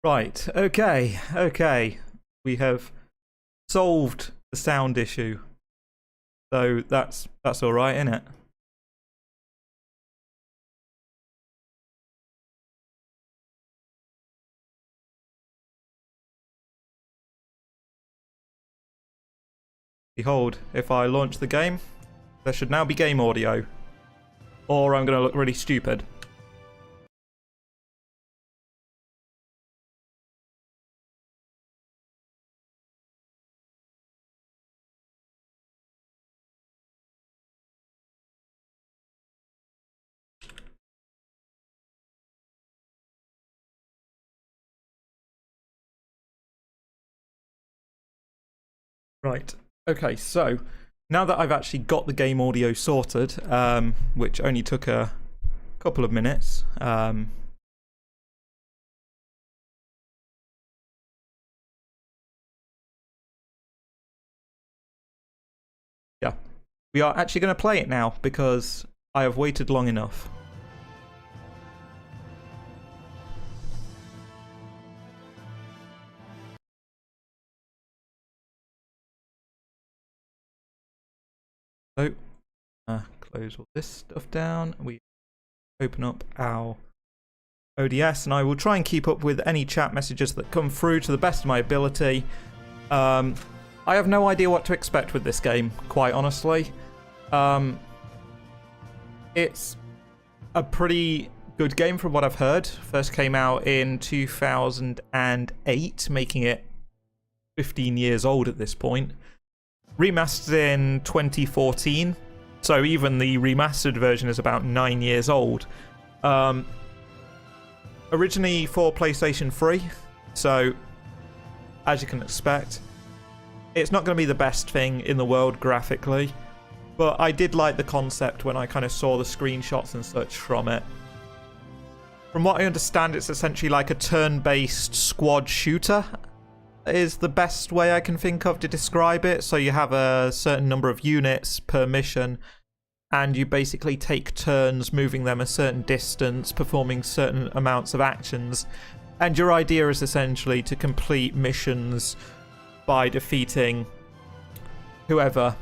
Right, okay. We have solved the sound issue. So that's alright, isn't it? Behold, if I launch the game, there should now be game audio. Or I'm going to look really stupid. Right. Okay, so now that I've actually got the game audio sorted, which only took a couple of minutes, yeah, we are actually going to play it now because I have waited long enough. So, close all this stuff down. We open up our ODS, and I will try and keep up with any chat messages that come through to the best of my ability. I have no idea what to expect with this game, quite honestly. It's a pretty good game from what I've heard. First came out in 2008, making it 15 years old at this point. Remastered in 2014, so even the remastered version is about 9 years old. Originally for PlayStation 3, so as you can expect, it's not going to be the best thing in the world graphically, but I did like the concept when I kind of saw the screenshots and such from it. From what I understand, it's essentially like a turn-based squad shooter, is the best way I can think of to describe it. So you have a certain number of units per mission, and you basically take turns moving them a certain distance, performing certain amounts of actions, and your idea is essentially to complete missions by defeating whoever.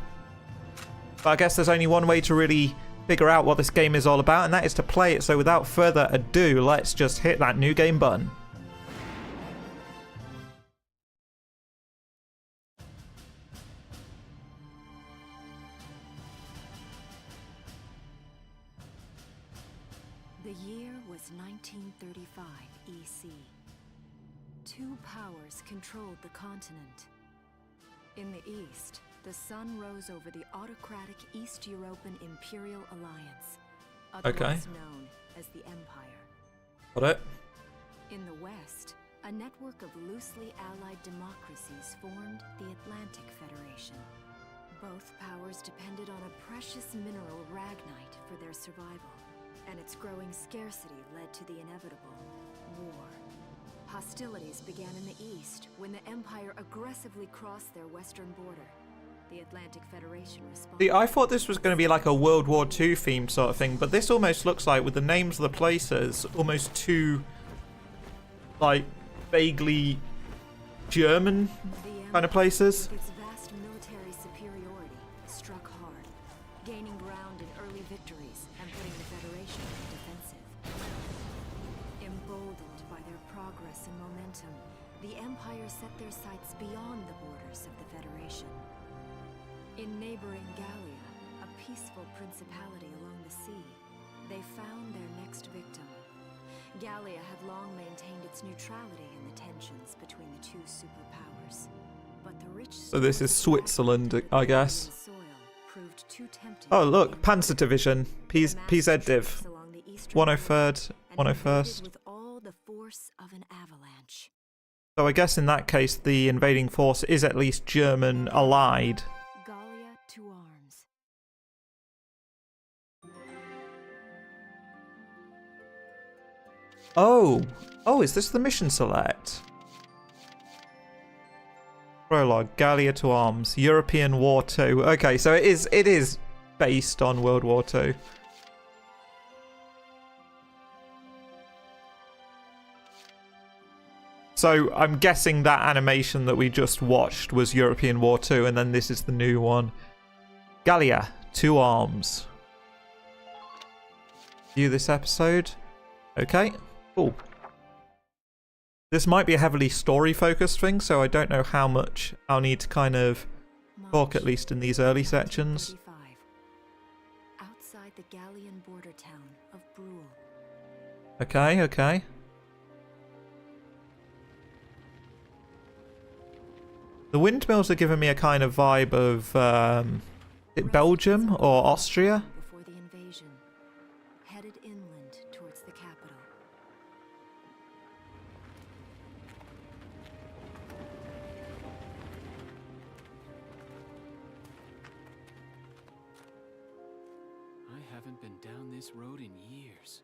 But I guess there's only one way to really figure out what this game is all about, and that is to play it. So without further ado, let's just hit that new game button. The year was 1935 EC. Two powers controlled the continent. In the east, the sun rose over the autocratic East European Imperial Alliance, otherwise known as the Empire. Got it. In the west, a network of loosely allied democracies formed the Atlantic Federation. Both powers depended on a precious mineral ragnite for their survival, and its growing scarcity led to the inevitable war. Hostilities began in the east when the Empire aggressively crossed their western border. The Atlantic Federation responded. See, I thought this was going to be like a World War II themed sort of thing, but this almost looks like, with the names of the places, almost too, like, vaguely German kind of places. Its vast military superiority struck hard, gaining ground in early victories and putting the Federation on the defensive. Emboldened by their progress and momentum, the Empire set their sights beyond the borders of the Federation. In neighboring Gallia, a peaceful principality along the sea, they found their next victim. Gallia had long maintained its neutrality in the tensions between the two superpowers. But the rich So this is Switzerland, I guess. soil proved too tempting. Oh look, Panzer Division, PZ Div, 103rd, 101st. With all the force of an avalanche. So I guess in that case the invading force is at least German allied. Gallia to arms. Oh, is this the mission select? Prologue, Gallia to arms, European War II. Okay, so it is based on World War II. So I'm guessing that animation that we just watched was European War II, and then this is the new one. Gallia, Two Arms. View this episode. Okay, cool. This might be a heavily story-focused thing, so I don't know how much I'll need to kind of talk, at least in these early sections. Outside the Gallian border town of Brule. Okay, okay. The windmills are giving me a kind of vibe of Belgium or Austria. Before the invasion, headed inland towards the capital. I haven't been down this road in years.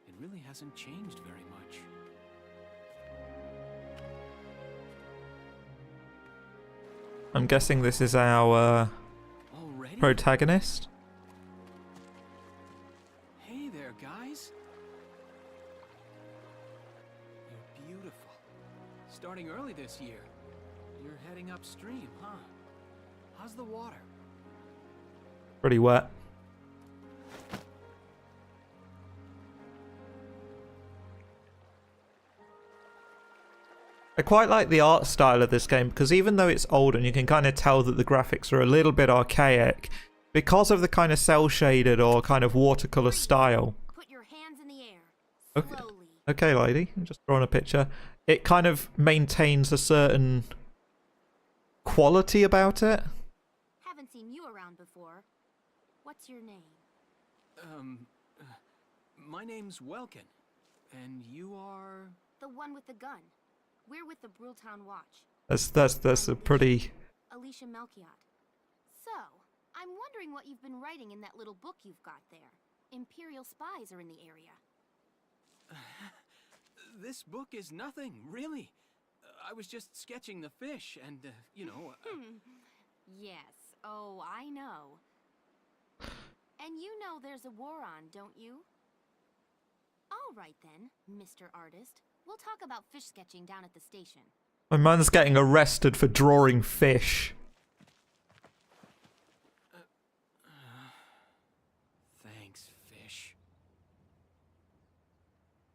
It really hasn't changed very much. I'm guessing this is our Already? protagonist. Hey there, guys. You're beautiful. Starting early this year. You're heading upstream, huh? How's the water? Pretty wet. I quite like the art style of this game because even though it's old and you can kind of tell that the graphics are a little bit archaic, because of the kind of cel-shaded or kind of watercolor style. Put your hands in the air. Okay, Slowly. okay, lady. I'm just drawing a picture. It kind of maintains a certain quality about it. Haven't seen you around before. What's your name? My name's Welkin. And you are... The one with the gun. We're with the Bruletown Watch. That's a pretty... Alicia Melchiot. So, I'm wondering what you've been writing in that little book you've got there. Imperial spies are in the area. This book is nothing, really. I was just sketching the fish and, you know... Yes. Oh, I know. And you know there's a war on, don't you? All right then, Mr. Artist. We'll talk about fish sketching down at the station. My man's getting arrested for drawing fish. Thanks, fish.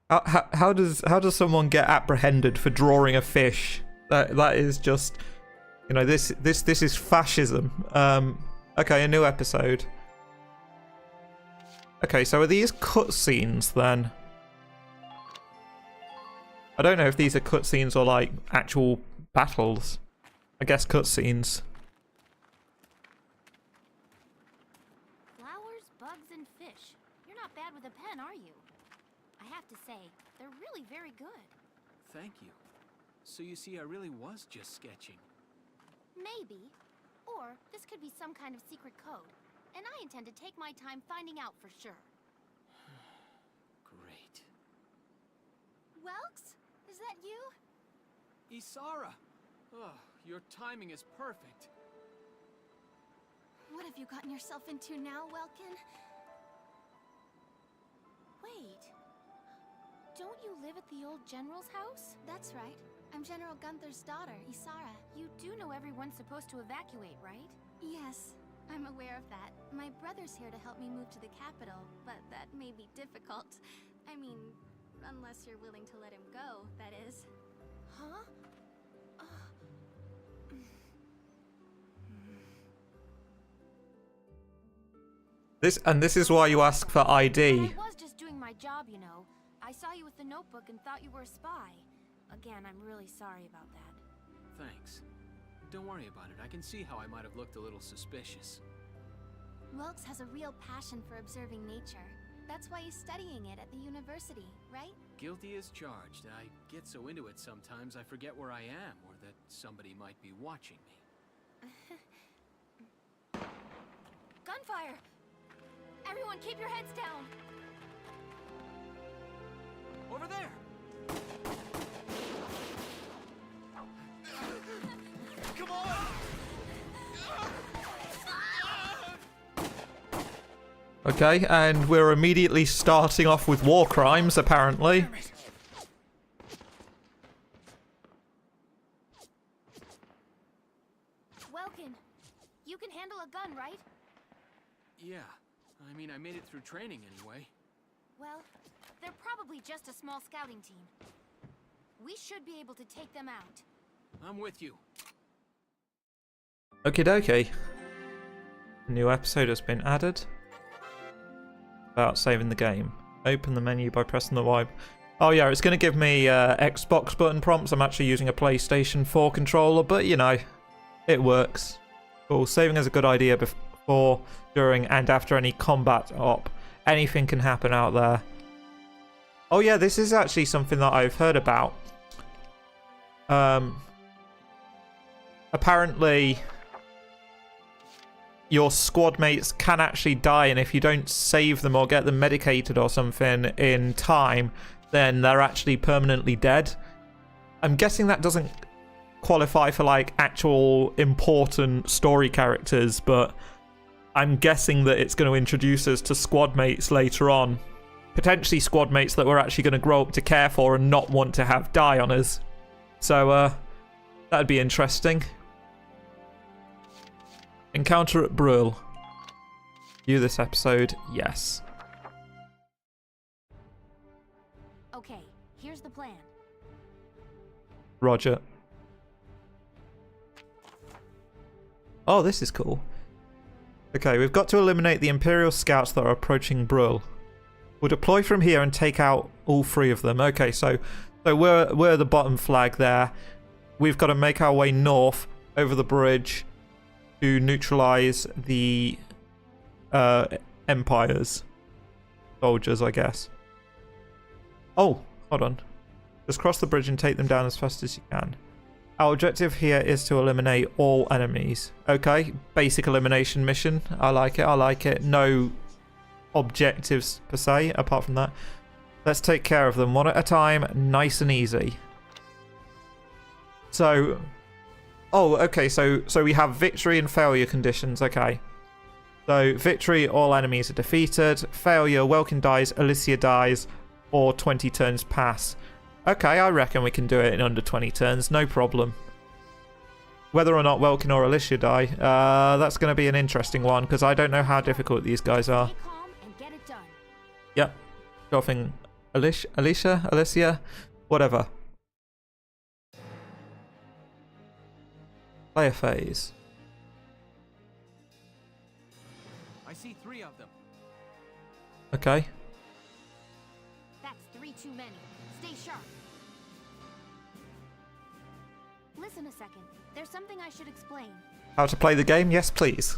How does someone get apprehended for drawing a fish? That is just, you know, this is fascism. Okay, a new episode. Okay, so are these cutscenes then? I don't know if these are cutscenes or like actual battles. I guess cutscenes. Flowers, bugs, and fish. You're not bad with a pen, are you? I have to say, they're really very good. Thank you. So you see, I really was just sketching. Maybe. Or this could be some kind of secret code. And I intend to take my time finding out for sure. Great. Welks? Is that you? Isara! Oh, your timing is perfect. What have you gotten yourself into now, Welkin? Wait. Don't you live at the old general's house? That's right. I'm General Gunther's daughter, Isara. You do know everyone's supposed to evacuate, right? Yes, I'm aware of that. My brother's here to help me move to the capital, but that may be difficult. I mean, unless you're willing to let him go, that is. Huh? This is why you ask for ID. I was just doing my job, you know. I saw you with the notebook and thought you were a spy. Again, I'm really sorry about that. Thanks. Don't worry about it. I can see how I might have looked a little suspicious. Welks has a real passion for observing nature. That's why he's studying it at the university, right? Guilty as charged. I get so into it sometimes I forget where I am or that somebody might be watching me. Gunfire! Everyone keep your heads down! Over there! Come on! Okay, and we're immediately starting off with war crimes, apparently. You can handle a gun, right? Yeah. I mean, I made it through training anyway. Well, they're probably just a small scouting team. We should be able to take them out. I'm with you. Okie dokie. A new episode has been added. About saving the game. Open the menu by pressing the Y. Oh yeah, it's going to give me Xbox button prompts. I'm actually using a PlayStation 4 controller, but you know, it works. Cool. Saving is a good idea before, during, and after any combat op. Anything can happen out there. Oh yeah, this is actually something that I've heard about. Apparently, your squad mates can actually die, and if you don't save them or get them medicated or something in time, then they're actually permanently dead. I'm guessing that doesn't qualify for like actual important story characters, but I'm guessing that it's going to introduce us to squad mates later on. Potentially squad mates that we're actually going to grow up to care for and not want to have die on us. So, that'd be interesting. Encounter at Brule. View this episode, yes. Okay, here's the plan. Roger. Oh, this is cool. Okay, we've got to eliminate the Imperial scouts that are approaching Brule. We'll deploy from here and take out all 3 of them. Okay, so we're the bottom flag there. We've got to make our way north over the bridge to neutralize the Empire's soldiers, I guess. Oh, hold on. Just cross the bridge and take them down as fast as you can. Our objective here is to eliminate all enemies. Okay, basic elimination mission. I like it, I like it. No objectives per se, apart from that. Let's take care of them one at a time, nice and easy. So, oh, okay, so we have victory and failure conditions, okay. So, victory, all enemies are defeated. Failure, Welkin dies, Alicia dies, or 20 turns pass. Okay, I reckon we can do it in under 20 turns, no problem. Whether or not Welkin or Alicia die, that's going to be an interesting one, because I don't know how difficult these guys are. Stay calm and get it done. Yep. Golfing Alicia, whatever. Player phase. I see 3 of them. Okay. That's 3 too many. Stay sharp. Listen a second. There's something I should explain. How to play the game? Yes, please.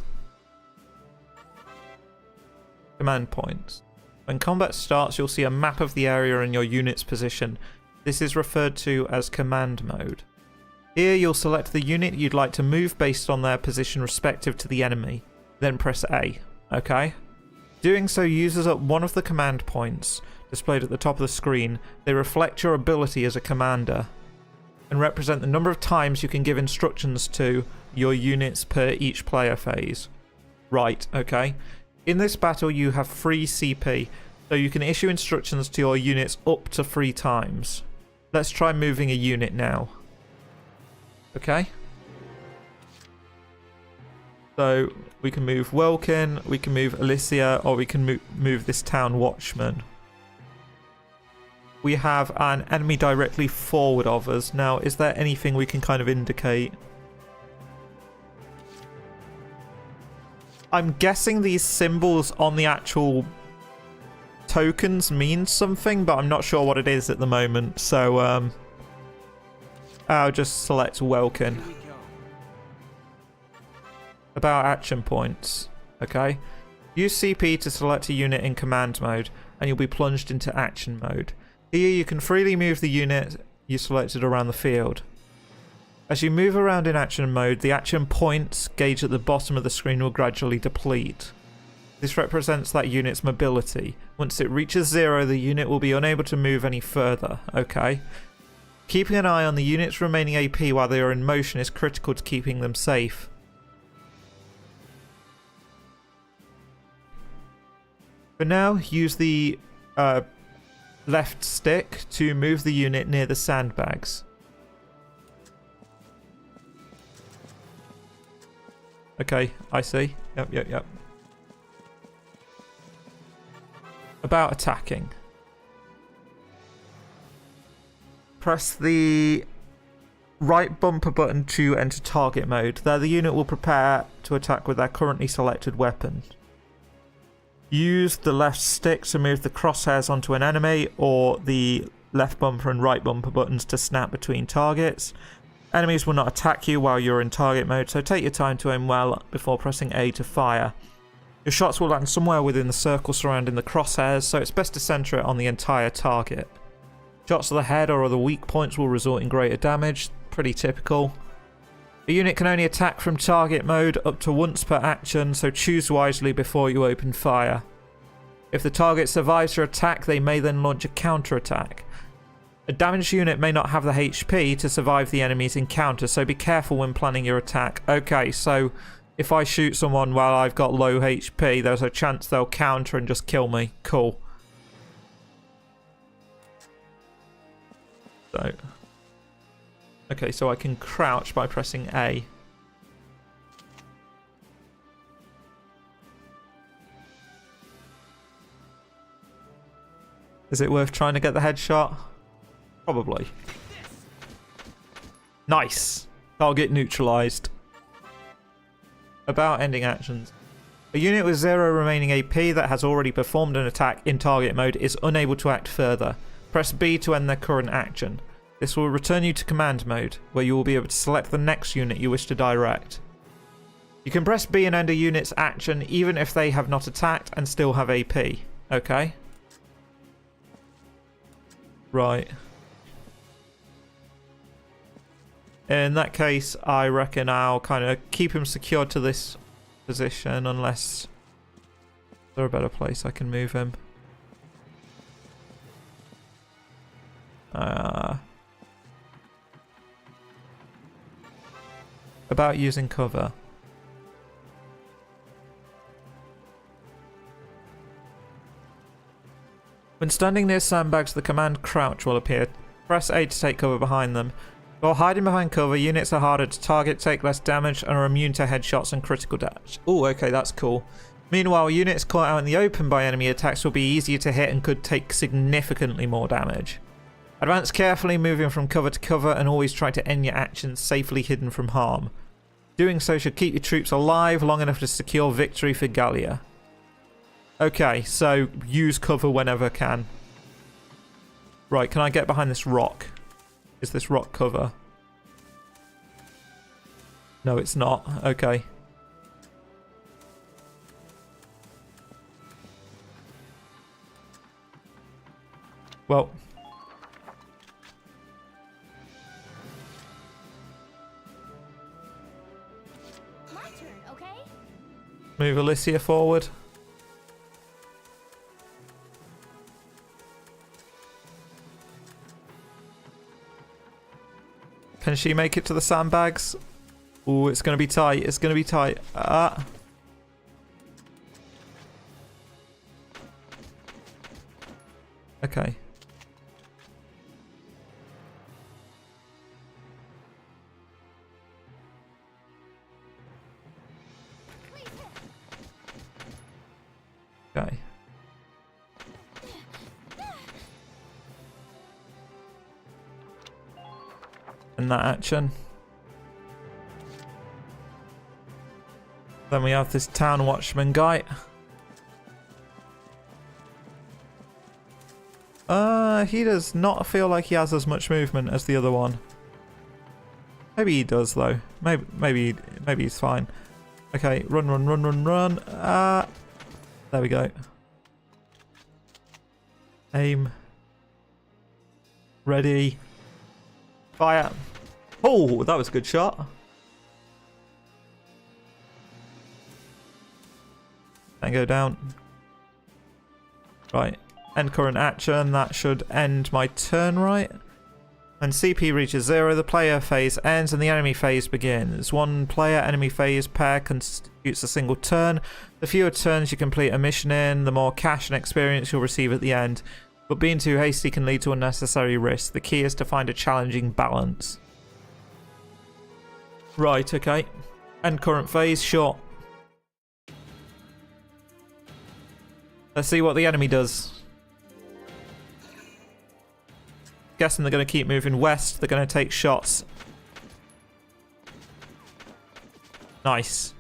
Command points. When combat starts, you'll see a map of the area and your unit's position. This is referred to as command mode. Here you'll select the unit you'd like to move based on their position respective to the enemy. Then press A. Okay? Doing so uses up one of the command points displayed at the top of the screen. They reflect your ability as a commander and represent the number of times you can give instructions to your units per each player phase. Right, okay. In this battle you have free CP, so you can issue instructions to your units up to 3 times. Let's try moving a unit now. Okay. So we can move Welkin, we can move Alicia, or we can move this town watchman. We have an enemy directly forward of us. Now, is there anything we can kind of indicate? I'm guessing these symbols on the actual tokens mean something, but I'm not sure what it is at the moment. So, I'll just select Welkin. Here we go. About action points. Okay. Use CP to select a unit in command mode, and you'll be plunged into action mode. Here you can freely move the unit you selected around the field. As you move around in action mode, the action points gauge at the bottom of the screen will gradually deplete. This represents that unit's mobility. Once it reaches 0, the unit will be unable to move any further. Okay. Keeping an eye on the unit's remaining AP while they are in motion is critical to keeping them safe. For now, use the left stick to move the unit near the sandbags. Okay, I see. Yep. About attacking. Press the right bumper button to enter target mode. There the unit will prepare to attack with their currently selected weapon. Use the left stick to move the crosshairs onto an enemy, or the left bumper and right bumper buttons to snap between targets. Enemies will not attack you while you're in target mode, so take your time to aim well before pressing A to fire. Your shots will land somewhere within the circle surrounding the crosshairs, so it's best to centre it on the entire target. Shots to the head or other weak points will result in greater damage, pretty typical. A unit can only attack from target mode up to once per action, so choose wisely before you open fire. If the target survives your attack, they may then launch a counter-attack. A damaged unit may not have the HP to survive the enemy's encounter, so be careful when planning your attack. Okay, so if I shoot someone while I've got low HP, there's a chance they'll counter and just kill me. Cool. So... okay, so I can crouch by pressing A. Is it worth trying to get the headshot? Probably. Nice! Target neutralized. About ending actions. A unit with 0 remaining AP that has already performed an attack in target mode is unable to act further. Press B to end their current action. This will return you to command mode, where you will be able to select the next unit you wish to direct. You can press B and end a unit's action even if they have not attacked and still have AP. Okay. Right. In that case, I reckon I'll kind of keep him secured to this position unless there's a better place I can move him. About using cover. When standing near sandbags, the command crouch will appear. Press A to take cover behind them. While hiding behind cover, units are harder to target, take less damage, and are immune to headshots and critical damage. Oh, okay, that's cool. Meanwhile, units caught out in the open by enemy attacks will be easier to hit and could take significantly more damage. Advance carefully, moving from cover to cover, and always try to end your actions safely hidden from harm. Doing so should keep your troops alive long enough to secure victory for Gallia. Okay, so use cover whenever can. Right, can I get behind this rock? Is this rock cover? No, it's not. Okay. Well... My turn, okay? move Alicia forward. Can she make it to the sandbags? Oh, it's going to be tight. It's going to be tight. Okay. Okay. And that action. Then we have this town watchman guy. He does not feel like he has as much movement as the other one. Maybe he does though. Maybe he's fine. Okay, run. There we go. Aim. Ready. Fire. Oh, that was a good shot. And go down. Right. End current action. That should end my turn, right? When CP reaches 0, the player phase ends and the enemy phase begins. One player enemy phase pair constitutes a single turn. The fewer turns you complete a mission in, the more cash and experience you'll receive at the end. But being too hasty can lead to unnecessary risk. The key is to find a challenging balance. Right, okay. End current phase, sure. Let's see what the enemy does. Guessing they're going to keep moving west. They're going to take shots. Nice.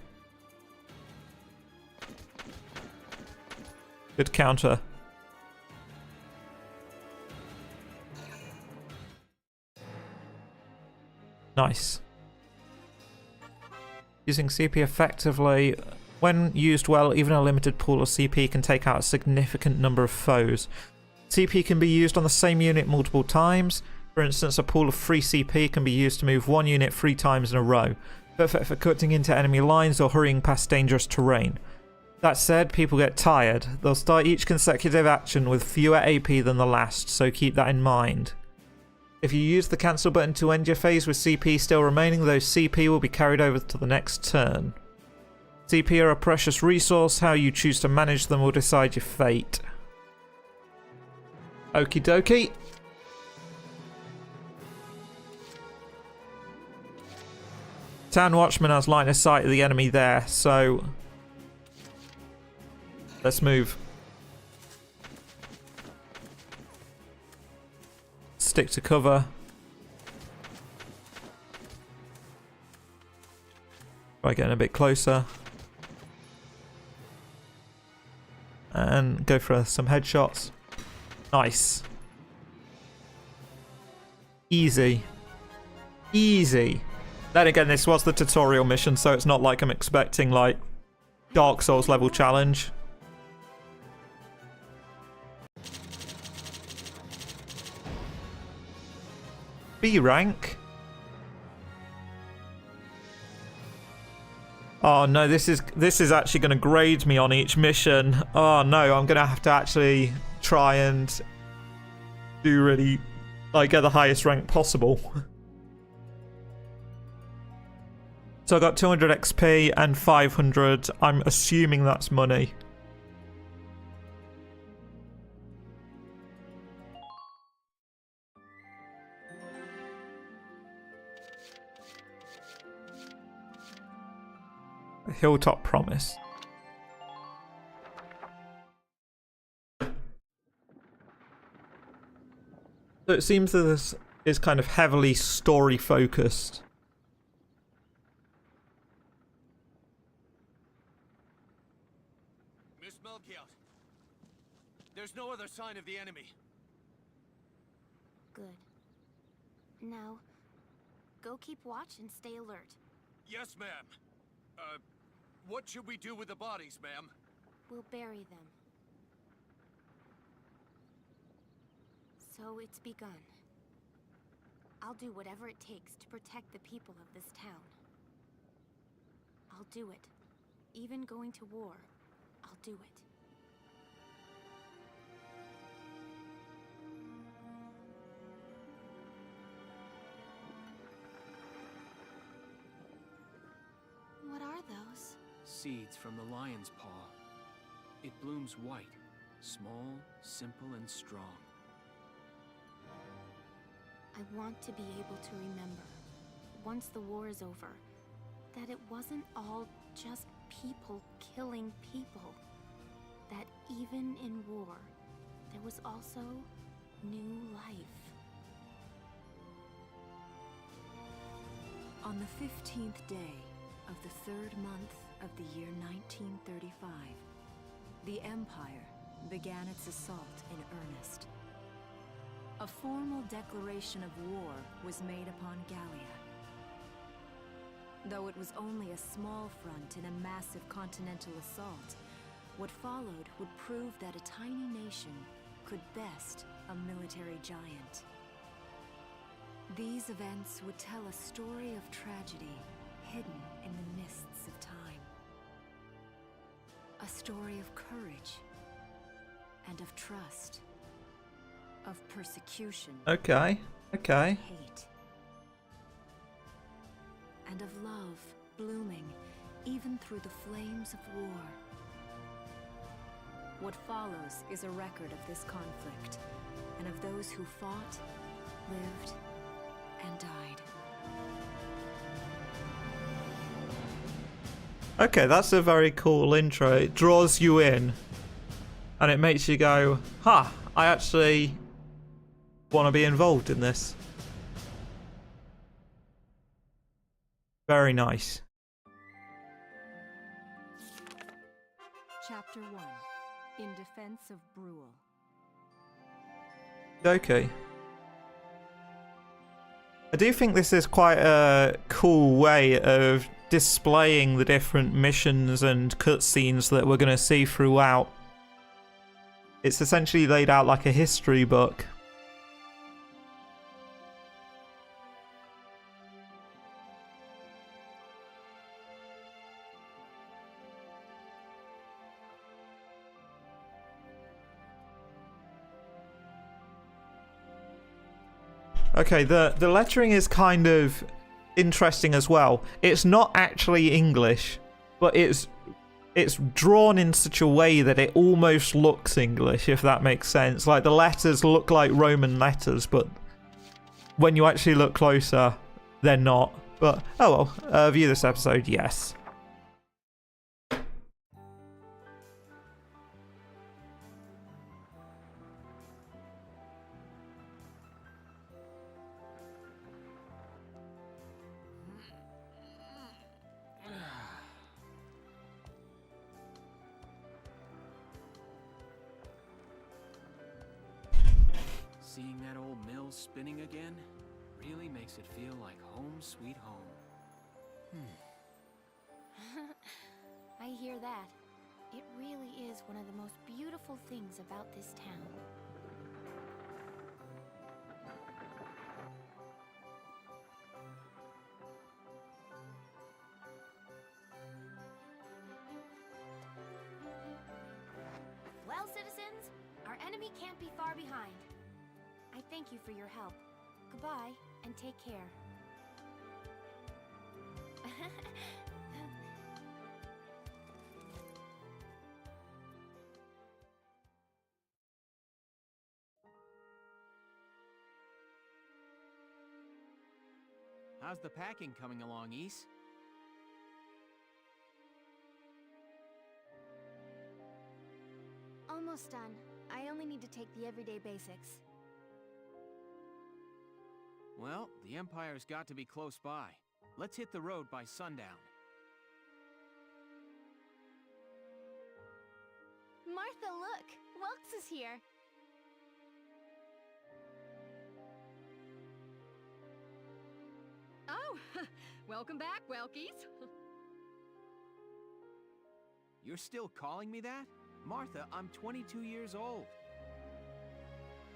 Good counter. Nice. Using CP effectively. When used well, even a limited pool of CP can take out a significant number of foes. CP can be used on the same unit multiple times. For instance, a pool of free CP can be used to move one unit 3 times in a row. Perfect for cutting into enemy lines or hurrying past dangerous terrain. That said, people get tired. They'll start each consecutive action with fewer AP than the last, so keep that in mind. If you use the cancel button to end your phase with CP still remaining, those CP will be carried over to the next turn. CP are a precious resource. How you choose to manage them will decide your fate. Okie dokie. Town Watchman has line of sight of the enemy there, so let's move. Stick to cover. Try getting a bit closer. And go for some headshots. Nice. Easy. Easy. Then again, this was the tutorial mission, so it's not like I'm expecting, like, Dark Souls level challenge. B rank? Oh no, this is actually going to grade me on each mission. Oh no, I'm going to have to actually try and do really, like, get the highest rank possible. So I got 200 XP and 500. I'm assuming that's money. A Hilltop Promise. So it seems that this is kind of heavily story focused. There's no other sign of the enemy. Good. Now, go keep watch and stay alert. Yes, ma'am. What should we do with the bodies, ma'am? We'll bury them. So it's begun. I'll do whatever it takes to protect the people of this town. I'll do it. Even going to war, I'll do it. What are those? Seeds from the lion's paw. It blooms white, small, simple, and strong. I want to be able to remember, once the war is over, that it wasn't all just people killing people. That even in war, there was also new life. On the 15th day of the 3rd month of the year 1935, the Empire began its assault in earnest. A formal declaration of war was made upon Gallia. Though it was only a small front in a massive continental assault, what followed would prove that a tiny nation could best a military giant. These events would tell a story of tragedy hidden in the mists of time. A story of courage and of trust. Of persecution. Okay. Hate. And of love blooming even through the flames of war. What follows is a record of this conflict and of those who fought, lived, and died. Okay, that's a very cool intro. It draws you in. And it makes you go, huh, I actually want to be involved in this. Very nice. Chapter 1. In Defense of Brule. Okay. I do think this is quite a cool way of displaying the different missions and cutscenes that we're going to see throughout. It's essentially laid out like a history book. Okay, the lettering is kind of interesting as well. It's not actually English, but it's drawn in such a way that it almost looks English, if that makes sense. Like, the letters look like Roman letters, but when you actually look closer, they're not. But, oh well, view this episode, yes. Seeing that old mill spinning again really makes it feel like home sweet home. I hear that. It really is one of the most beautiful things about this town. Well, citizens, our enemy can't be far behind. I thank you for your help. Goodbye, and take care. How's the packing coming along, Ys? Almost done. I only need to take the everyday basics. Well, the Empire's got to be close by. Let's hit the road by sundown. Martha, look! Welks is here! Oh, welcome back, Welkies. You're still calling me that? Martha, I'm 22 years old.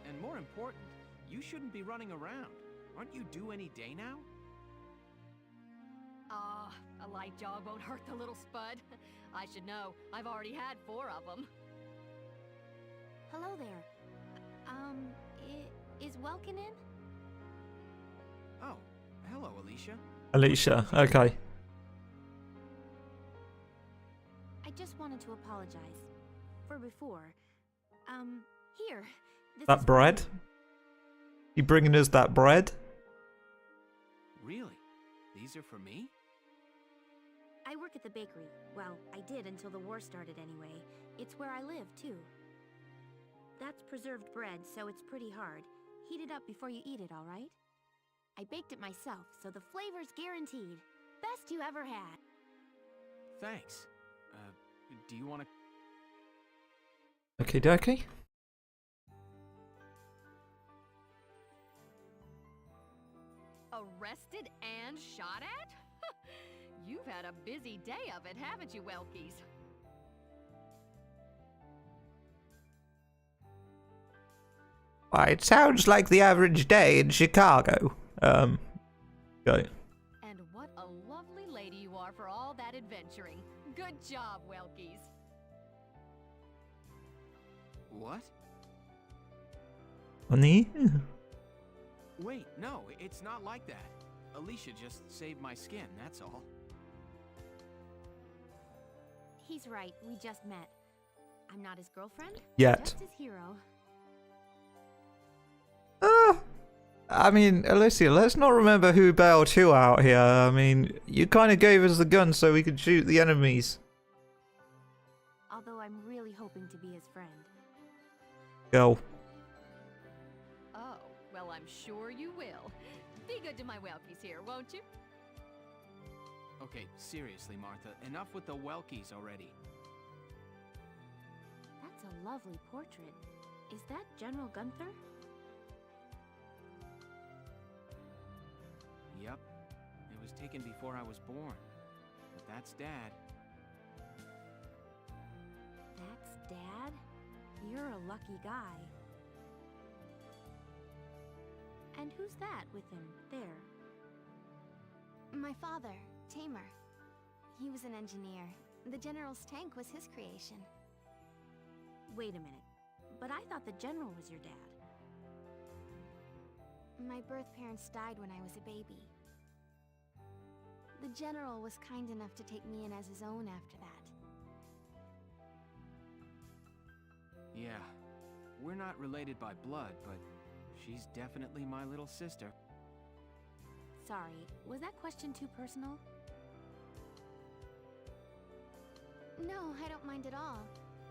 And more important, you shouldn't be running around. Aren't you due any day now? A light jog won't hurt the little spud. I should know. I've already had 4 of them. Hello there. Is Welkin in? Oh, hello, Alicia. Alicia, okay. I just wanted to apologize. For before. Here. This That is bread? You bringing us that bread? Really? These are for me? I work at the bakery. Well, I did until the war started anyway. It's where I live, too. That's preserved bread, so it's pretty hard. Heat it up before you eat it, all right? I baked it myself, so the flavor's guaranteed. Best you ever had. Thanks. Do you want to... Okie dokie. Arrested and shot at? You've had a busy day of it, haven't you, Welkies? Why, it sounds like the average day in Chicago. Go. And what a lovely lady you are for all that adventuring. Good job, Welkies. What? Honey? Wait, no, it's not like that. Alicia just saved my skin, that's all. He's right, we just met. I'm not his girlfriend? Yet. Just his hero. I mean, Alicia, let's not remember who bailed who out here. I mean, you kind of gave us the gun so we could shoot the enemies. Although I'm really hoping to be his friend. Go. Oh, well, I'm sure you will. Be good to my Welkies here, won't you? Okay, seriously, Martha, enough with the Welkies already. That's a lovely portrait. Is that General Gunther? Yep. It was taken before I was born. But that's Dad. That's Dad? You're a lucky guy. And who's that with him, there? My father, Tamer. He was an engineer. The General's tank was his creation. Wait a minute. But I thought the General was your dad. My birth parents died when I was a baby. The General was kind enough to take me in as his own after that. Yeah. We're not related by blood, but she's definitely my little sister. Sorry, was that question too personal? No, I don't mind at all.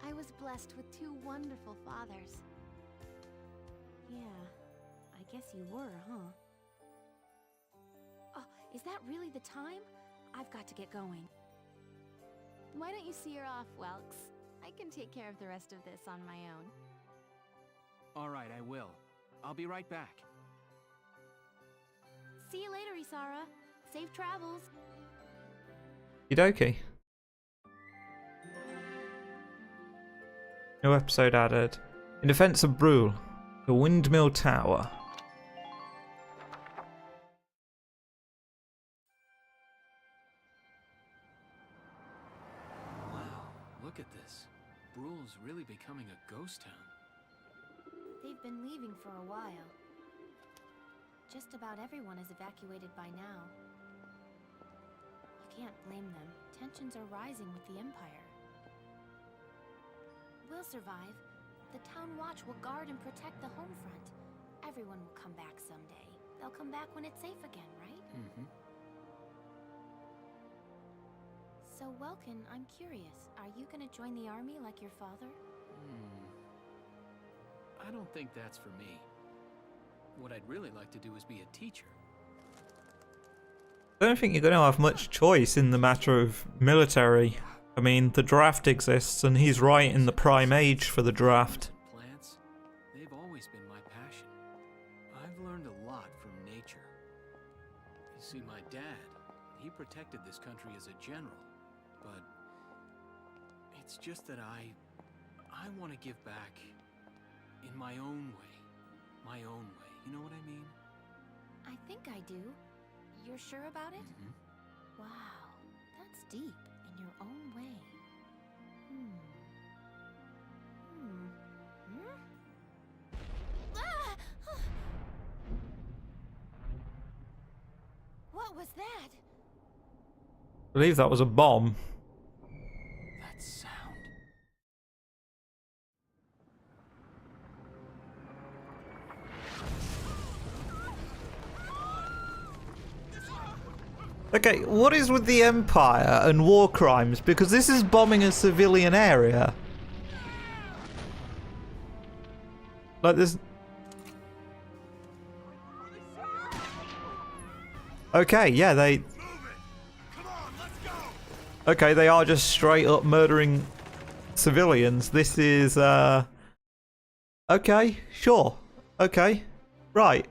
I was blessed with two wonderful fathers. Yeah, I guess you were, huh? Oh, is that really the time? I've got to get going. Why don't you see her off, Welks? I can take care of the rest of this on my own. All right, I will. I'll be right back. See you later, Isara. Safe travels. Okie. New episode added. In defense of Brule, the windmill tower. Wow, look at this. Brule's really becoming a ghost town. They've been leaving for a while. Just about everyone is evacuated by now. You can't blame them. Tensions are rising with the Empire. We'll survive. The Town Watch will guard and protect the home front. Everyone will come back someday. They'll come back when it's safe again, right? Mm-hmm. So, Welkin, I'm curious. Are you gonna join the army like your father? I don't think that's for me. What I'd really like to do is be a teacher. I don't think you're going to have much choice in the matter of military. I mean, the draft exists, and he's right in the prime age for the draft. Plants, they've always been my passion. I've learned a lot from nature. You see, my dad, he protected this country as a general, but it's just that I want to give back in my own way. My own way. You know what I mean? I think I do. You're sure about it? Mm-hmm. Wow, that's deep in your own way. Ah! What was that? I believe that was a bomb. That sound. Okay, what is with the Empire and war crimes? Because this is bombing a civilian area. Like this. Okay, yeah, they. Okay, they are just straight up murdering civilians. This is, okay, sure. Okay, right.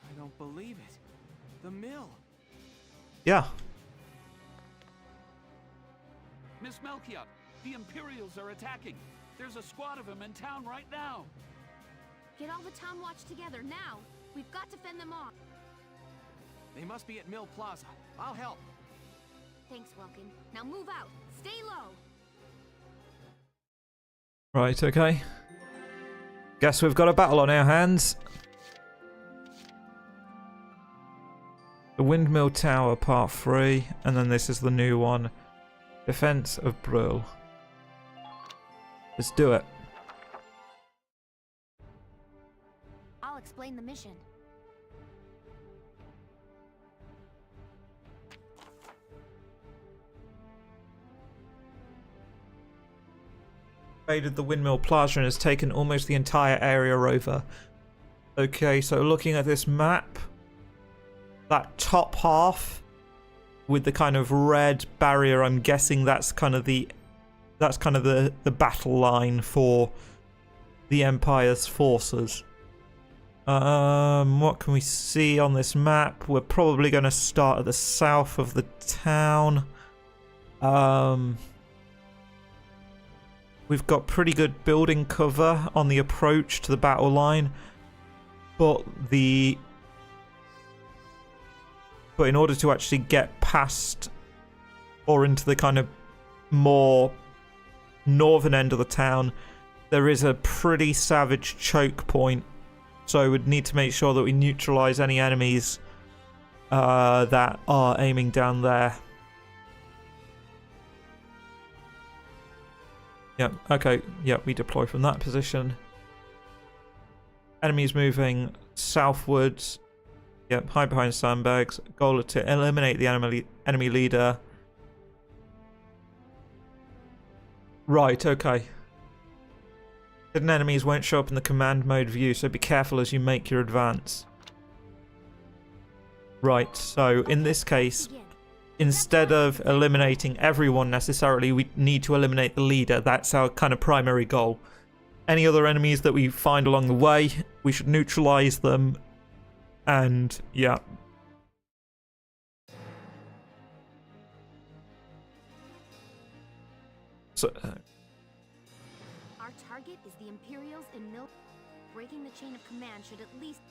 I don't believe it. The mill. Yeah. Miss Melkia, the Imperials are attacking. There's a squad of them in town right now. Get all the Town Watch together, now! We've got to fend them off! They must be at Mill Plaza. I'll help. Thanks, Welkin. Now move out! Stay low! Right, okay. Guess we've got a battle on our hands. The Windmill Tower, Part 3, and then this is the new one. Defense of Brule. Let's do it. explain the mission. Invaded the Windmill Plaza and has taken almost the entire area over. Okay, so looking at this map, that top half with the kind of red barrier, I'm guessing that's kind of the battle line for the Empire's forces. What can we see on this map? We're probably going to start at the south of the town. We've got pretty good building cover on the approach to the battle line, but in order to actually get past or into the kind of more northern end of the town, there is a pretty savage choke point, so we'd need to make sure that we neutralize any enemies that are aiming down there. Yep, okay, yep, we deploy from that position. Enemies moving southwards. Yep, hide behind sandbags. Goal to eliminate the enemy leader. Right, okay. Hidden enemies won't show up in the command mode view, so be careful as you make your advance. Right, so in this case, instead of eliminating everyone necessarily, we need to eliminate the leader. That's our kind of primary goal. Any other enemies that we find along the way, we should neutralize them. And yeah. So, Our target is the Imperials in Mil. Breaking the chain of command should at least.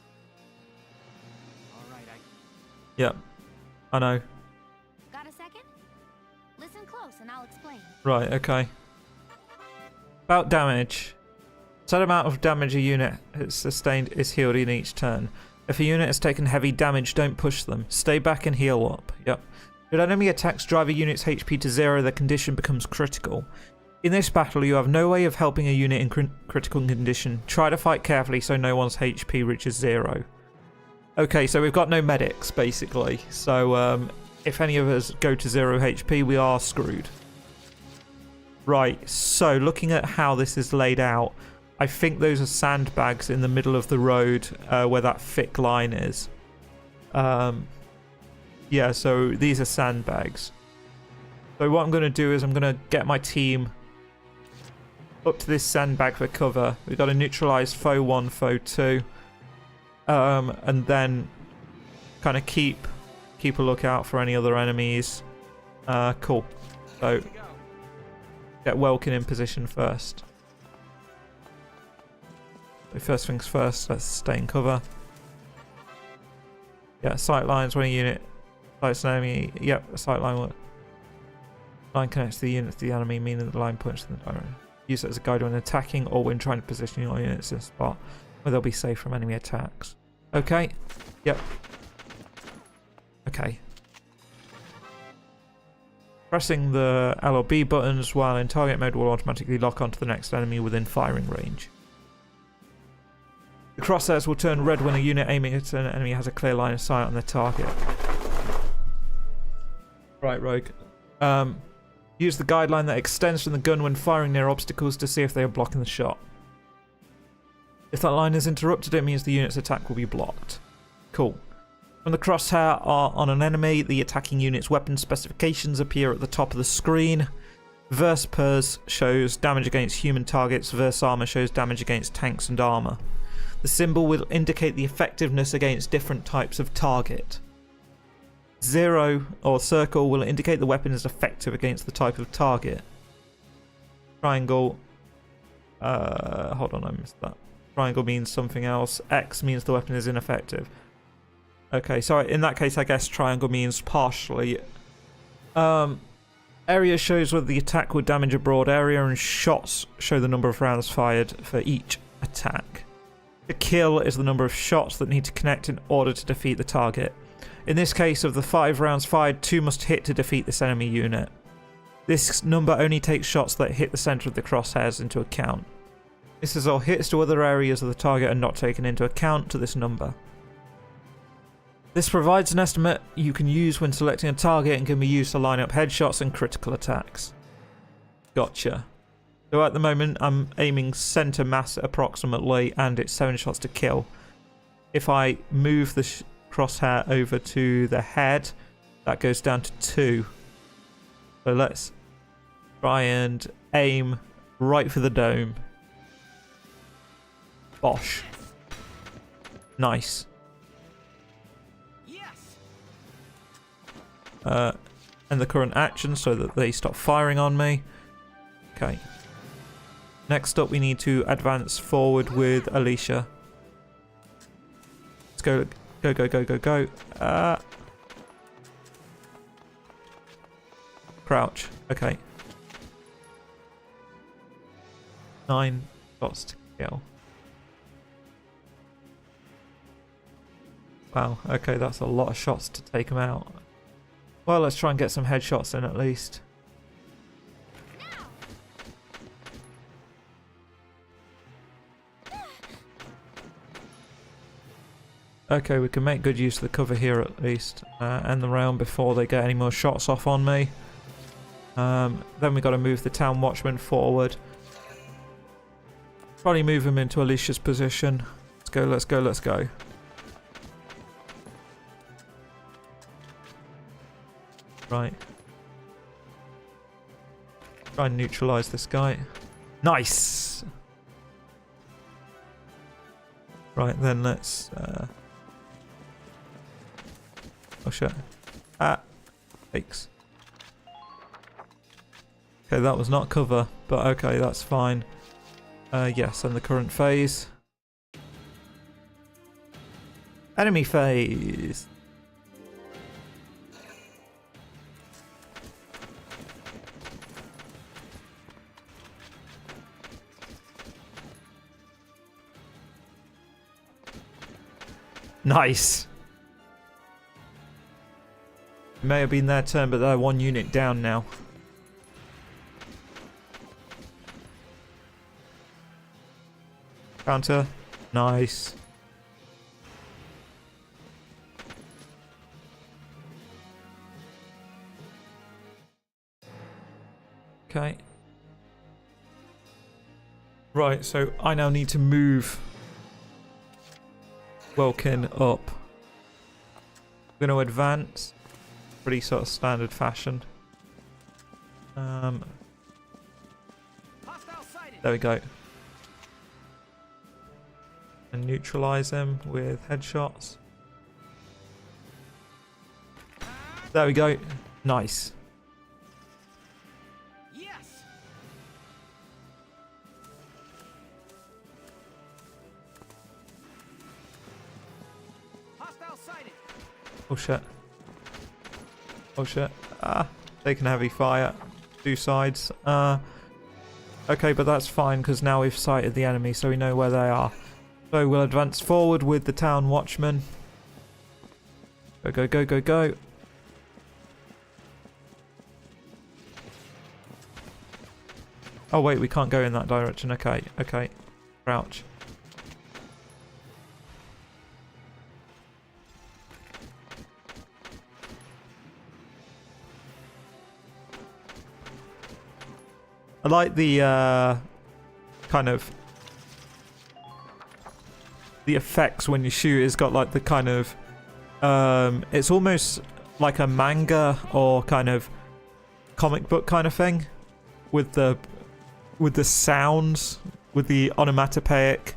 All right, yeah, I know. Got a second? Listen close and I'll explain. Right, okay. About damage. Set amount of damage a unit has sustained is healed in each turn. If a unit has taken heavy damage, don't push them. Stay back and heal up. Yep. Should enemy attacks drive a unit's HP to 0, the condition becomes critical. In this battle, you have no way of helping a unit in critical condition. Try to fight carefully so no one's HP reaches 0. Okay, so we've got no medics, basically. So, if any of us go to 0 HP, we are screwed. Right, so looking at how this is laid out, I think those are sandbags in the middle of the road where that thick line is. Yeah, so these are sandbags. So what I'm going to do is I'm going to get my team up to this sandbag for cover. We've got to neutralize foe 1, foe 2. And then kind of keep a lookout for any other enemies. Cool. So get Welkin in position first. So first things first, let's stay in cover. Yeah, sight lines when a unit sights an enemy. Yep, a sight line. Line connects the unit to the enemy, meaning the line points in the direction. Use it as a guide when attacking or when trying to position your units in a spot where they'll be safe from enemy attacks. Okay. Yep. Okay. Pressing the L or B buttons while in target mode will automatically lock onto the next enemy within firing range. The crosshairs will turn red when a unit aiming at an enemy has a clear line of sight on their target. Right, Rogue. Use the guideline that extends from the gun when firing near obstacles to see if they are blocking the shot. If that line is interrupted, it means the unit's attack will be blocked. Cool. When the crosshair are on an enemy, the attacking unit's weapon specifications appear at the top of the screen. Verspers shows damage against human targets, Verse Armor shows damage against tanks and armor. The symbol will indicate the effectiveness against different types of target. 0 or circle will indicate the weapon is effective against the type of target. Triangle. Hold on, I missed that. Triangle means something else. X means the weapon is ineffective. Okay, so in that case, I guess triangle means partially. Area shows whether the attack will damage a broad area, and shots show the number of rounds fired for each attack. The kill is the number of shots that need to connect in order to defeat the target. In this case, of the 5 rounds fired, 2 must hit to defeat this enemy unit. This number only takes shots that hit the center of the crosshairs into account. This is all hits to other areas of the target are not taken into account to this number. This provides an estimate you can use when selecting a target and can be used to line up headshots and critical attacks. Gotcha. So at the moment I'm aiming center mass approximately, and it's 7 shots to kill. If I move the crosshair over to the head, that goes down to 2. So let's try and aim right for the dome. Bosh. Nice. And the current action so that they stop firing on me. Okay. Next up we need to advance forward with Alicia. Let's go, go, go, go, go, go. Crouch. Okay. 9 shots to kill. Wow, okay, that's a lot of shots to take him out. Well, let's try and get some headshots in at least. Okay, we can make good use of the cover here at least. End the round before they get any more shots off on me. Then we got to move the town watchman forward. Probably move him into Alicia's position. Let's go, let's go, let's go. Right. Try and neutralize this guy. Nice! Right, then let's... Oh shit. Ah! Fakes. Okay, that was not cover, but okay, that's fine. Yes, and the current phase. Enemy phase! Nice. It may have been their turn, but they're 1 unit down now. Counter. Nice. Okay. Right, so I now need to move Welkin up. I'm going to advance. Pretty sort of standard fashion. There we go. And neutralize him with headshots. There we go. Nice. Oh shit. Oh shit. Ah, taking heavy fire. 2 sides. Okay, but that's fine because now we've sighted the enemy, so we know where they are. So we'll advance forward with the town watchman. Go, go, go, go, go. Oh wait, we can't go in that direction. Okay, okay. Crouch. I like the kind of the effects when you shoot. It's got like the kind of it's almost like a manga or kind of comic book kind of thing with the sounds, with the onomatopoeic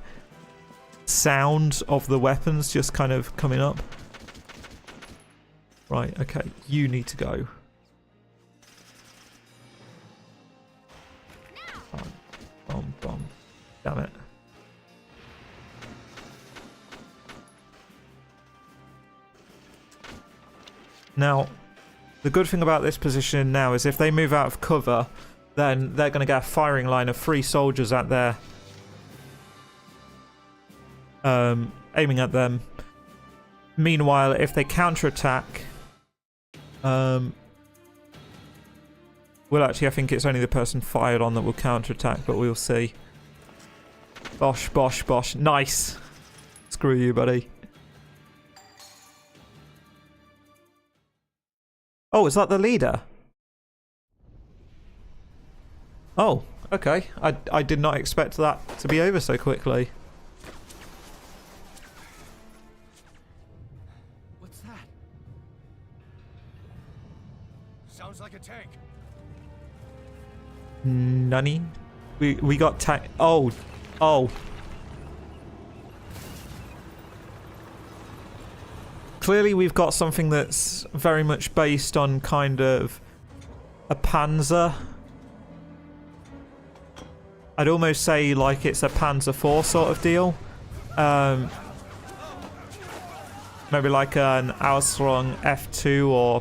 sounds of the weapons just kind of coming up. Right, okay, you need to go. Bomb, bomb. Damn it. Now, the good thing about this position now is if they move out of cover, then they're going to get a firing line of 3 soldiers at their... aiming at them. Meanwhile, if they counterattack... Well, actually, I think it's only the person fired on that will counterattack, but we'll see. Bosh, bosh, bosh. Nice. Screw you, buddy. Oh, is that the leader? Oh, okay. I did not expect that to be over so quickly. What's that? Sounds like a tank. Nunny? We got tank. Oh. Oh. Clearly we've got something that's very much based on kind of a panzer. I'd almost say like it's a Panzer IV sort of deal. Maybe like an Ausführung F2 or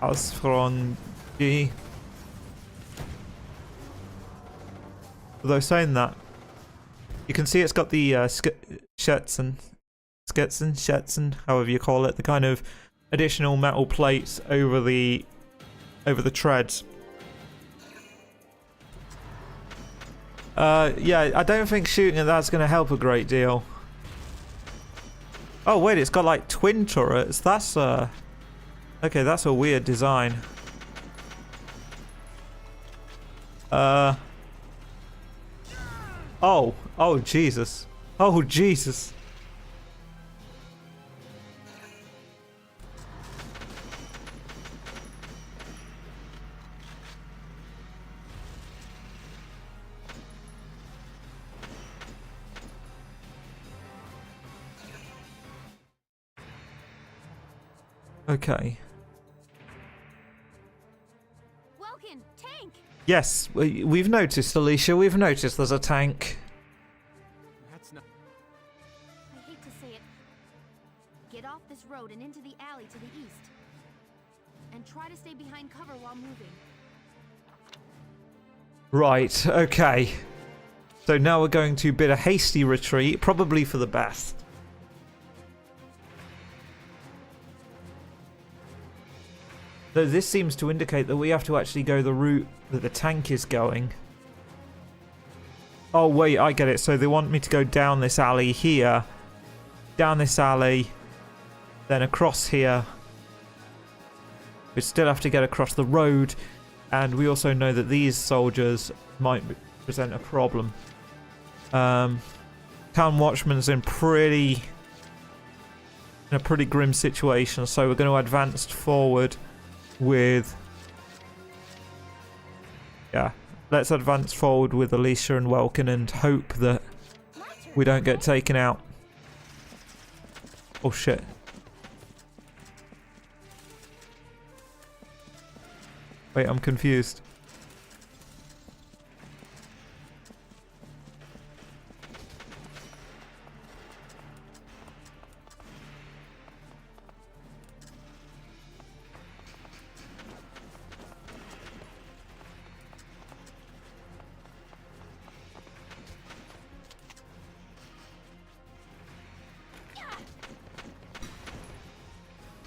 Ausführung G. Although saying that, you can see it's got the Schützen, however you call it, the kind of additional metal plates over the treads. Yeah, I don't think shooting at that's going to help a great deal. Oh wait, it's got like twin turrets. That's okay, that's a weird design. Oh Jesus. Oh Jesus. Okay. Welkin, tank! Yes, we've noticed, Alicia. We've noticed there's a tank. That's not. I hate to say it. Get off this road and into the alley to the east. And try to stay behind cover while moving. Right, okay. So now we're going to bid a hasty retreat, probably for the best. Though this seems to indicate that we have to actually go the route that the tank is going. Oh wait, I get it. So they want me to go down this alley here. Down this alley. Then across here. We still have to get across the road. And we also know that these soldiers might present a problem. Town Watchman's in a pretty grim situation. So we're going to advance forward with... Yeah, let's advance forward with Alicia and Welkin and hope that we don't get taken out. Oh shit. Wait, I'm confused.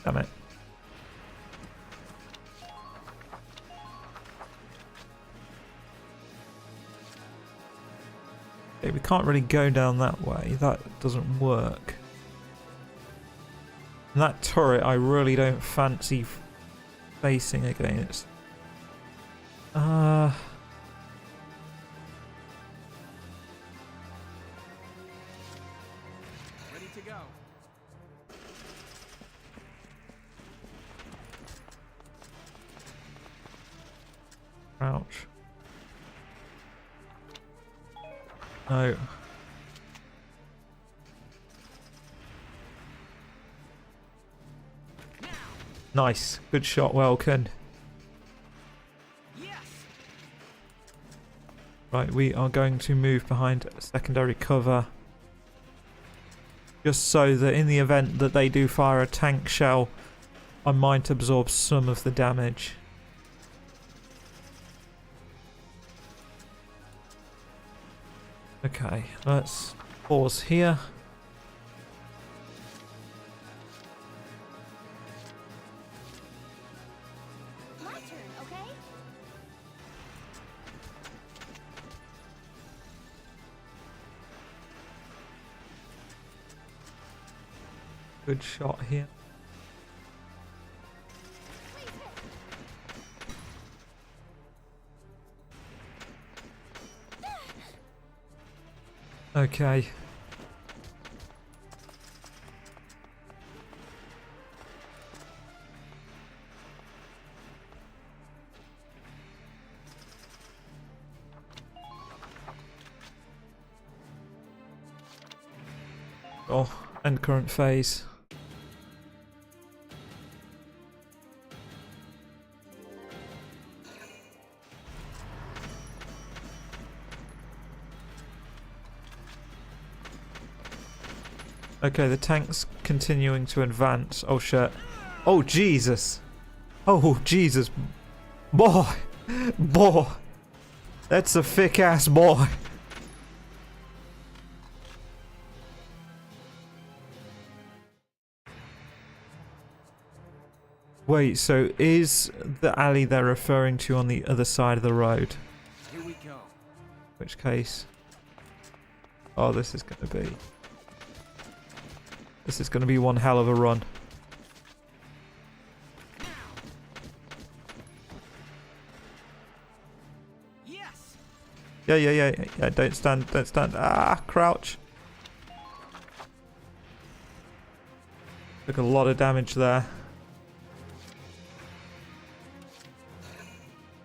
Damn it. Okay, we can't really go down that way. That doesn't work. And that turret I really don't fancy facing against. Ready to go. Ouch. No. Nice. Good shot, Welkin. Yes. Right, we are going to move behind secondary cover. Just so that in the event that they do fire a tank shell, I might absorb some of the damage. Okay, let's pause here. My turn, okay? good shot here. Okay. Oh, end current phase. Okay, the tank's continuing to advance. Oh shit. Oh Jesus. Oh Jesus. Boy. Boy. That's a thick ass boy. Wait, so is the alley they're referring to on the other side of the road? Here we go. Which case... Oh, this is going to be... This is going to be one hell of a run. Yes. Yeah, don't stand, don't stand. Ah, crouch. Took a lot of damage there.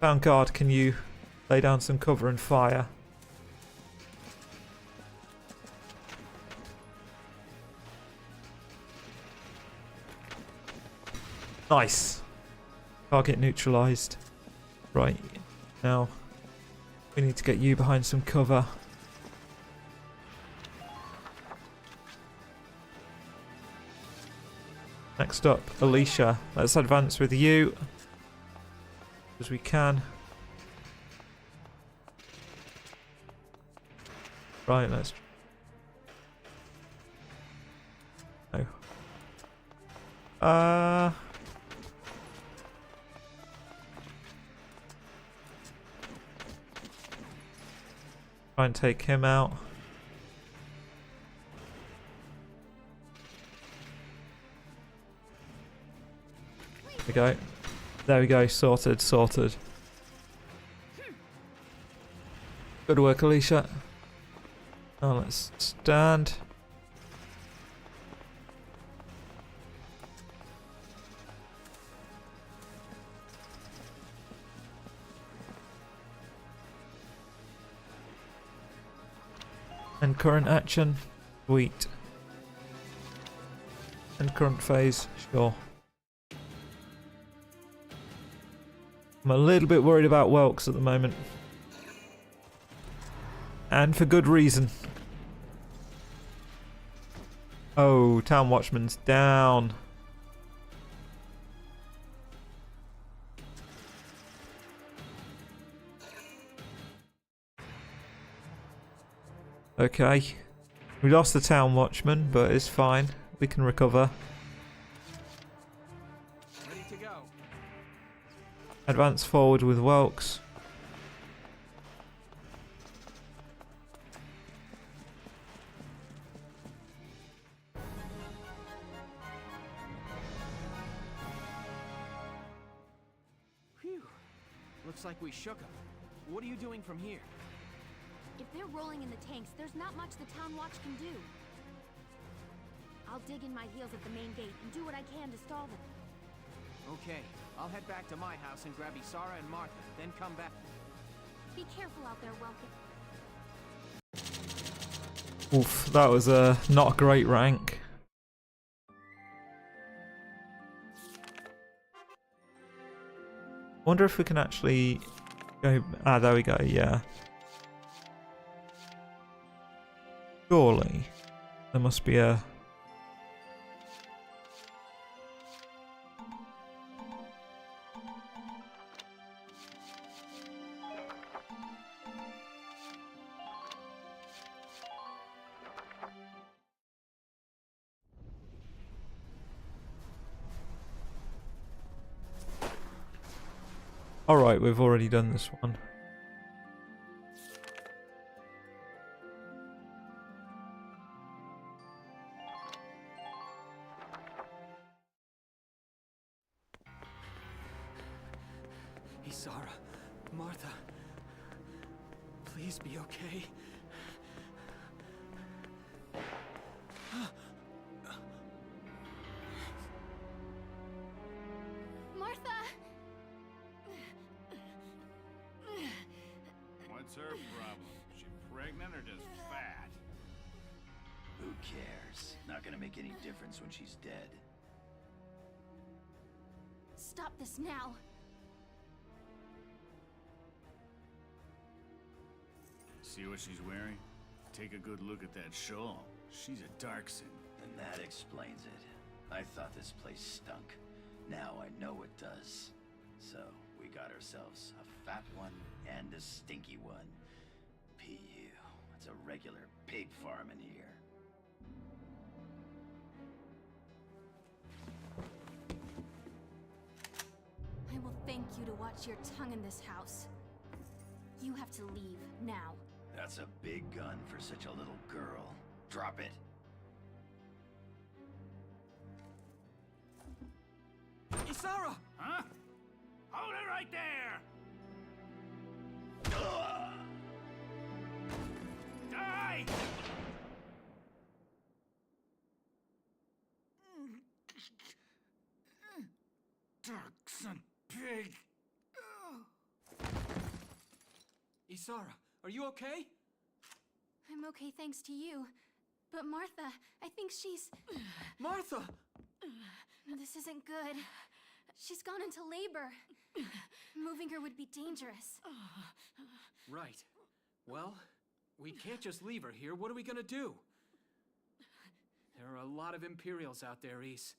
Vanguard, can you lay down some cover and fire? Nice. Target neutralized. Right. Now, we need to get you behind some cover. Next up, Alicia. Let's advance with you. As we can. Right, let's... No. Try and take him out. There we go. There we go, sorted. Good work, Alicia. Now let's stand. And current action. Sweet. And current phase. Sure. I'm a little bit worried about Welks at the moment. And for good reason. Oh, Town Watchman's down. Okay. We lost the Town Watchman, but it's fine. We can recover. Ready to go. Advance forward with Welks. Phew. Looks like we shook them. What are you doing from here? If they're rolling in the tanks, there's not much the Town Watch can do. I'll dig in my heels at the main gate and do what I can to stall them. Okay, I'll head back to my house and grab Isara and Martha, then come back. Be careful out there, Welkin. Oof, that was not a great rank. Wonder if we can actually go... Ah, there we go, yeah. Surely there must be a... Alright, we've already done this one. Martha, please be okay. Martha! What's her problem? She pregnant or just fat? Who cares? Not gonna make any difference when she's dead. Stop this now. See what she's wearing? Take a good look at that shawl. She's a Darkson. And that explains it. I thought this place stunk. Now I know it does. So, we got ourselves a fat one and a stinky one. PU. It's a regular pig farm in here. I will thank you to watch your tongue in this house. You have to leave, now. That's a big gun for such a little girl. Drop it. Isara! Huh? Hold it right there! Die! Darkson pig! Isara, are you okay? I'm okay thanks to you. But Martha, I think she's... Martha! This isn't good. She's gone into labor. Moving her would be dangerous. Right. Well, we can't just leave her here. What are we gonna do? There are a lot of Imperials out there, Ys.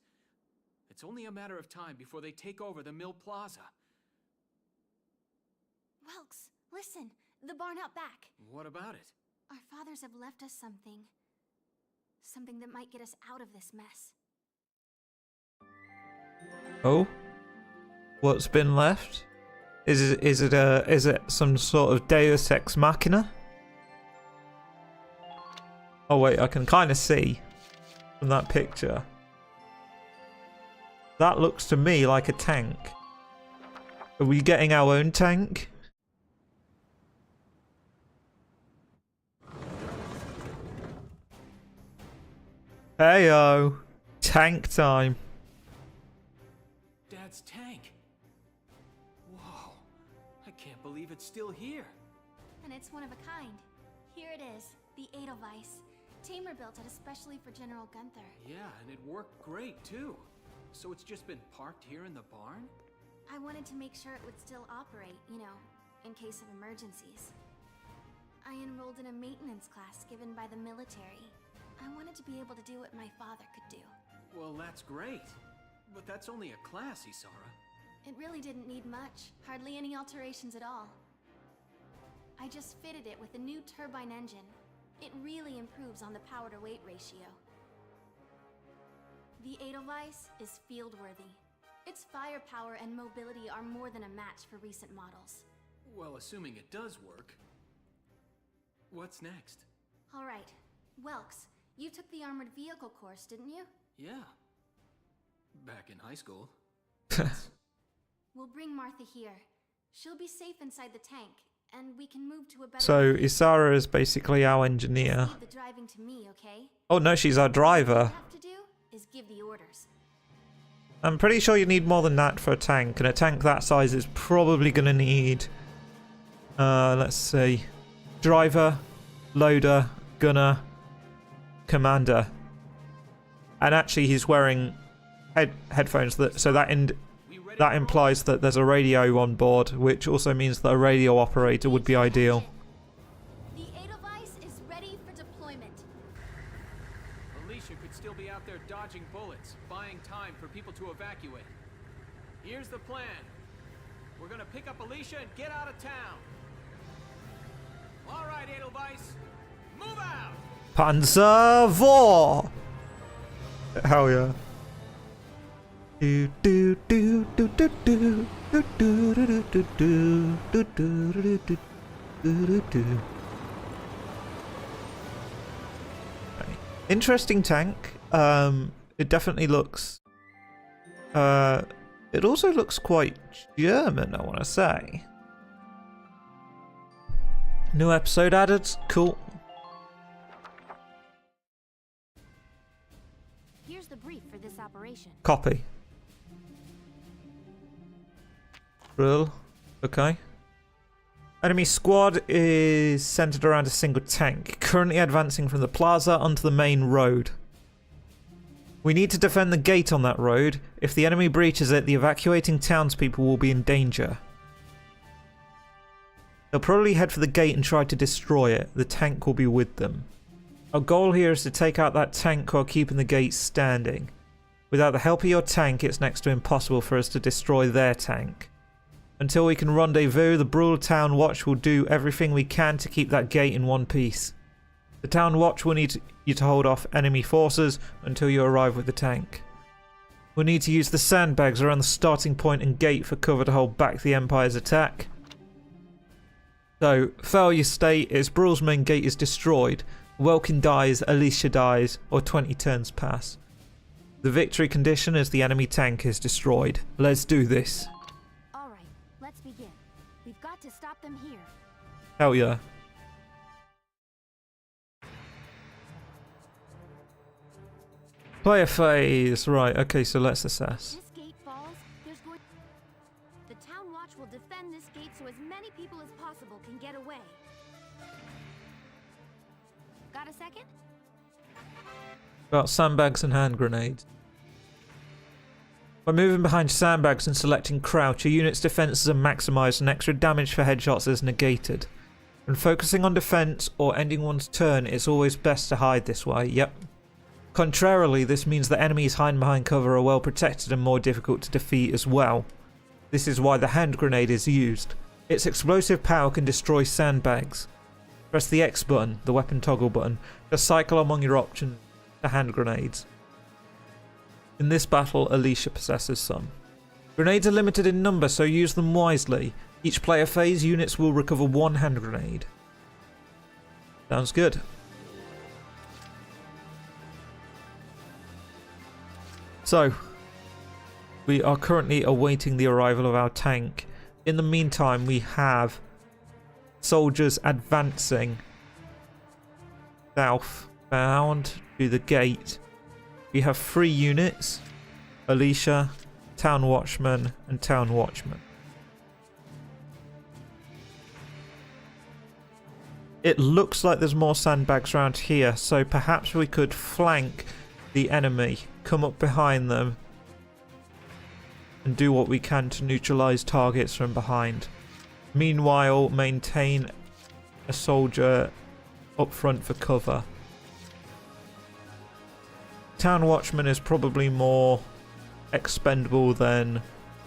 It's only a matter of time before they take over the Mill Plaza. Welks, listen. The barn out back. What about it? Our fathers have left us something. Something that might get us out of this mess. Oh? What's been left? Is it some sort of Deus Ex Machina? Oh wait, I can kind of see from that picture. That looks to me like a tank. Are we getting our own tank? Heyo, tank time. Dad's tank. Whoa, I can't believe it's still here. And it's one of a kind. Here it is, the Edelweiss. Tamer built it especially for General Gunther. Yeah, and it worked great too. So it's just been parked here in the barn? I wanted to make sure it would still operate, you know, in case of emergencies. I enrolled in a maintenance class given by the military. I wanted to be able to do what my father could do. Well, that's great. But that's only a class, Isara. It really didn't need much. Hardly any alterations at all. I just fitted it with a new turbine engine. It really improves on the power-to-weight ratio. The Edelweiss is field-worthy. Its firepower and mobility are more than a match for recent models. Well, assuming it does work. What's next? All right. Welks, you took the armored vehicle course, didn't you? Yeah. Back in high school. We'll bring Martha here. She'll be safe inside the tank, and we can move to a better... So Isara is basically our engineer. Leave the driving to me, okay? Oh no, she's our driver. All you have to do is give the orders. I'm pretty sure you need more than that for a tank, and a tank that size is probably going to need... let's see. Driver, loader, gunner, commander. And actually he's wearing headphones, so that implies that there's a radio on board, which also means that a radio operator would be ideal. The Edelweiss is ready for deployment. Alicia could still be out there dodging bullets, buying time for people to evacuate. Here's the plan. We're gonna pick up Alicia and get out of town. All right, Edelweiss, move out! Panzer IV! Hell yeah. Do do do do do do do do do do do do do do do do. Interesting tank. It definitely looks. It also looks quite German, I want to say. New episode added. Cool. Here's the brief for this operation. Copy. Drill. Okay. Enemy squad is centered around a single tank, currently advancing from the plaza onto the main road. We need to defend the gate on that road. If the enemy breaches it, the evacuating townspeople will be in danger. They'll probably head for the gate and try to destroy it. The tank will be with them. Our goal here is to take out that tank while keeping the gate standing. Without the help of your tank, it's next to impossible for us to destroy their tank. Until we can rendezvous, the Brule Town Watch will do everything we can to keep that gate in one piece. The Town Watch will need you to hold off enemy forces until you arrive with the tank. We'll need to use the sandbags around the starting point and gate for cover to hold back the Empire's attack. So, failure state is Brule's main gate is destroyed, Welkin dies, Alicia dies, or 20 turns pass. The victory condition is the enemy tank is destroyed. Let's do this. Let's begin. We've got to stop them here. Hell yeah. Player phase. Right, okay, so let's assess. This gate falls, the Town Watch will defend this gate so as many people as possible can get away. Got a second? Got sandbags and hand grenades. By moving behind sandbags and selecting crouch, your unit's defenses are maximised and extra damage for headshots is negated. When focusing on defence or ending one's turn, it's always best to hide this way, yep. Contrarily, this means that enemies hiding behind cover are well protected and more difficult to defeat as well. This is why the hand grenade is used. Its explosive power can destroy sandbags. Press the X button, the weapon toggle button, to cycle among your options to hand grenades. In this battle, Alicia possesses some. Grenades are limited in number, so use them wisely. Each player phase, units will recover one hand grenade. Sounds good. So, we are currently awaiting the arrival of our tank. In the meantime, we have soldiers advancing southbound to the gate. We have 3 units, Alicia, Town Watchman, and Town Watchman. It looks like there's more sandbags around here, so perhaps we could flank the enemy, come up behind them, and do what we can to neutralize targets from behind. Meanwhile, maintain a soldier up front for cover. Town Watchman is probably more expendable than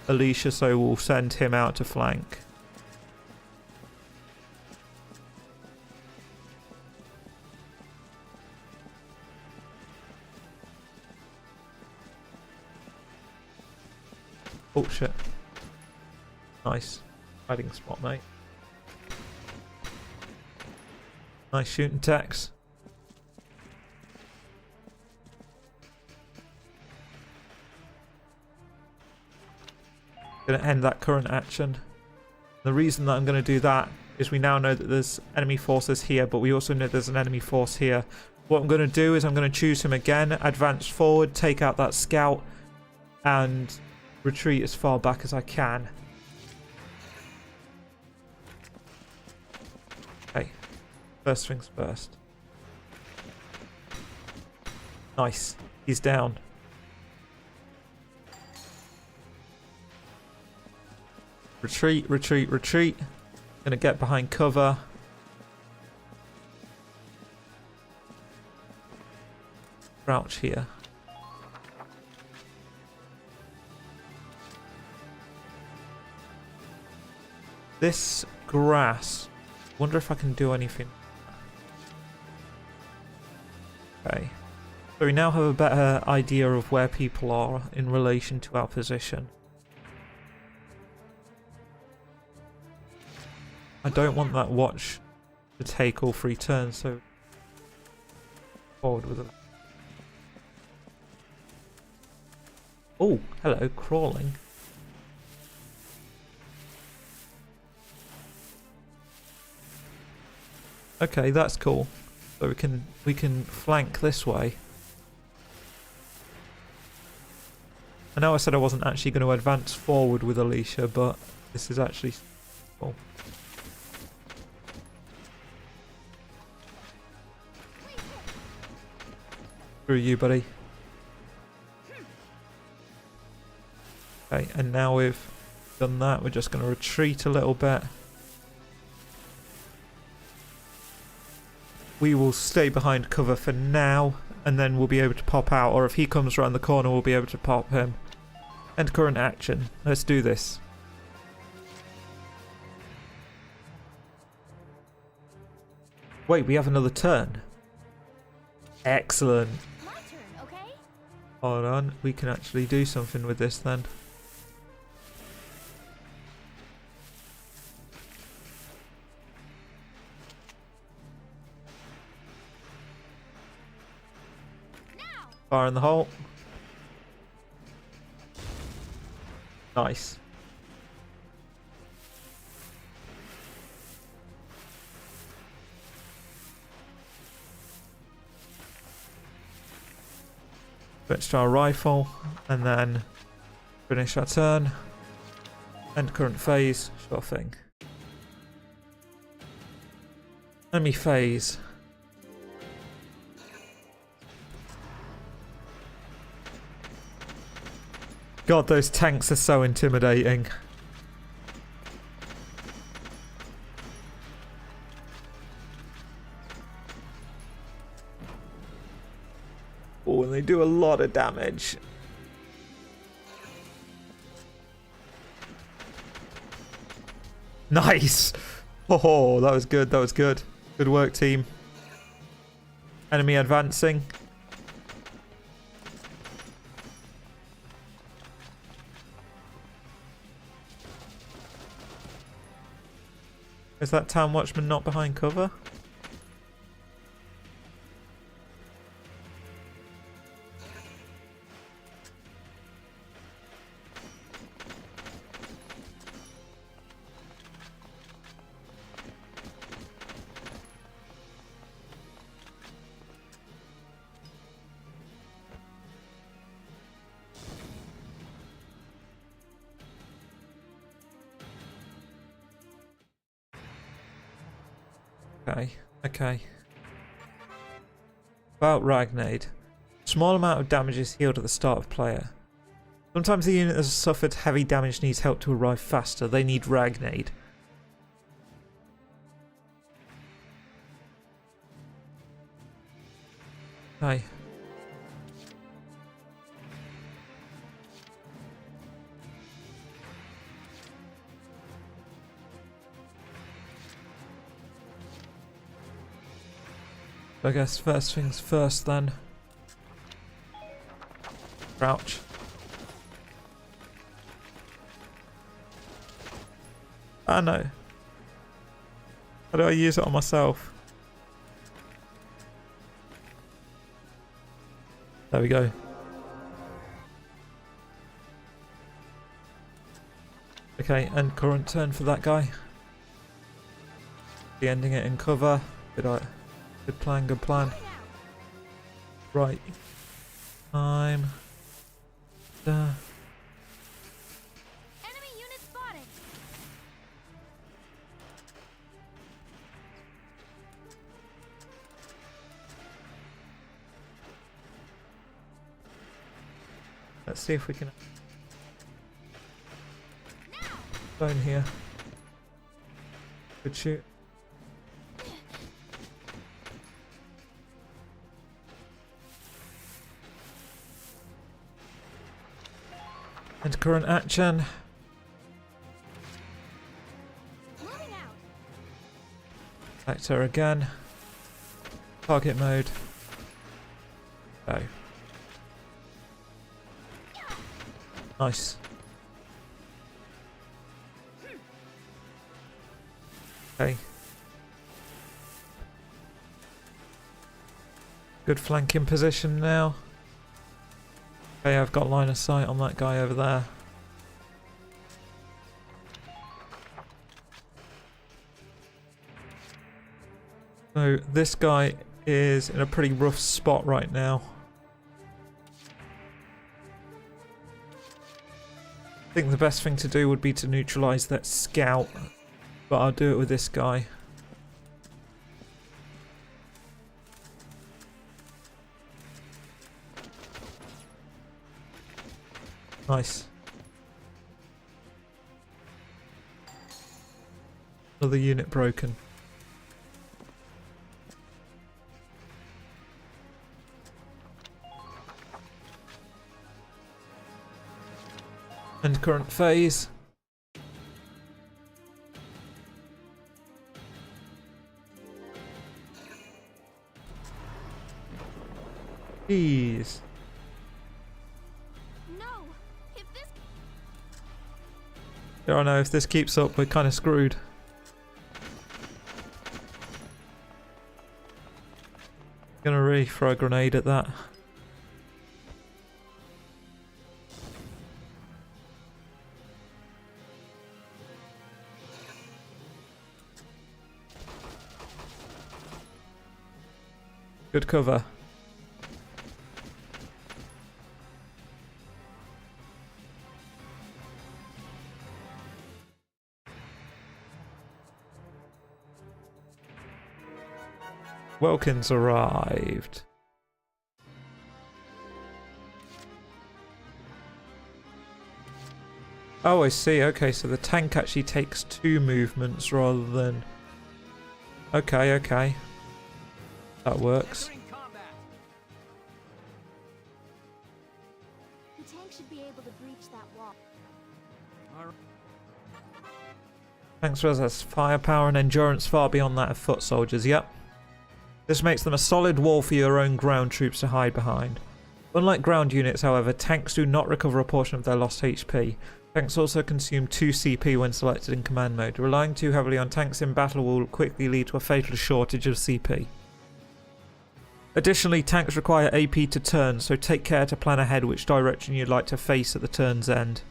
Alicia, so we'll send him out to flank. Oh shit. Nice. Hiding spot, mate. Nice shooting Tex. Going to end that current action. The reason that I'm going to do that is we now know that there's enemy forces here, but we also know there's an enemy force here. What I'm going to do is I'm going to choose him again, advance forward, take out that scout, and retreat as far back as I can. Okay, first things first. Nice, he's down. Retreat, retreat, retreat. Gonna get behind cover. Crouch here. This grass. Wonder if I can do anything. Okay. So we now have a better idea of where people are in relation to our position. I don't want that watch to take all 3 turns, so forward with it. Oh, hello, crawling. Okay, that's cool. So we can flank this way. I know I said I wasn't actually going to advance forward with Alicia, but this is actually cool. Screw you, buddy. Okay, and now we've done that, we're just going to retreat a little bit. We will stay behind cover for now, and then we'll be able to pop out, or if he comes around the corner, we'll be able to pop him. End current action. Let's do this. Wait, we have another turn. Excellent. My turn, okay? Hold on, we can actually do something with this then. Fire in the hole. Nice. Switch to our rifle and then finish our turn. End current phase, sure thing. Enemy phase. God, those tanks are so intimidating. Oh, and they do a lot of damage. Nice! Oh, that was good, that was good. Good work, team. Enemy advancing. Is that town watchman not behind cover? Okay, okay. About Ragnade. Small amount of damage is healed at the start of player. Sometimes the unit that has suffered heavy damage needs help to arrive faster. They need Ragnade. Okay. I guess first things first then. Crouch. Ah no. How do I use it on myself? There we go. Okay, and current turn for that guy. Be ending it in cover. Good plan, good plan. Right. Time. Enemy unit spotted. Let's see if we can zone here. Good shoot. And current action. Actor again. Target mode. Go. Nice. Okay. Good flanking position now. Okay, I've got line of sight on that guy over there. So this guy is in a pretty rough spot right now. I think the best thing to do would be to neutralize that scout, but I'll do it with this guy. Nice. Another unit broken. And current phase. Jeez. No! If this... I don't know, if this keeps up, we're kind of screwed. Gonna really throw a grenade at that. Good cover. Welkins arrived. Oh, I see. Okay, so the tank actually takes 2 movements rather than... Okay, okay. That works. The tank should be able to breach that wall. Tanks possess firepower and endurance far beyond that of foot soldiers, yep. This makes them a solid wall for your own ground troops to hide behind. Unlike ground units, however, tanks do not recover a portion of their lost HP. Tanks also consume 2 CP when selected in command mode. Relying too heavily on tanks in battle will quickly lead to a fatal shortage of CP. Additionally, tanks require AP to turn, so take care to plan ahead which direction you'd like to face at the turn's end.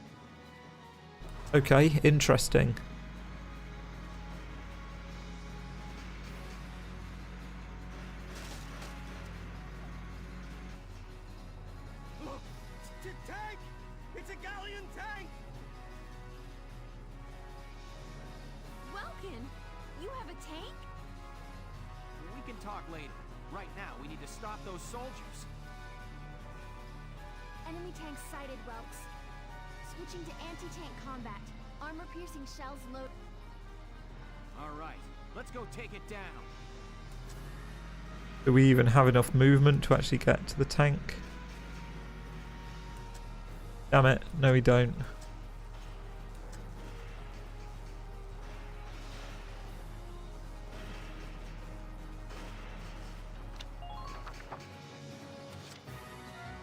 Okay, interesting. Tank! It's a galleon tank! Welkin, you have a tank? We can talk later. Right now, we need to stop those soldiers. Enemy tank sighted, Welks. Switching to anti-tank combat. Armor-piercing shells load. All right, let's go take it down. Do we even have enough movement to actually get to the tank? Damn it, no we don't.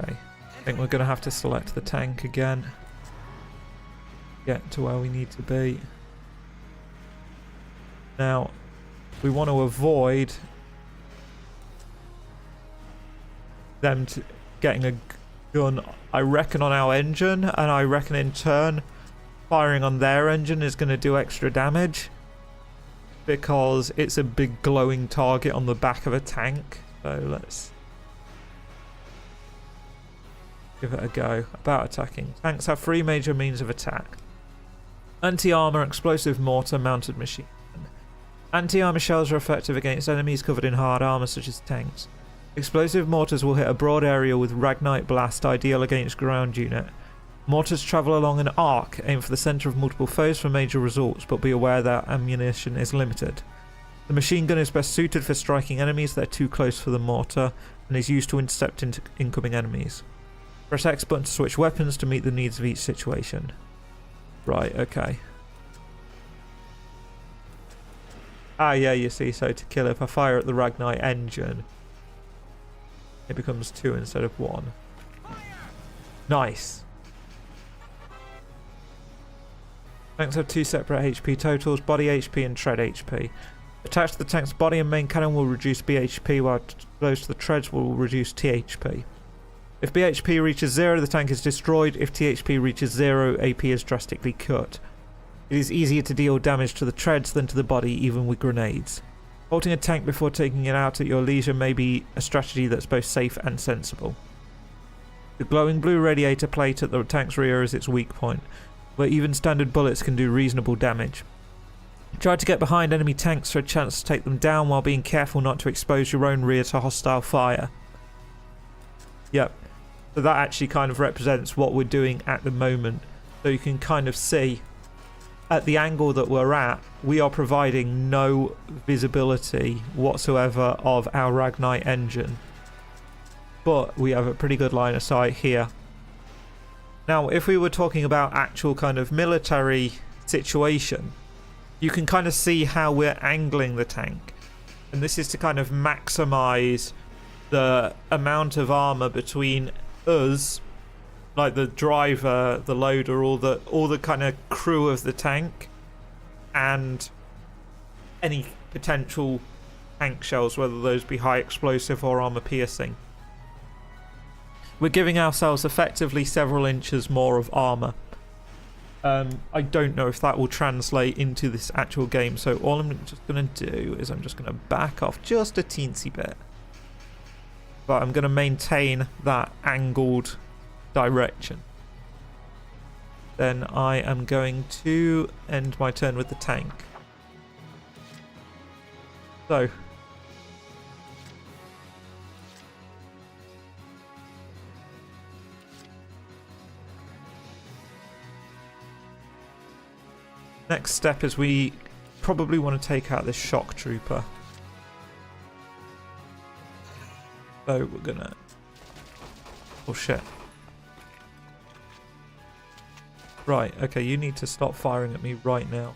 Okay, I think we're going to have to select the tank again. Get to where we need to be. Now, we want to avoid them getting a gun, I reckon, on our engine, and I reckon in turn firing on their engine is going to do extra damage because it's a big glowing target on the back of a tank. So let's give it a go. About attacking. Tanks have 3 major means of attack. Anti-armor, explosive mortar, mounted machine gun. Anti-armor shells are effective against enemies covered in hard armor such as tanks. Explosive mortars will hit a broad area with Ragnite Blast, ideal against ground unit. Mortars travel along an arc, aim for the centre of multiple foes for major results, but be aware that ammunition is limited. The machine gun is best suited for striking enemies that are too close for the mortar, and is used to intercept incoming enemies. Press X button to switch weapons to meet the needs of each situation. Right, okay. Ah yeah, you see, so to kill, if I fire at the Ragnite engine, it becomes 2 instead of 1. Nice. Tanks have 2 separate HP totals, body HP and tread HP. Attached to the tank's body and main cannon will reduce BHP, while close to the treads will reduce THP. If BHP reaches 0, the tank is destroyed. If THP reaches 0, AP is drastically cut. It is easier to deal damage to the treads than to the body, even with grenades. Halting a tank before taking it out at your leisure may be a strategy that's both safe and sensible. The glowing blue radiator plate at the tank's rear is its weak point, where even standard bullets can do reasonable damage. Try to get behind enemy tanks for a chance to take them down while being careful not to expose your own rear to hostile fire. Yep, so that actually kind of represents what we're doing at the moment. So you can kind of see at the angle that we're at, we are providing no visibility whatsoever of our Ragnite engine. But we have a pretty good line of sight here. Now, if we were talking about actual kind of military situation, you can kind of see how we're angling the tank. And this is to kind of maximize the amount of armor between us, like the driver, the loader, all the kind of crew of the tank, and any potential tank shells, whether those be high explosive or armor piercing. We're giving ourselves effectively several inches more of armor. I don't know if that will translate into this actual game, so all I'm just going to do is I'm just going to back off just a teensy bit. But I'm going to maintain that angled direction. Then I am going to end my turn with the tank. So next step is we probably want to take out this shock trooper. So we're gonna... Oh shit. Right, okay, you need to stop firing at me right now.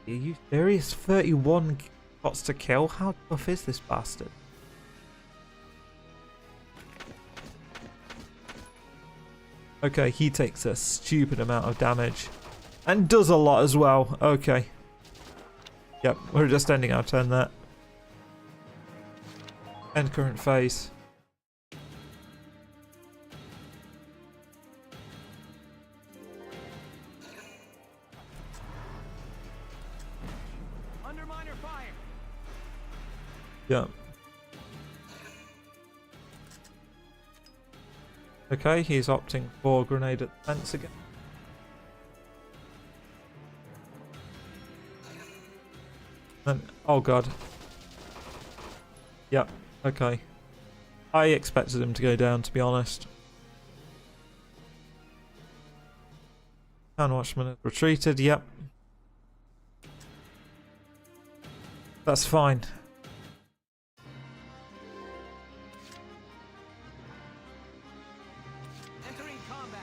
Are you serious? 31 shots to kill? How tough is this bastard? Okay, he takes a stupid amount of damage. And does a lot as well. Okay. Yep, we're just ending our turn there. End current phase. Under miner fire. Yep. Okay, he's opting for grenade at the fence again. And, oh god. Yep, okay. I expected him to go down, to be honest. Town Watchman has retreated, yep. That's fine. Entering combat.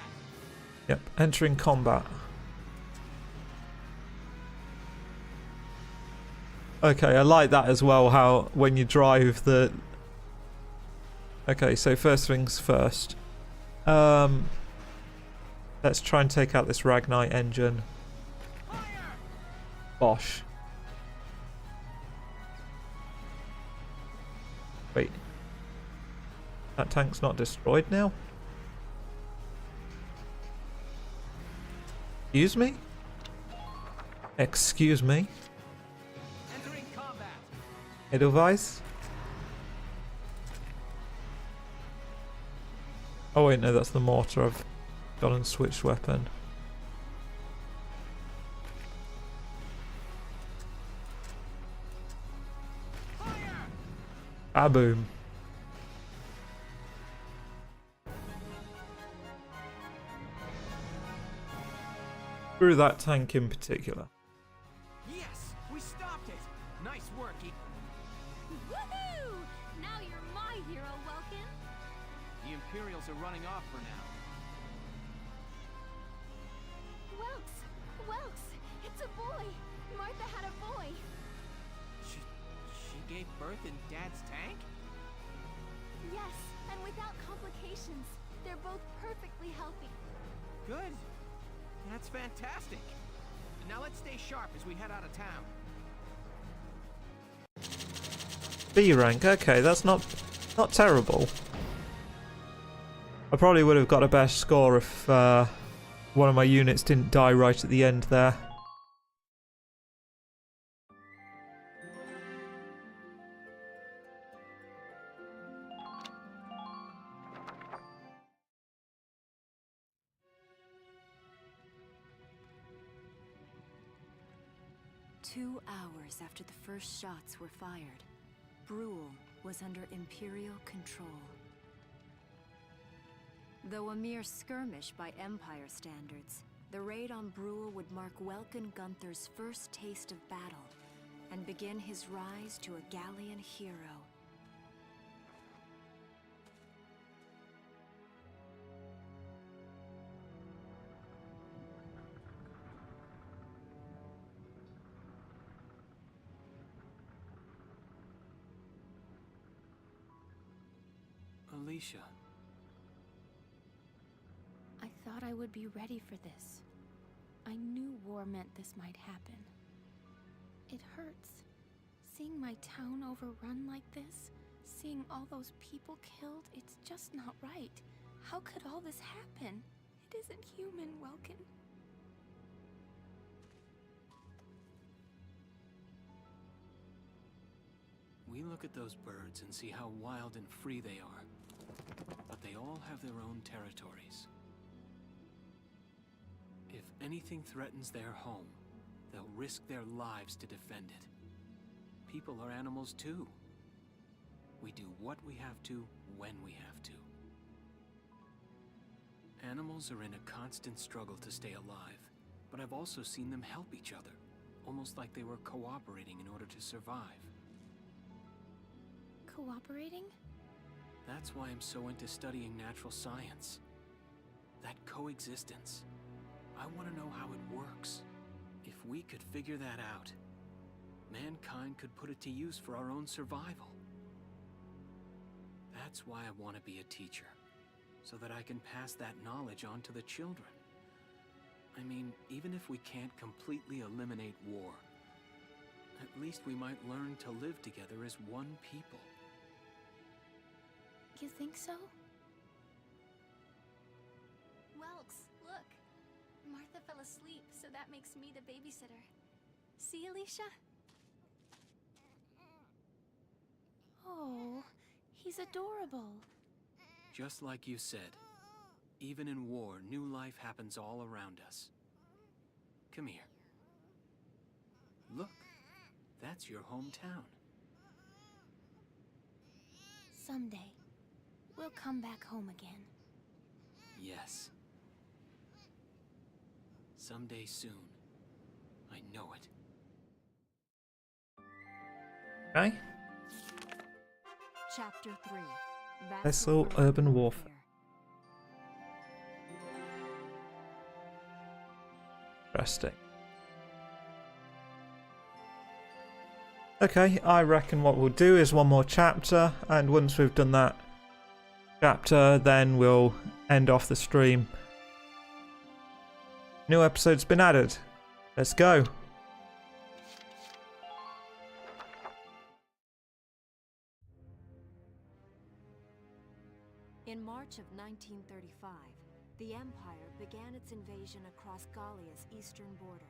Yep, entering combat. Okay, I like that as well, how when you drive the... Okay, so first things first. Let's try and take out this Ragnite engine. Fire! Bosh. Wait. That tank's not destroyed now? Excuse me? Excuse me? Entering combat. Edelweiss? Oh wait, no, that's the mortar. I've gone and switched weapon. Fire! Ah, boom. Through that tank in particular. Yes, we stopped it. Nice work. Woohoo! Now you're my hero, Welkin. The Imperials are running off for now. Welks, it's a boy. Martha had a boy. She gave birth in Dad's tank? Yes, and without complications. They're both perfectly healthy. Good. That's fantastic. Now let's stay sharp as we head out of town. B rank, okay, that's not terrible. I probably would have got a better score if one of my units didn't die right at the end there. 2 hours after the first shots were fired, Brule was under Imperial control. Though a mere skirmish by Empire standards, the raid on Brule would mark Welkin Gunther's first taste of battle and begin his rise to a Gallian hero. Alicia. I thought I would be ready for this. I knew war meant this might happen. It hurts. Seeing my town overrun like this, seeing all those people killed, it's just not right. How could all this happen? It isn't human, Welkin. We look at those birds and see how wild and free they are. But they all have their own territories. If anything threatens their home, they'll risk their lives to defend it. People are animals too. We do what we have to, when we have to. Animals are in a constant struggle to stay alive, but I've also seen them help each other, almost like they were cooperating in order to survive. Cooperating? That's why I'm so into studying natural science. That coexistence. I want to know how it works. If we could figure that out, mankind could put it to use for our own survival. That's why I want to be a teacher, so that I can pass that knowledge on to the children. I mean, even if we can't completely eliminate war, at least we might learn to live together as one people. You think so? Welks, look. Martha fell asleep, so that makes me the babysitter. See, Alicia? Oh, he's adorable. Just like you said, even in war, new life happens all around us. Come here. Look, that's your hometown. Someday, we'll come back home again. Yes. Someday soon. I know it. Okay. Chapter 3. Vessel Urban Warfare. Interesting. Okay, I reckon what we'll do is one more chapter, and once we've done that chapter, then we'll end off the stream. New episode's been added. Let's go. In March of 1935, the Empire began its invasion across Gallia's eastern border.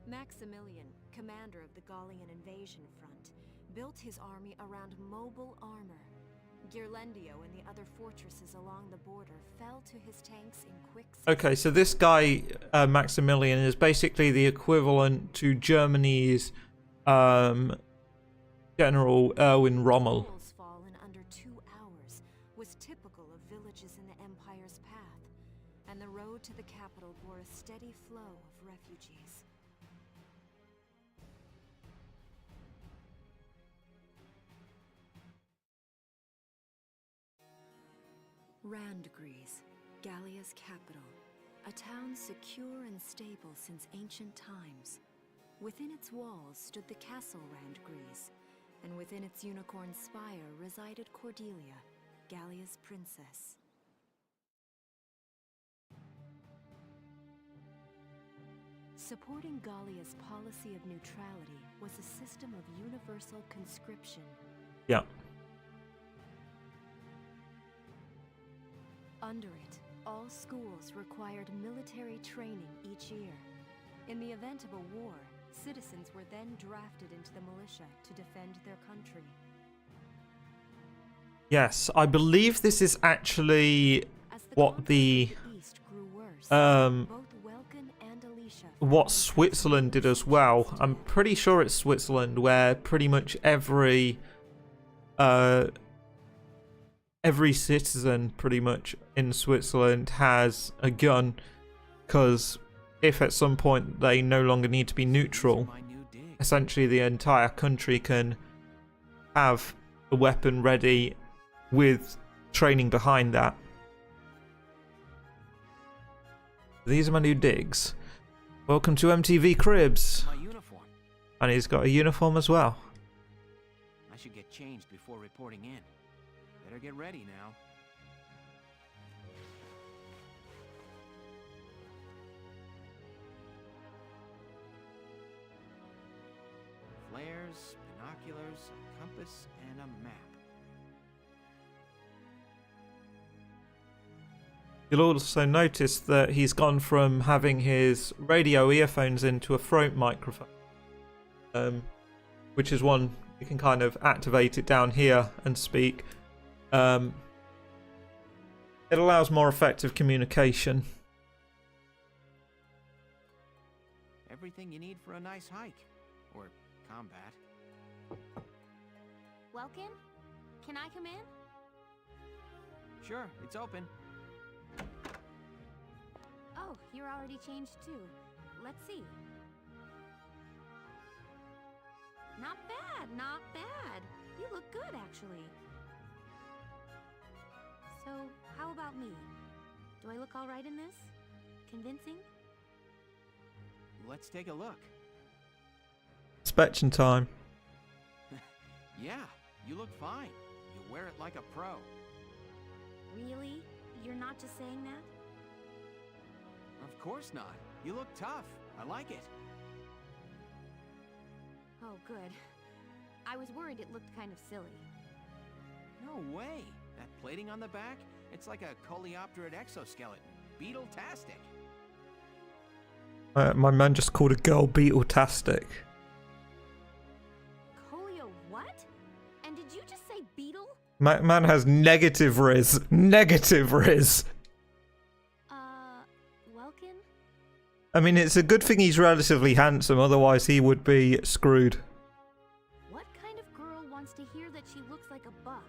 Maximilian, commander of the Gallian invasion front, built his army around mobile armor. Ghirlandaio and the other fortresses along the border fell to his tanks in quick succession. Okay, so this guy, Maximilian, is basically the equivalent to Germany's General Erwin Rommel. Walls fall in under 2 hours was typical of villages in the Empire's path, and the road to the capital bore a steady flow of refugees. Randgries, Gallia's capital, a town secure and stable since ancient times. Within its walls stood the castle Randgries, and within its unicorn spire resided Cordelia, Gallia's princess. Supporting Gallia's policy of neutrality was a system of universal conscription. Yeah. Under it, all schools required military training each year. In the event of a war, citizens were then drafted into the militia to defend their country. Yes, I believe this is actually As the what conflict the in the East grew worse, um both Welkin and Alicia what found Switzerland did as well. I'm pretty sure it's Switzerland where pretty much every citizen pretty much in Switzerland has a gun, because if at some point they no longer need to be neutral, My new dig. essentially the entire country can have a weapon ready with training behind that. These are my new digs. Welcome to MTV Cribs. My uniform. And he's got a uniform as well. I should get changed before reporting in. Better get ready now. Flares, binoculars, a compass, and a map. You'll also notice that he's gone from having his radio earphones into a throat microphone, which is one you can kind of activate it down here and speak. It allows more effective communication. Everything you need for a nice hike. Or combat. Welkin? Can I come in? Sure, it's open. Oh, you're already changed too. Let's see. Not bad, not bad. You look good, actually. So, how about me? Do I look all right in this? Convincing? Let's take a look. Inspection time. Yeah, you look fine. You wear it like a pro. Really? You're not just saying that? Of course not. You look tough. I like it. Oh, good. I was worried it looked kind of silly. No way. That plating on the back? It's like a coleopterate exoskeleton. Beetle-tastic. My man just called a girl beetle-tastic. Colio what? And did you just say beetle? Man has negative riz. Negative riz. Welkin? I mean, it's a good thing he's relatively handsome, otherwise he would be screwed. What kind of girl wants to hear that she looks like a bug?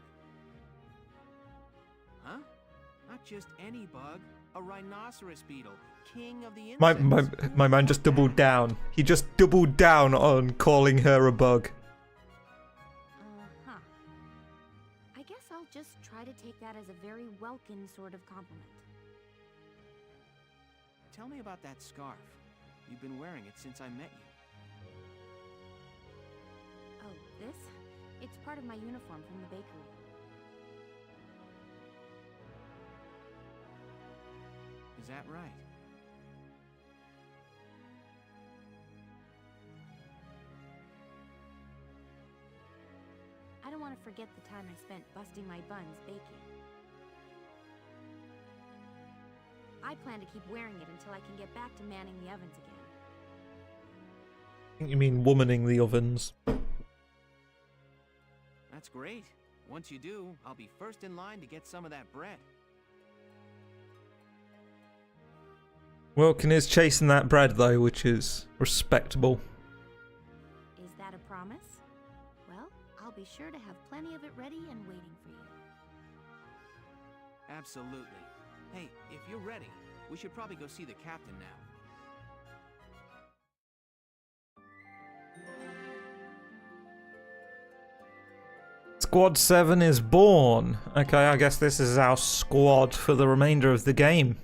Huh? Not just any bug. A rhinoceros beetle. King of the My insects. my man just doubled down. He just doubled down on calling her a bug. Uh-huh. I guess I'll just try to take that as a very Welkin sort of compliment. Tell me about that scarf. You've been wearing it since I met you. Oh, this? It's part of my uniform from the bakery. Is that right? I don't want to forget the time I spent busting my buns baking. I plan to keep wearing it until I can get back to manning the ovens again. I think you mean womaning the ovens. That's great. Once you do, I'll be first in line to get some of that bread. Wilkin is chasing that bread though, which is respectable. Is that a promise? Well, I'll be sure to have plenty of it ready and waiting for you. Absolutely. Hey, if you're ready, we should probably go see the captain now. Squad 7 is born. Okay, I guess this is our squad for the remainder of the game.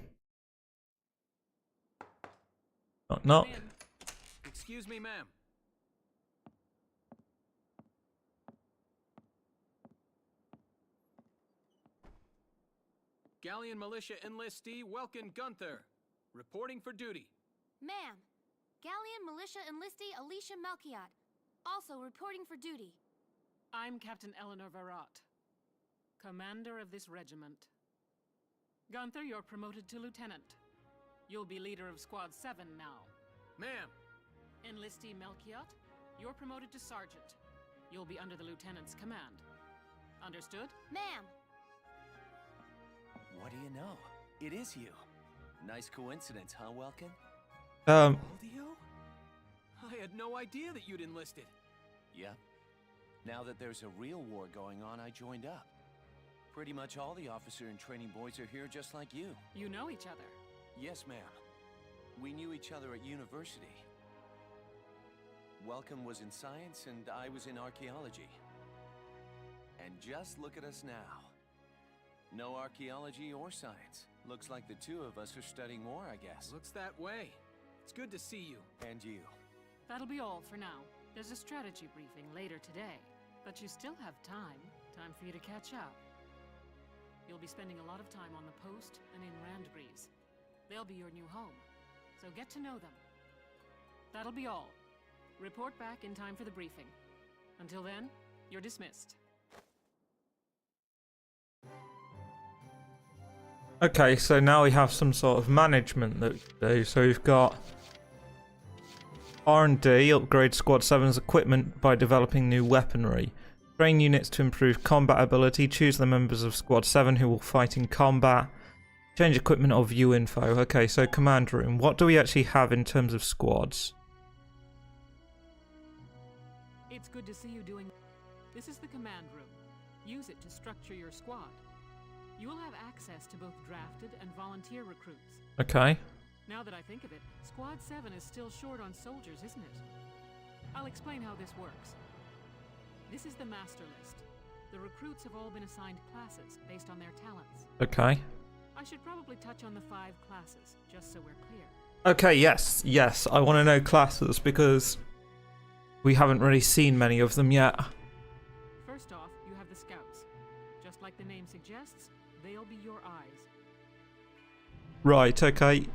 Knock knock. Come in. Excuse me, ma'am. Galleon Militia Enlistee Welkin Gunther, reporting for duty. Ma'am, Galleon Militia Enlistee Alicia Melchiot, also reporting for duty. I'm Captain Eleanor Varrot, commander of this regiment. Gunther, you're promoted to lieutenant. You'll be leader of Squad 7 now. Ma'am. Enlistee Melchiot, you're promoted to sergeant. You'll be under the lieutenant's command. Understood? Ma'am! What do you know? It is you. Nice coincidence, huh, Welkin? Aldio? I had no idea that you'd enlisted. Yep. Now that there's a real war going on, I joined up. Pretty much all the officer and training boys are here just like you. You know each other. Yes, ma'am. We knew each other at university. Welcome was in science and I was in archaeology. And just look at us now. No archaeology or science. Looks like the two of us are studying war, I guess. Looks that way. It's good to see you. And you. That'll be all for now. There's a strategy briefing later today. But you still have time. Time for you to catch up. You'll be spending a lot of time on the post and in Randbreeze. They'll be your new home. So get to know them. That'll be all. Report back in time for the briefing. Until then, you're dismissed. Okay, so now we have some sort of management that we can do. So we've got R&D, upgrade Squad 7's equipment by developing new weaponry. Train units to improve combat ability. Choose the members of Squad 7 who will fight in combat. Change equipment or view info. Okay, so command room. What do we actually have in terms of squads? It's good to see you doing... This is the command room. Use it to structure your squad. You will have access to both drafted and volunteer recruits. Okay. Now that I think of it, Squad 7 is still short on soldiers, isn't it? I'll explain how this works. This is the master list. The recruits have all been assigned classes based on their talents. Okay. I should probably touch on the 5 classes, just so we're clear. Okay, yes. I want to know classes because we haven't really seen many of them yet. First off, you have the scouts. Just like the name suggests, they'll be your eyes. Right, okay.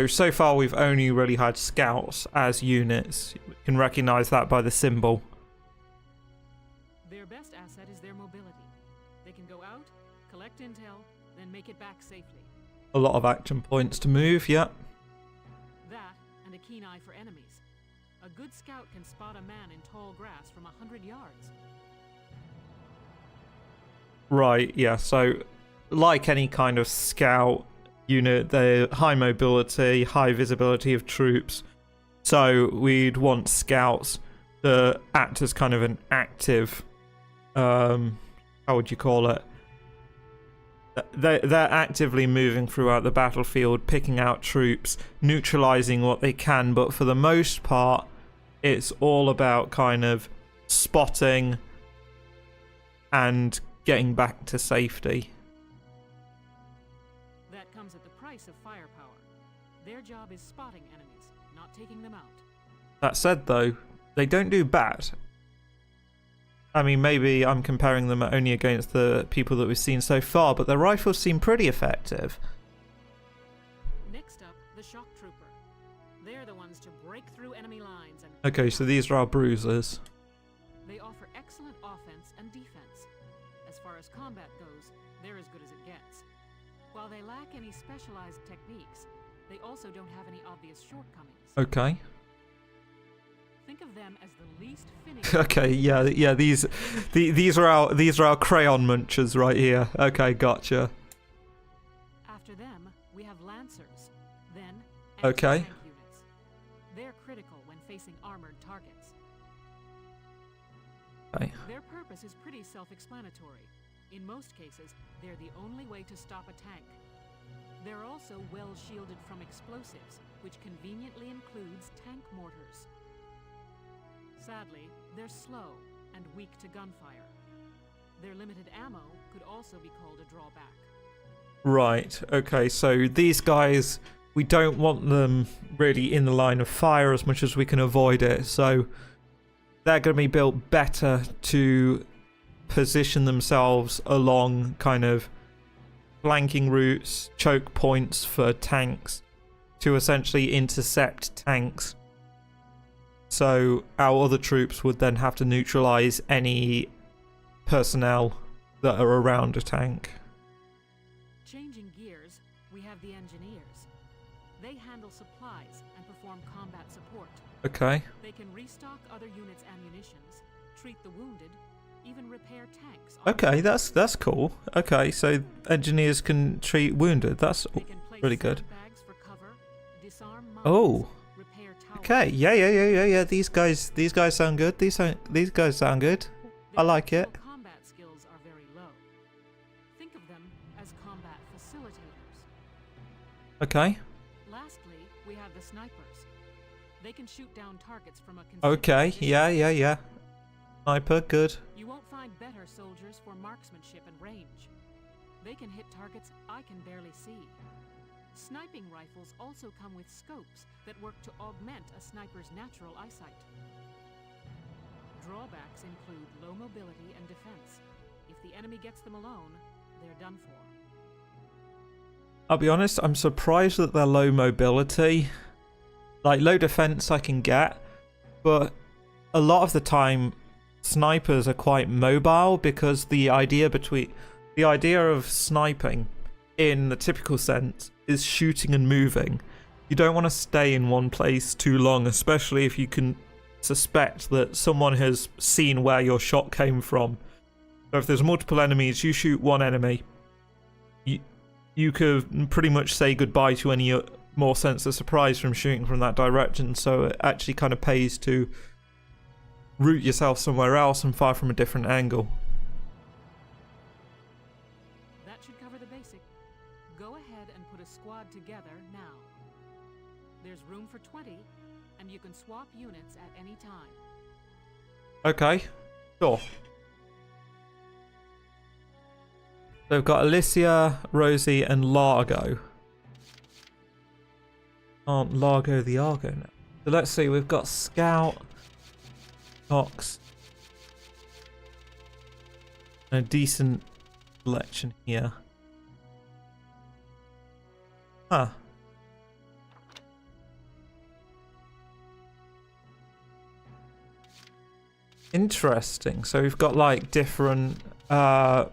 So far we've only really had scouts as units. You can recognize that by the symbol. Their best asset is their mobility. They can go out, collect intel, then make it back safely. A lot of action points to move, yeah. That, and a keen eye for enemies. A good scout can spot a man in tall grass from 100 yards. Right, yeah, so like any kind of scout unit, they're high mobility, high visibility of troops. So we'd want scouts to act as kind of an active, how would you call it? They're actively moving throughout the battlefield, picking out troops, neutralizing what they can, but for the most part, it's all about kind of spotting and getting back to safety. That comes at the price of firepower. Their job is spotting enemies, not taking them out. That said, though, they don't do bad. I mean, maybe I'm comparing them only against the people that we've seen so far, but their rifles seem pretty effective. Next up, the shock trooper. They're the ones to break through enemy lines and... Okay, so these are our bruisers. They offer excellent offense and defense. As far as combat goes, they're as good as it gets. While they lack any specialized techniques, they also don't have any obvious shortcomings. Okay. Think of them as the least finicky. Okay, yeah. These are our crayon munchers right here. Okay, gotcha. After them, we have lancers. Then, okay. Tank units. They're critical when facing armored targets. Okay. Their purpose is pretty self-explanatory. In most cases, they're the only way to stop a tank. They're also well shielded from explosives, which conveniently includes tank mortars. Sadly, they're slow and weak to gunfire. Their limited ammo could also be called a drawback. Right, okay, so these guys, we don't want them really in the line of fire as much as we can avoid it, so they're going to be built better to position themselves along kind of flanking routes, choke points for tanks, to essentially intercept tanks. So our other troops would then have to neutralize any personnel that are around a tank. Changing gears, we have the engineers. They handle supplies and perform combat support. Okay. They can restock other units' ammunitions, treat the wounded, even repair tanks. Okay, that's cool. Okay, so engineers can treat wounded. That's really good. Oh. Okay, yeah. These guys sound good. These guys sound good. I like it. Combat skills are very low. Think of them as combat facilitators. Okay. Lastly, we have the snipers. They can shoot down targets from a Okay, yeah. Sniper, good. You won't find better soldiers for marksmanship and range. They can hit targets I can barely see. Sniping rifles also come with scopes that work to augment a sniper's natural eyesight. Drawbacks include low mobility and defense. If the enemy gets them alone, they're done for. I'll be honest, I'm surprised that they're low mobility. Like, low defense I can get, but a lot of the time snipers are quite mobile, because the idea of sniping in the typical sense is shooting and moving. You don't want to stay in one place too long, especially if you can suspect that someone has seen where your shot came from. So if there's multiple enemies, you shoot one enemy, you could pretty much say goodbye to any more sense of surprise from shooting from that direction, so it actually kind of pays to route yourself somewhere else and fire from a different angle. That should cover the basic. Go ahead and put a squad together now. There's room for 20, and you can swap units at any time. Okay, sure. So we've got Alicia, Rosie, and Largo. Aren't Largo the Argo now? So let's see, we've got Scout, Cox, and a decent selection here. Huh. Interesting. So we've got like different so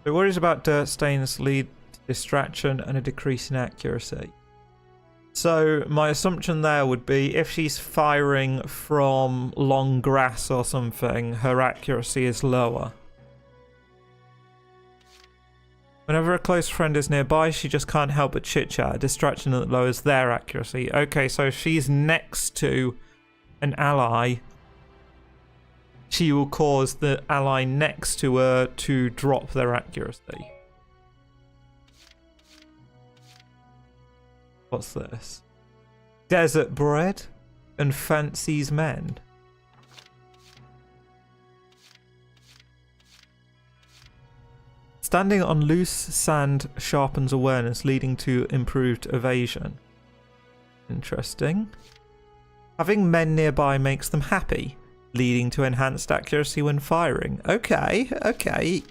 worries about dirt stains lead to distraction and a decrease in accuracy. So my assumption there would be if she's firing from long grass or something, her accuracy is lower. Whenever a close friend is nearby, she just can't help but chit-chat, a distraction that lowers their accuracy. Okay, so if she's next to an ally, she will cause the ally next to her to drop their accuracy. What's this? Desert bread and fancies men. Standing on loose sand sharpens awareness, leading to improved evasion. Interesting. Having men nearby makes them happy, leading to enhanced accuracy when firing. Okay.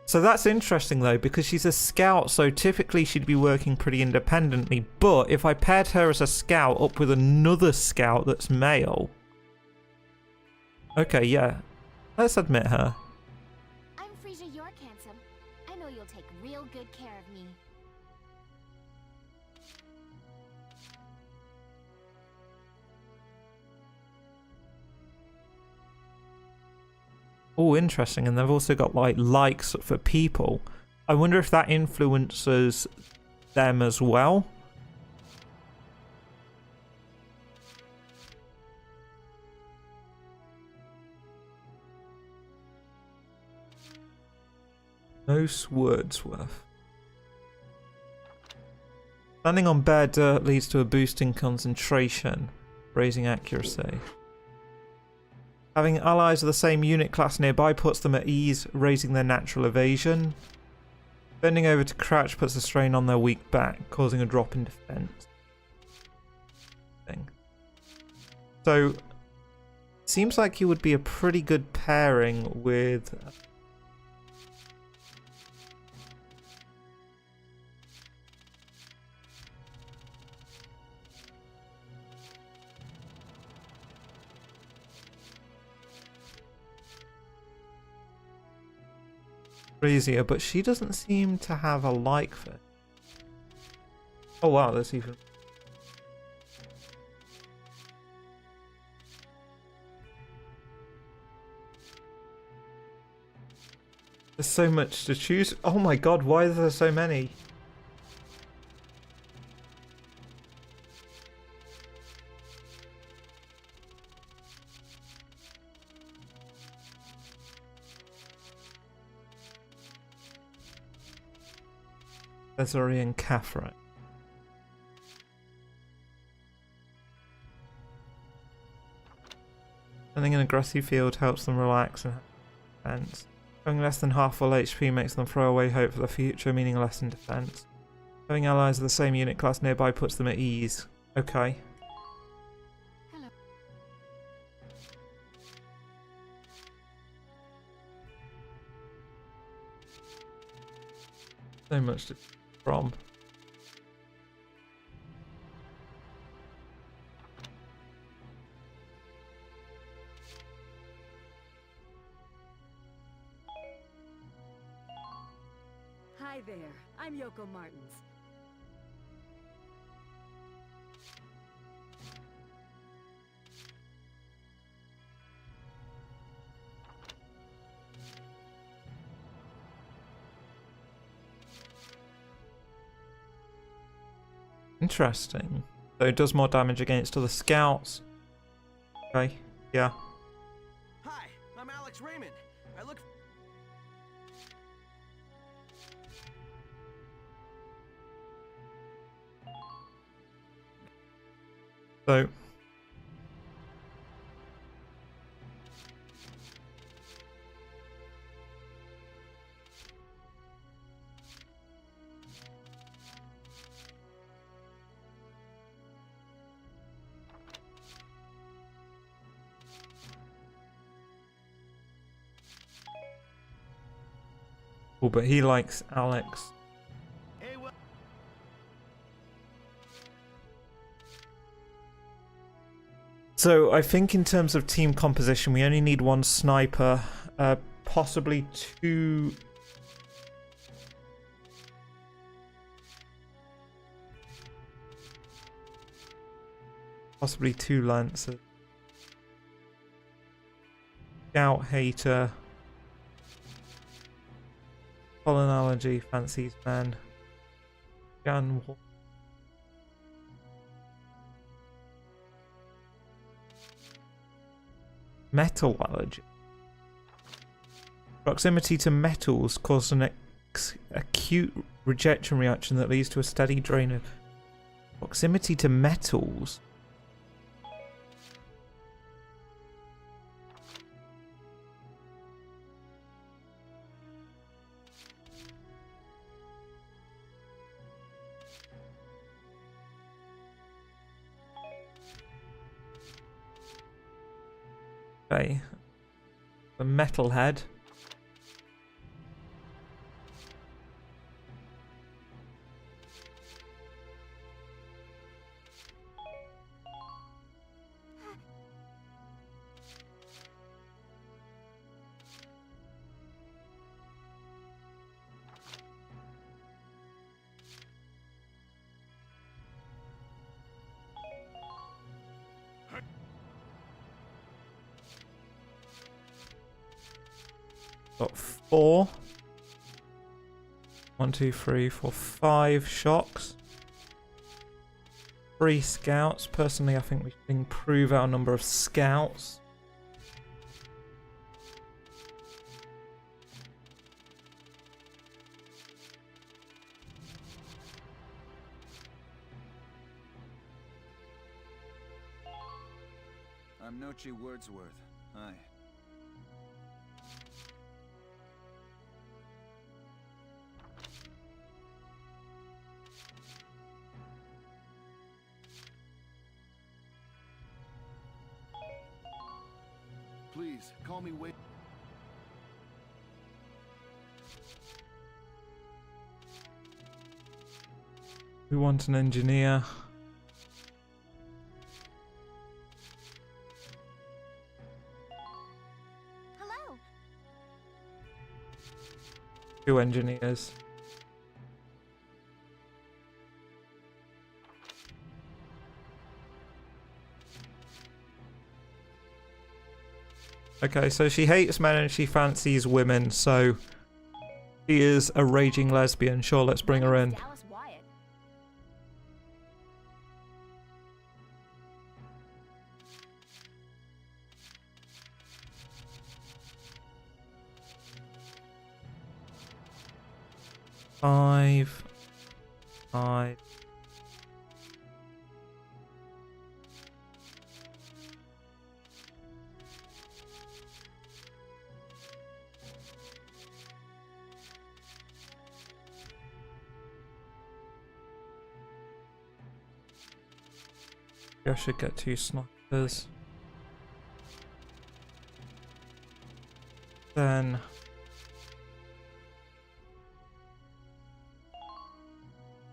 So that's interesting though, because she's a scout, so typically she'd be working pretty independently. But if I paired her as a scout up with another scout that's male... Okay, yeah. Let's admit her. I'm Frisia York Handsome. I know you'll take real good care of me. Oh, interesting. And they've also got like likes for people. I wonder if that influences them as well. Nose Wordsworth. Standing on bare dirt leads to a boost in concentration, raising accuracy. Having allies of the same unit class nearby puts them at ease, raising their natural evasion. Bending over to crouch puts a strain on their weak back, causing a drop in defense. So, seems like you would be a pretty good pairing with... Crazier, but she doesn't seem to have a like for it. Oh wow, there's even... There's so much to choose. Oh my god, why are there so many? Desiree and Catherine. Standing in a grassy field helps them relax and have defense. Having less than half full HP makes them throw away hope for the future, meaning less in defense. Having allies of the same unit class nearby puts them at ease. Okay. Hello. So much to from. Hi there, I'm Yoko Martins. Interesting. So it does more damage against other scouts. Okay, yeah. Hi, I'm Alex Raymond. I look. So oh, but he likes Alex. Hey, well. So I think in terms of team composition, we only need one sniper, possibly two. Possibly two lancers. Scout hater. Polonology fancies man. Gun. Metal allergy. Proximity to metals causes an acute rejection reaction that leads to a steady drain of. Proximity to metals. Okay. The metalhead. Got 4. 1, 2, 3, 4, 5 shocks. 3 scouts. Personally, I think we should improve our number of scouts. I'm Nochi Wordsworth. Hi. Please, call me Wade. We want an engineer. Hello. 2 engineers. Okay, so she hates men and she fancies women, so She is a raging lesbian. Sure, let's bring her in. Dallas Wyatt. Five. I should get 2 snipers. Then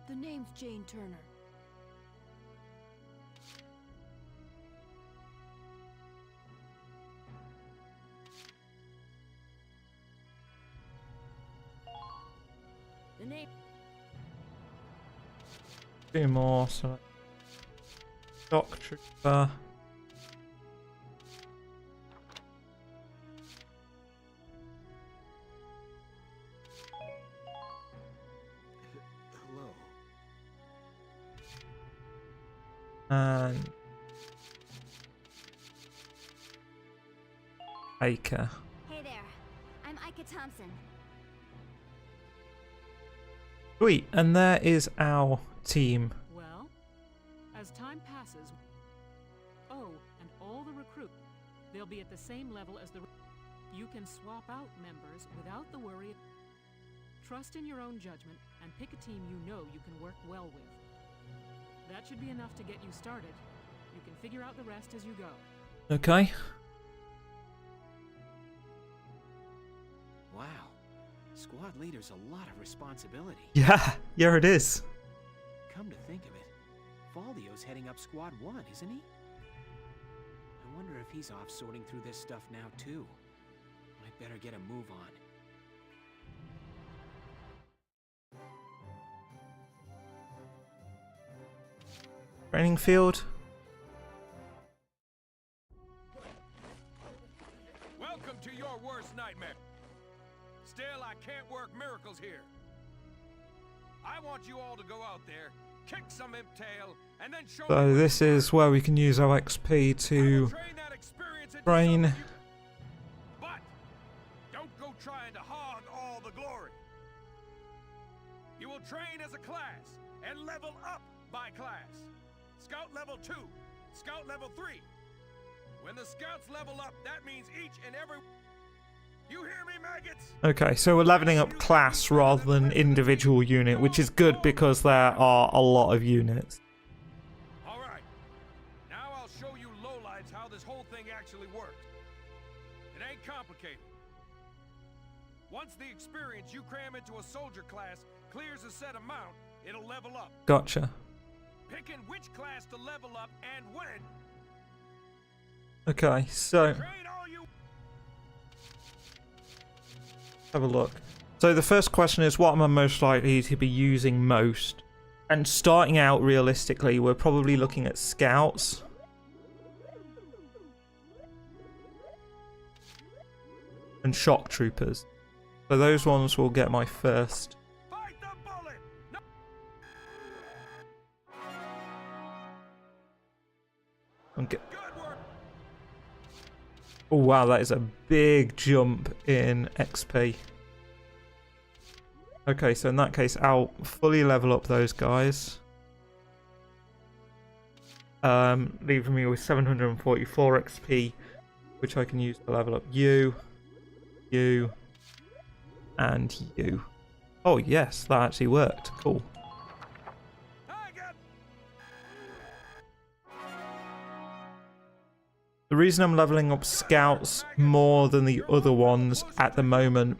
The name's Jane Turner. The name. 2 more. So shock trooper. Hello. And Aker. Hey there, I'm Ika Thompson. Sweet, and there is our team. Well, as time passes... Oh, and all the recruits, they'll be at the same level as the... You can swap out members without the worry. Trust in your own judgment and pick a team you know you can work well with. That should be enough to get you started. You can figure out the rest as you go. Okay. Wow. Squad leader's a lot of responsibility. Yeah, it is. Come to think of it, Faldio's heading up Squad 1, isn't he? I wonder if he's off sorting through this stuff now, too. Might better get a move on. Training field. Welcome to your worst nightmare. Still, I can't work miracles here. I want you all to go out there, kick some imp tail, and then show So this is where we can use our XP to train. But don't go trying to hog all the glory. You will train as a class and level up by class. Scout level 2, Scout level 3. When the scouts level up, that means each and every... You hear me, maggots? Okay, so we're leveling up class rather than individual unit, which is good because there are a lot of units. Alright, now I'll show you lowlights how this whole thing actually works. It ain't complicated. Once the experience you cram into a soldier class clears a set amount, it'll level up. Gotcha. Picking which class to level up and when. Okay, so have a look. So the first question is, what am I most likely to be using most? And starting out realistically, we're probably looking at scouts. And shock troopers. So those ones will get my first. Oh wow, that is a big jump in XP. Okay, so in that case, I'll fully level up those guys. Leaving me with 744 XP, which I can use to level up you, and you. Oh yes, that actually worked. Cool. The reason I'm leveling up scouts more than the other ones at the moment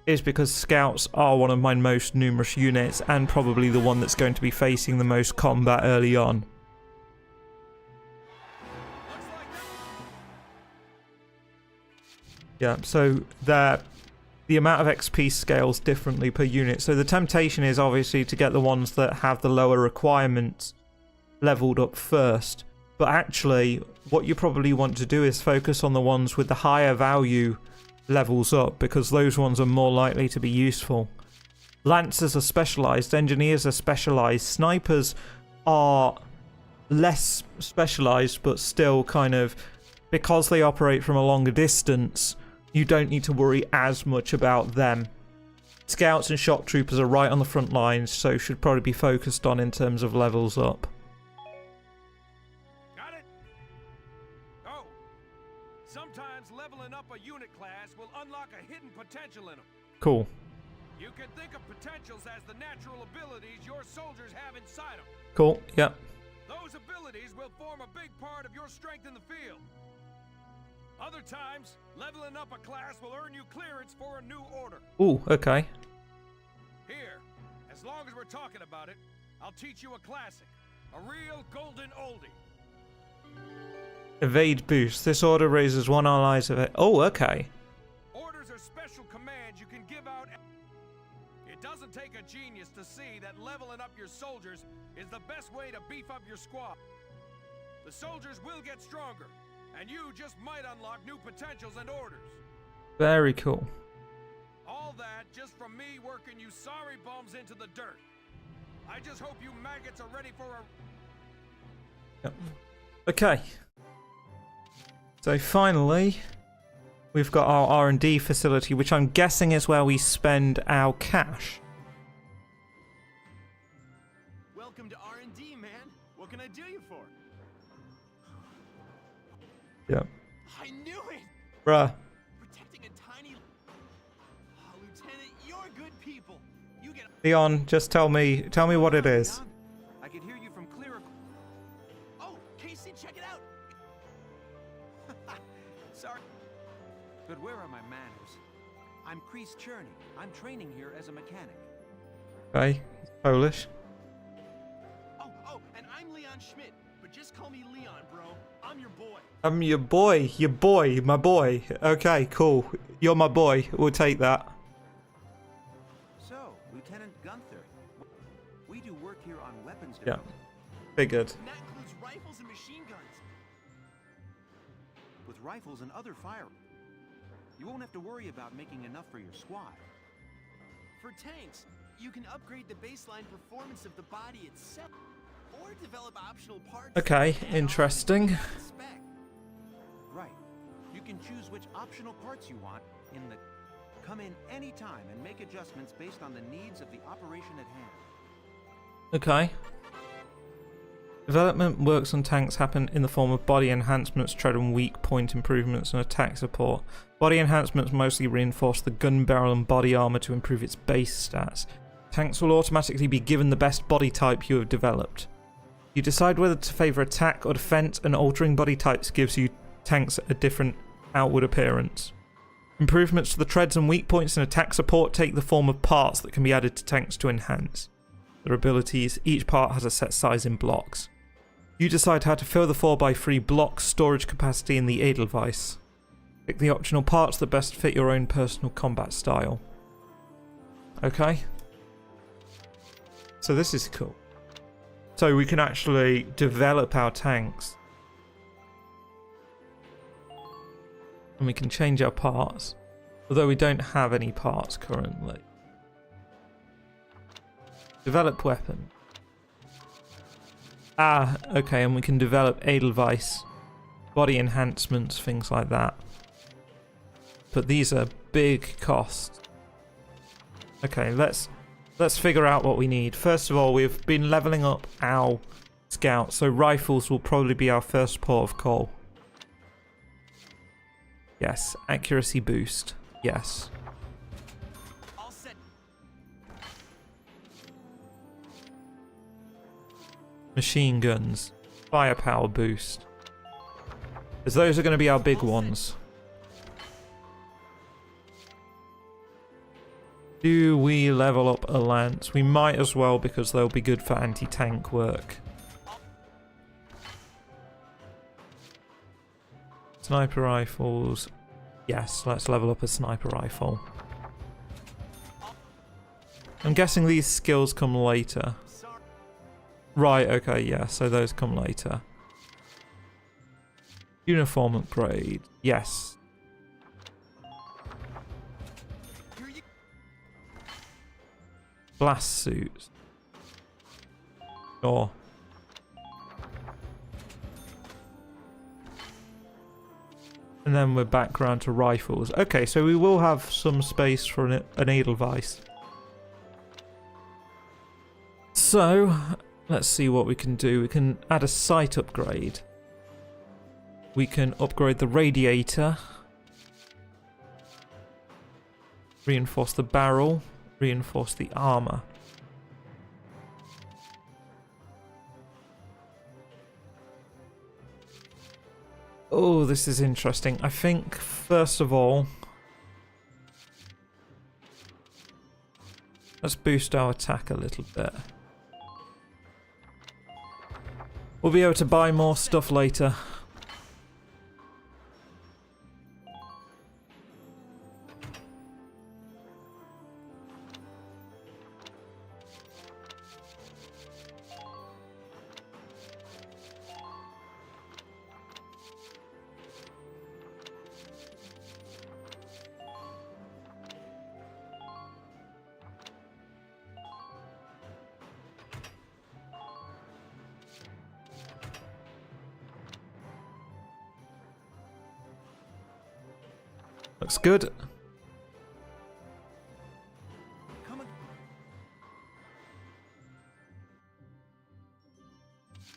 is because scouts are one of my most numerous units and probably the one that's going to be facing the most combat early on. Yeah, so the amount of XP scales differently per unit. So the temptation is obviously to get the ones that have the lower requirements leveled up first. But actually, what you probably want to do is focus on the ones with the higher value levels up, because those ones are more likely to be useful. Lancers are specialized, engineers are specialized, snipers are less specialized, but still kind of, because they operate from a longer distance, you don't need to worry as much about them. Scouts and shock troopers are right on the front lines, so should probably be focused on in terms of levels up. Got it? Oh, sometimes leveling up a unit class will unlock a hidden potential in them. Cool. You can think of potentials as the natural abilities your soldiers have inside them. Cool, yep. Those abilities will form a big part of your strength in the field. Other times, leveling up a class will earn you clearance for a new order. Ooh, okay. Here, as long as we're talking about it, I'll teach you a classic. A real golden oldie. Evade boost. This order raises one ally's evade. Oh, okay. Orders are special commands you can give out. It doesn't take a genius to see that leveling up your soldiers is the best way to beef up your squad. The soldiers will get stronger, and you just might unlock new potentials and orders. Very cool. All that just from me working you sorry bums into the dirt. I just hope you maggots are ready for a... Yep. Okay. So finally, we've got our R&D facility, which I'm guessing is where we spend our cash. Welcome to R&D, man. What can I do you for? Yep. I knew it! Bruh. Protecting a tiny... Lieutenant, you're good people. You get... Leon, just tell me what it is. I can hear you from clear... Oh, Casey, check it out! Sorry. But where are my manners? I'm Chris Cherney. I'm training here as a mechanic. Okay, Polish. Oh, and I'm Leon Schmidt, but just call me Leon, bro. I'm your boy. I'm your boy, my boy. Okay, cool. You're my boy. We'll take that. So, Lieutenant Gunther, we do work here on weapons Yeah, development. figured. And that includes rifles and machine guns. With rifles and other firearms, you won't have to worry about making enough for your squad. For tanks, you can upgrade the baseline performance of the body itself, or develop optional parts. Okay, interesting. Right. You can choose which optional parts you want in the... Come in any time and make adjustments based on the needs of the operation at hand. Okay. Development works on tanks happen in the form of body enhancements, tread and weak point improvements, and attack support. Body enhancements mostly reinforce the gun barrel and body armor to improve its base stats. Tanks will automatically be given the best body type you have developed. You decide whether to favor attack or defense, and altering body types gives you tanks a different outward appearance. Improvements to the treads and weak points and attack support take the form of parts that can be added to tanks to enhance their abilities. Each part has a set size in blocks. You decide how to fill the 4x3 block storage capacity in the Edelweiss. Pick the optional parts that best fit your own personal combat style. Okay. So this is cool. So we can actually develop our tanks. And we can change our parts. Although we don't have any parts currently. Develop weapon. Ah, okay, and we can develop Edelweiss. Body enhancements, things like that. But these are big costs. Okay, let's figure out what we need. First of all, we've been leveling up our scouts, so rifles will probably be our first port of call. Yes, accuracy boost. Yes. All set. Machine guns. Firepower boost. Because those are going to be our big ones. Do we level up a lance? We might as well, because they'll be good for anti-tank work. Sniper rifles. Yes, let's level up a sniper rifle. I'm guessing these skills come later. Right, okay, yeah, so those come later. Uniform upgrade. Yes. blast suits. Sure. And then we're back around to rifles. Okay, so we will have some space for an Edelweiss. So, let's see what we can do. We can add a sight upgrade. We can upgrade the radiator. Reinforce the barrel. Reinforce the armor. Oh, this is interesting. I think, first of all, let's boost our attack a little bit. We'll be able to buy more stuff later. Looks good.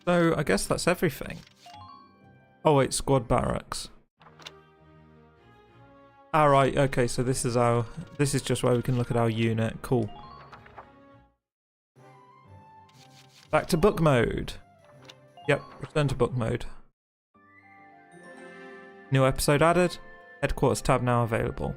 So, I guess that's everything. Oh wait, squad barracks. Alright, okay, so this is just where we can look at our unit. Cool. Back to book mode. Yep, return to book mode. New episode added. Headquarters tab now available.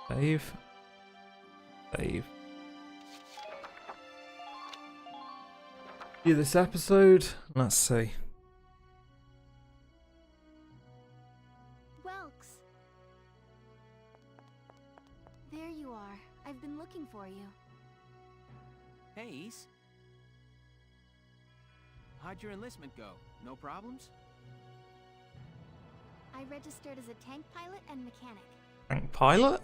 Save. Save. View this episode. Let's see. Welks. There you are. I've been looking for you. Hey, Ace. How'd your enlistment go? No problems? I registered as a tank pilot and mechanic. Tank pilot?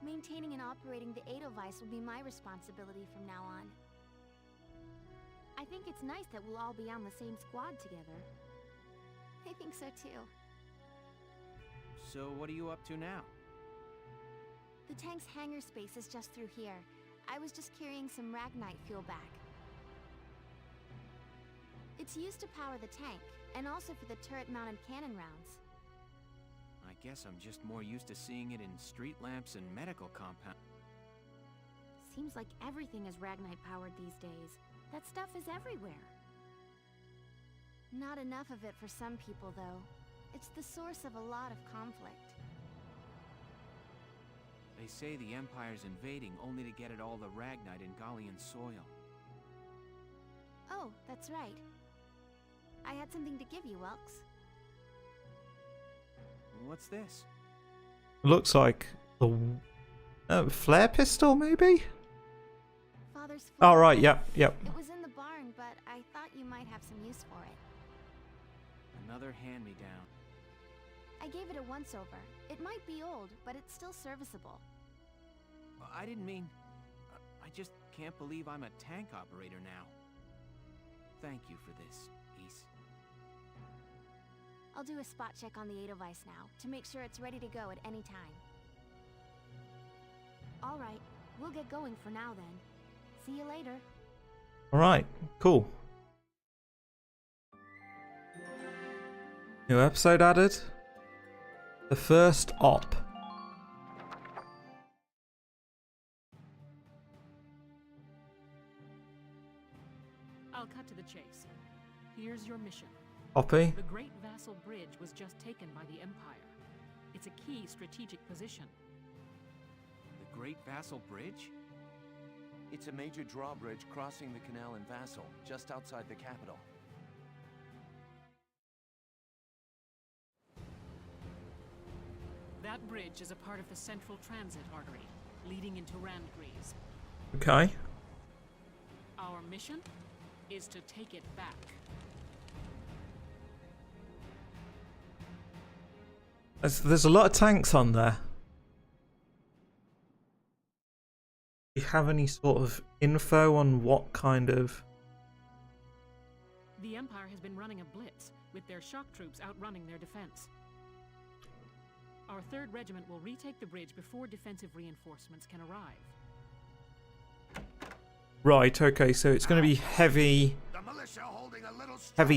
Maintaining and operating the Edelweiss will be my responsibility from now on. I think it's nice that we'll all be on the same squad together. I think so too. So what are you up to now? The tank's hangar space is just through here. I was just carrying some Ragnite fuel back. It's used to power the tank, and also for the turret-mounted cannon rounds. I guess I'm just more used to seeing it in street lamps and medical compounds. Seems like everything is Ragnite powered these days. That stuff is everywhere. Not enough of it for some people, though. It's the source of a lot of conflict. They say the Empire's invading only to get at all the Ragnite in Gallian soil. Oh, that's right. I had something to give you, Welks. What's this? Looks like the flare pistol, maybe? Father's Oh, right, yep. It was in the barn, but I thought you might have some use for it. Another hand-me-down. I gave it a once-over. It might be old, but it's still serviceable. I didn't mean... I just can't believe I'm a tank operator now. Thank you for this, Ace. I'll do a spot check on the Edelweiss now, to make sure it's ready to go at any time. Alright, we'll get going for now then. See you later. Alright, cool. New episode added. The first op. I'll cut to the chase. Here's your mission. Copy. The Great Vassal Bridge was just taken by the Empire. It's a key strategic position. The Great Vassal Bridge? It's a major drawbridge crossing the canal in Vassal, just outside the capital. That bridge is a part of the central transit artery, leading into Randgrees. Okay. mission is to take it back. There's a lot of tanks on there. Do you have any sort of info on what kind of... The Empire has been running a blitz, with their shock troops outrunning their defense. Our 3rd Regiment will retake the bridge before defensive reinforcements can arrive. Right, okay, so it's going to be heavy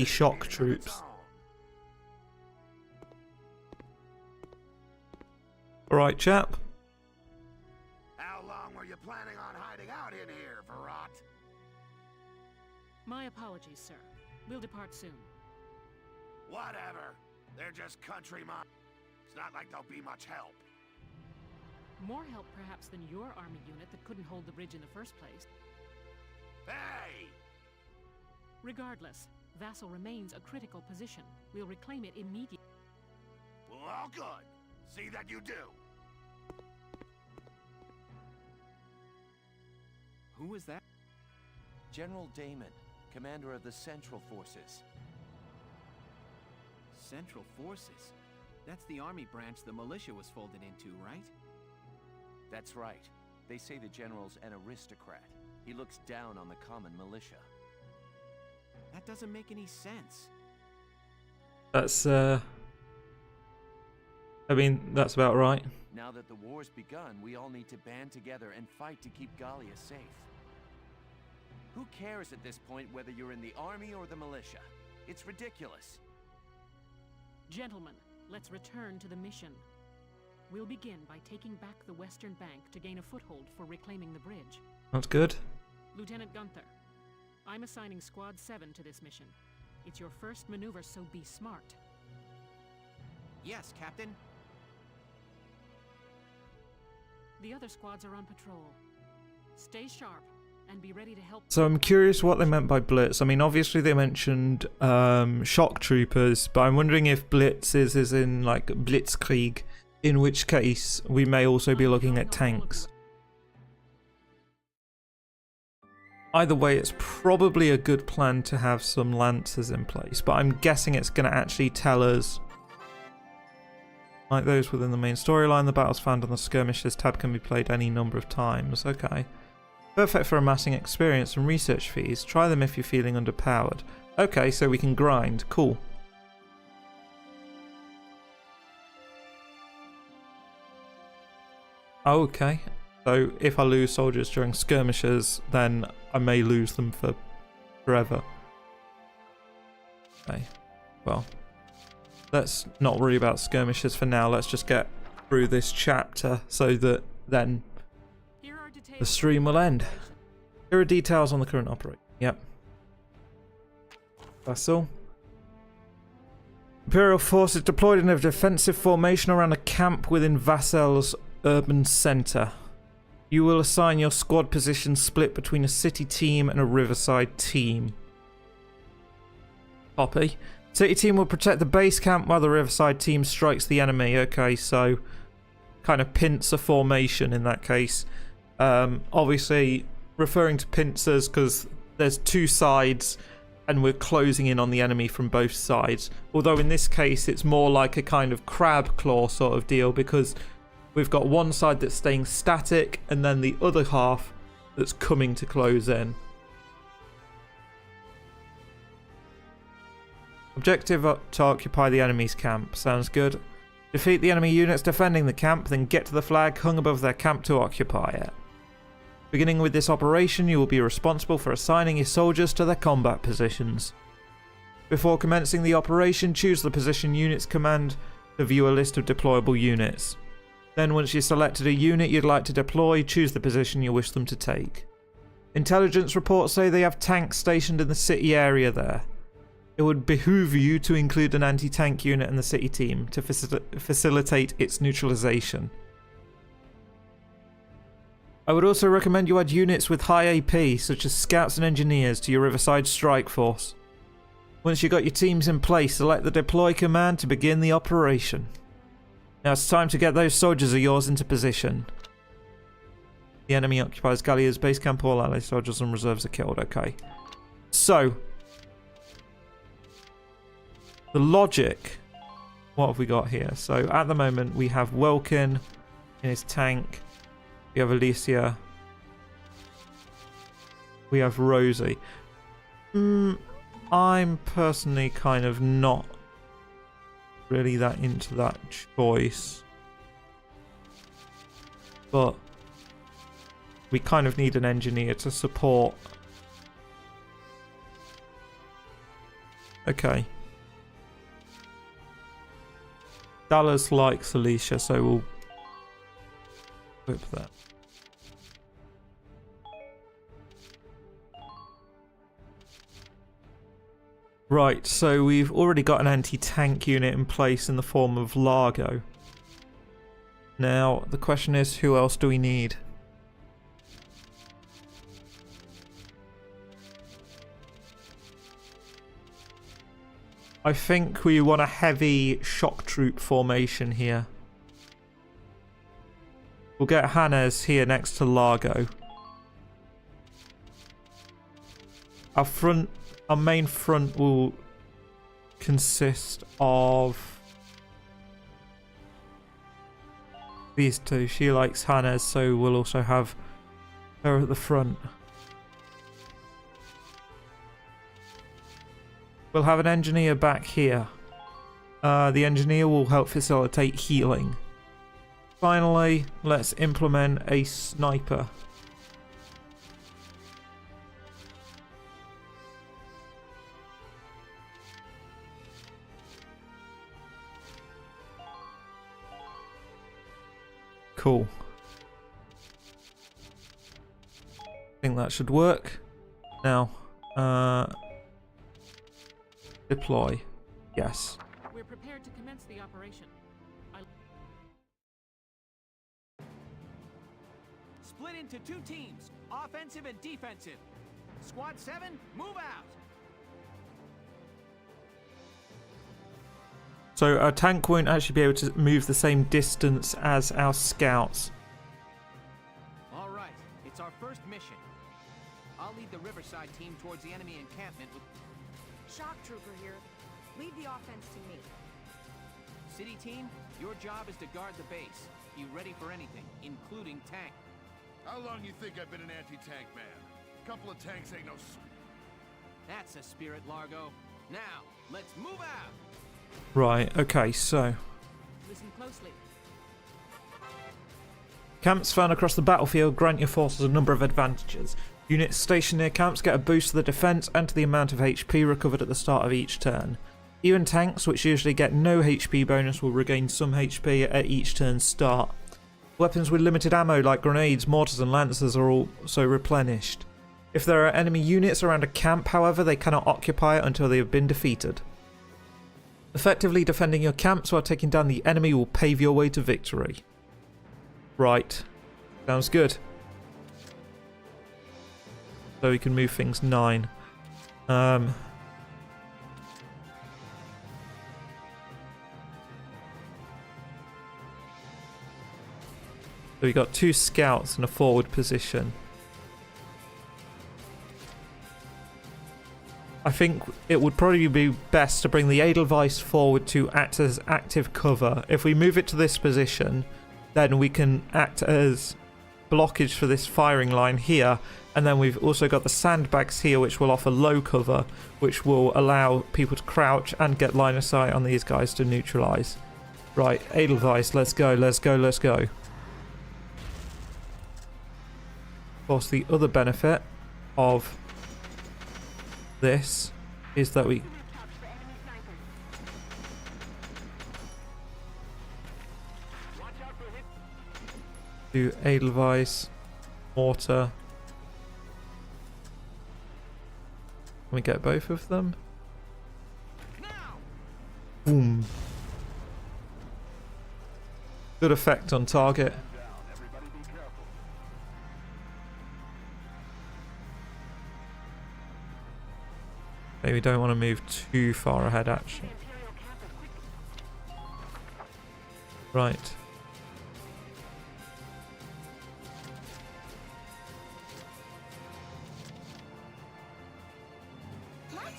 shock troops. Alright, chap. How long were you planning on hiding out in here, Verrot? My apologies, sir. We'll depart soon. Whatever. They're just countrymen. It's not like they'll be much help. More help, perhaps, than your army unit that couldn't hold the bridge in the first place. Hey! Regardless, Vassal remains a critical position. We'll reclaim it immediately. Well, good. See that you do. Who was that? General Damon, commander of the Central Forces. Central Forces? That's the army branch the militia was folded into, right? That's right. They say the general's an aristocrat. He looks down on the common militia. That doesn't make any sense. That's, I mean, that's about right. Now that the war's begun, we all need to band together and fight to keep Gallia safe. Who cares at this point whether you're in the army or the militia? It's ridiculous. Gentlemen, let's return to the mission. We'll begin by taking back the western bank to gain a foothold for reclaiming the bridge. That's good. Lieutenant Gunther, I'm assigning Squad 7 to this mission. It's your first maneuver, so be smart. Yes, Captain. The other squads are on patrol. Stay sharp and be ready to help. So I'm curious what they meant by blitz. I mean, obviously they mentioned shock troopers, but I'm wondering if blitz is in like blitzkrieg, in which case we may also be looking at tanks. Either way, it's probably a good plan to have some lancers in place, but I'm guessing it's going to actually tell us, like those within the main storyline, the battles found on the skirmishes tab can be played any number of times. Okay. Perfect for amassing experience and research fees. Try them if you're feeling underpowered. Okay, so we can grind. Cool. Okay. So if I lose soldiers during skirmishes, then I may lose them for forever. Okay. Well, let's not worry about skirmishes for now. Let's just get through this chapter so that then the stream will end. Here are details on the current operation. Yep. Vassal. Imperial forces deployed in a defensive formation around a camp within Vassal's urban centre. You will assign your squad positions split between a city team and a riverside team. Copy. City team will protect the base camp while the riverside team strikes the enemy. Okay, so kind of pincer formation in that case. Obviously referring to pincers because there's two sides and we're closing in on the enemy from both sides. Although in this case it's more like a kind of crab claw sort of deal because we've got one side that's staying static and then the other half that's coming to close in. Objective to occupy the enemy's camp. Sounds good. Defeat the enemy units defending the camp, then get to the flag hung above their camp to occupy it. Beginning with this operation, you will be responsible for assigning your soldiers to their combat positions. Before commencing the operation, choose the position units command to view a list of deployable units. Then once you've selected a unit you'd like to deploy, choose the position you wish them to take. Intelligence reports say they have tanks stationed in the city area there. It would behoove you to include an anti-tank unit in the city team to facilitate its neutralization. I would also recommend you add units with high AP, such as scouts and engineers, to your Riverside Strike Force. Once you've got your teams in place, select the deploy command to begin the operation. Now it's time to get those soldiers of yours into position. The enemy occupies Gallia's base camp. All ally soldiers and reserves are killed. Okay. So, the logic. What have we got here? So, at the moment, we have Welkin in his tank. We have Alicia. We have Rosie. I'm personally kind of not really that into that choice. But we kind of need an engineer to support. Okay. Dallas likes Alicia, so we'll whip that. Right, so we've already got an anti-tank unit in place in the form of Largo. Now, the question is, who else do we need? I think we want a heavy shock troop formation here. We'll get Hannes here next to Largo. Our main front will consist of these two. She likes Hannes, so we'll also have her at the front. We'll have an engineer back here. The engineer will help facilitate healing. Finally, let's implement a sniper. Cool. I think that should work. Now, deploy. Yes. We're prepared to commence the operation. Split into 2 teams, offensive and defensive. Squad 7, move out. So our tank won't actually be able to move the same distance as our scouts. All right, it's our first mission. I'll lead the Riverside team towards the enemy encampment with... Shock trooper here. Lead the offense to me. City team, your job is to guard the base. Be ready for anything, including tank. How long you think I've been an anti-tank man? A couple of tanks ain't no... That's a spirit, Largo. Now, let's move out! Right, okay, so... Listen closely. Camps found across the battlefield grant your forces a number of advantages. Units stationed near camps get a boost to the defense and to the amount of HP recovered at the start of each turn. Even tanks, which usually get no HP bonus, will regain some HP at each turn's start. Weapons with limited ammo like grenades, mortars and lancers are also replenished. If there are enemy units around a camp, however, they cannot occupy it until they have been defeated. Effectively defending your camps while taking down the enemy will pave your way to victory. Right. Sounds good. So we can move things 9. So we got 2 scouts in a forward position. I think it would probably be best to bring the Edelweiss forward to act as active cover. If we move it to this position, then we can act as blockage for this firing line here. And then we've also got the sandbags here, which will offer low cover, which will allow people to crouch and get line of sight on these guys to neutralize. Right, Edelweiss, let's go, let's go, let's go. Of course, the other benefit of this is that we do Edelweiss, mortar. Can we get both of them? Boom. Good effect on target. Maybe we don't want to move too far ahead, actually. Right.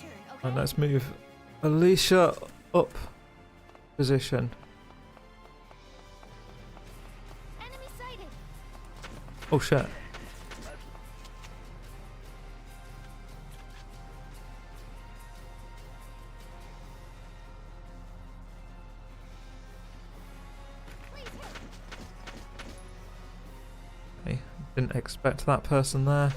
turn, okay? And let's move Alicia up position. Enemy sighted. Oh shit. Okay, didn't expect that person there.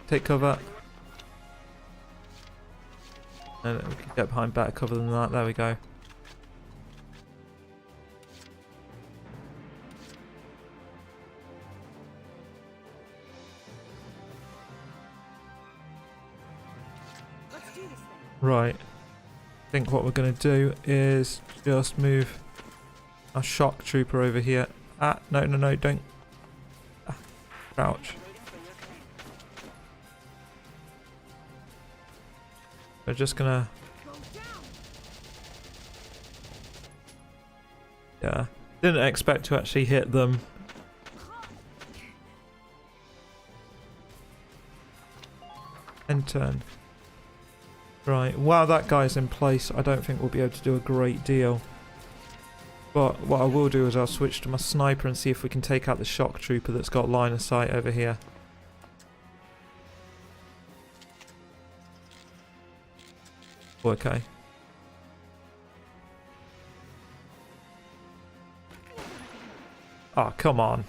Take cover. And we can get behind better cover than that. There we go. Let's do this thing. Right. I think what we're going to do is just move our shock trooper over here. Ah, no, no, no, don't. Ah, crouch. We're just gonna... Yeah. Didn't expect to actually hit them. End turn. Right. While that guy's in place, I don't think we'll be able to do a great deal. But what I will do is I'll switch to my sniper and see if we can take out the shock trooper that's got line of sight over here. Okay. Oh, come on.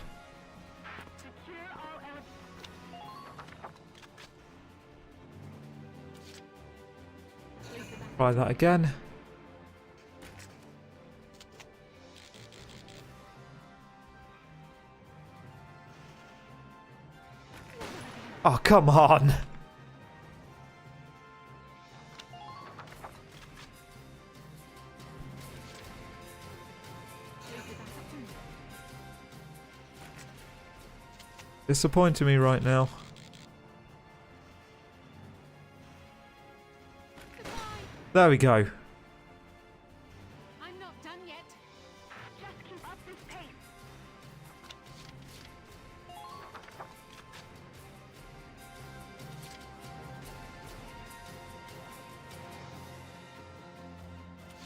Try that again. Oh, come on. Disappointing me right now. There we go. I'm not done yet. Just keep up this pace.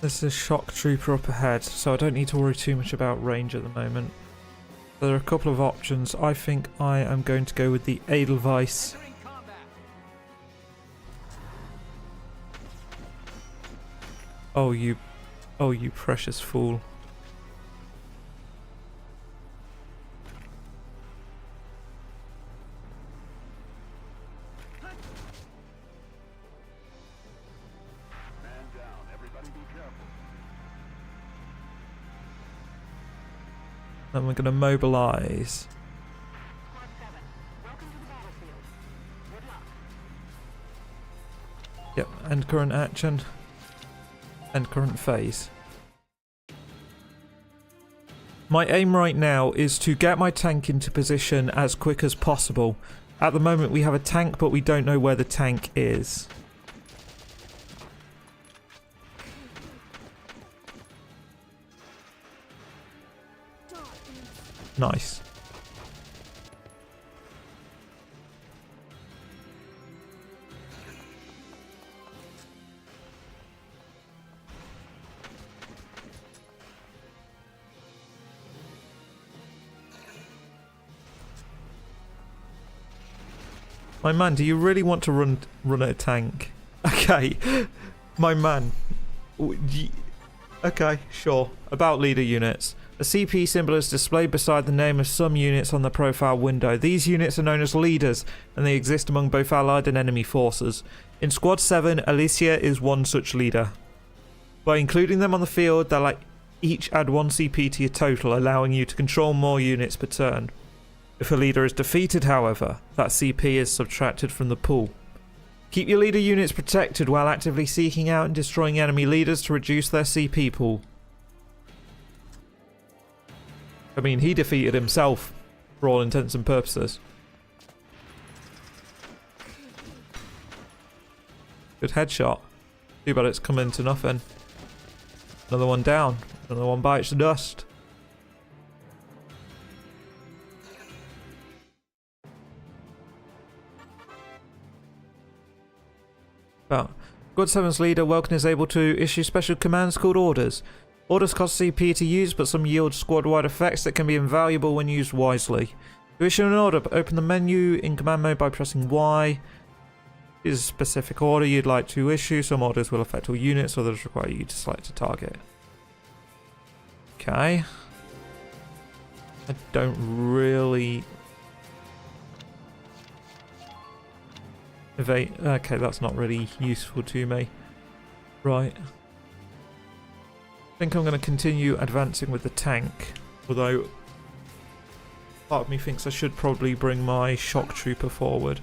There's a shock trooper up ahead, so I don't need to worry too much about range at the moment. There are a couple of options. I think I am going to go with the Edelweiss. Oh, you precious fool. Then we're going to mobilize. Yep, end current action. End current phase. My aim right now is to get my tank into position as quick as possible. At the moment we have a tank, but we don't know where the tank is. Nice. My man, do you really want to run a tank? Okay, my man. Okay, sure. About leader units. A CP symbol is displayed beside the name of some units on the profile window. These units are known as leaders, and they exist among both allied and enemy forces. In Squad 7, Alicia is one such leader. By including them on the field, they'll each add 1 CP to your total, allowing you to control more units per turn. If a leader is defeated, however, that CP is subtracted from the pool. Keep your leader units protected while actively seeking out and destroying enemy leaders to reduce their CP pool. I mean, he defeated himself, for all intents and purposes. Good headshot. Too bad it's come into nothing. Another one down. Another one bites the dust. But God 7's leader, Welkin, is able to issue special commands called orders. Orders cost CP to use, but some yield squad-wide effects that can be invaluable when used wisely. To issue an order, open the menu in command mode by pressing Y. Is a specific order you'd like to issue. Some orders will affect all units, others require you to select a target. Okay. I don't really... Evade. Okay, that's not really useful to me. Right. I think I'm going to continue advancing with the tank. Although, part of me thinks I should probably bring my shock trooper forward.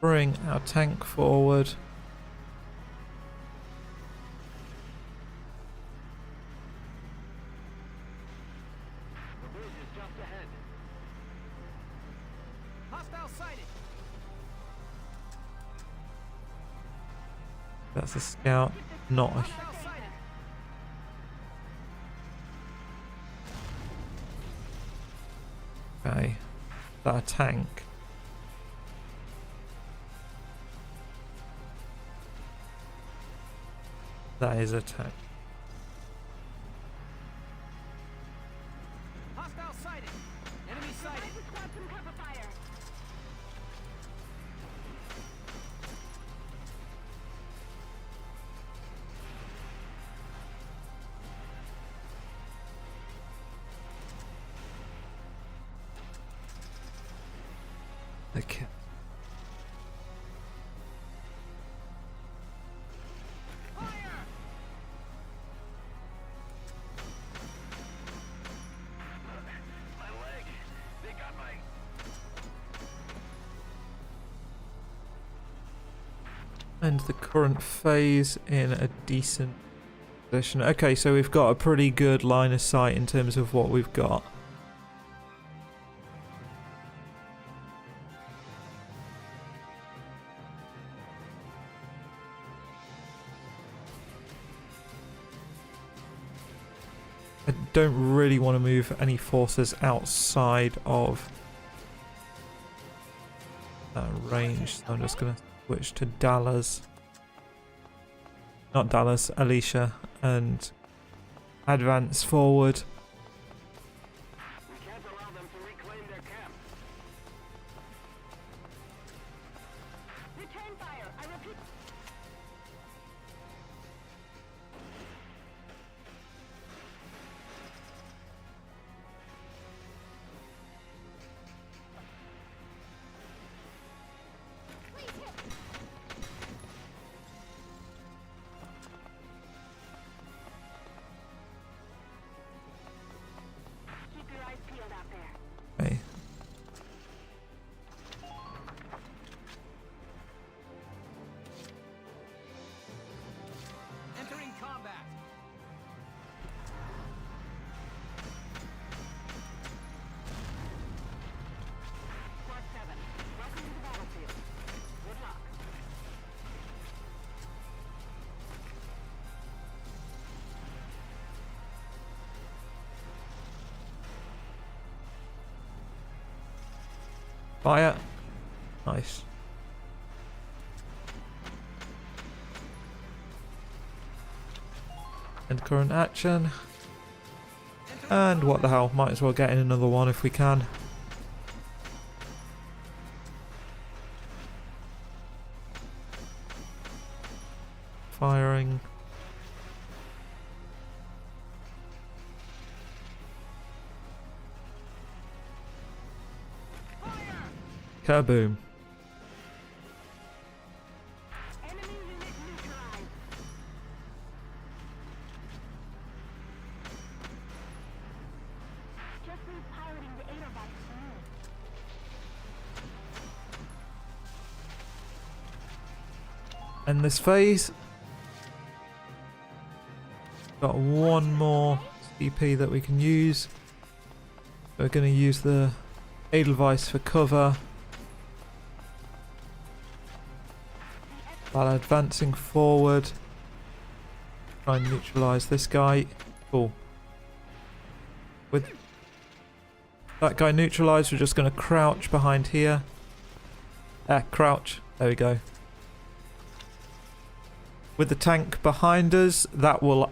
Bring our tank forward. That's a scout, not a... Okay. Is that a tank? That is a tank. Hostile sighted. Enemy sighted. Okay. And the current phase in a decent position. Okay, so we've got a pretty good line of sight in terms of what we've got. I don't really want to move any forces outside of that range, so I'm just going to switch to Dallas. Not Dallas, Alicia, and advance forward. We can't allow them to reclaim their camp. Return fire, I repeat. Okay. Entering combat. Squad 7, welcome to the battlefield. Good luck. Fire. Nice. And current action. And what the hell, might as well get in another one if we can. Firing. Kaboom. And this phase, got one more CP that we can use. We're going to use the Edelweiss for cover. While advancing forward. Try and neutralise this guy. Cool. With that guy neutralised, we're just going to crouch behind here. Crouch. There we go. With the tank behind us, that will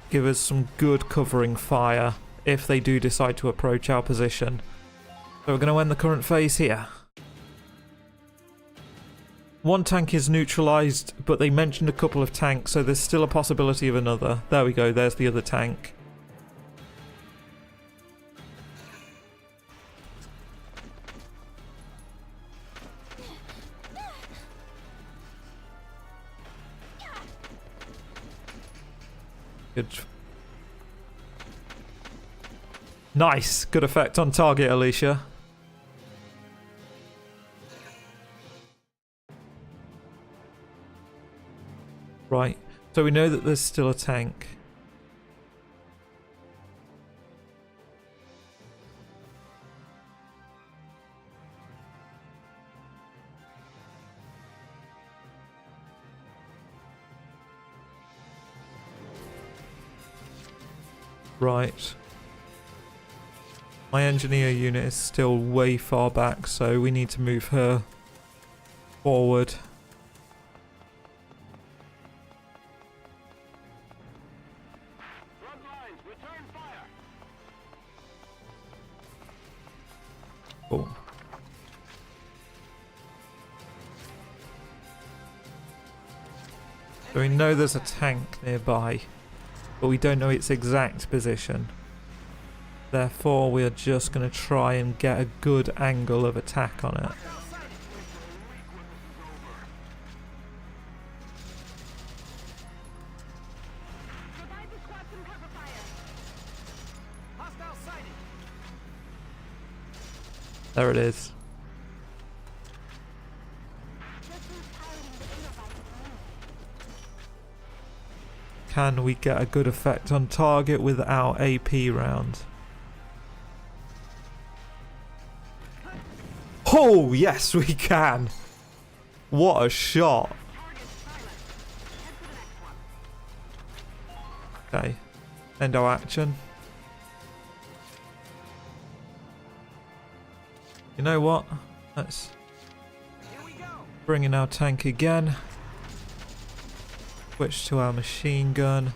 give us some good covering fire if they do decide to approach our position. So we're going to end the current phase here. One tank is neutralised, but they mentioned a couple of tanks, so there's still a possibility of another. There we go, there's the other tank. Good. Nice! Good effect on target, Alicia. Right, so we know that there's still a tank. Right. My engineer unit is still way far back, so we need to move her forward. Cool. So we know there's a tank nearby, but we don't know its exact position. Therefore, we are just going to try and get a good angle of attack on it. There it is. Can we get a good effect on target with our AP round? Oh, yes, we can. What a shot. Okay. End our action. You know what? Let's bring in our tank again. Switch to our machine gun.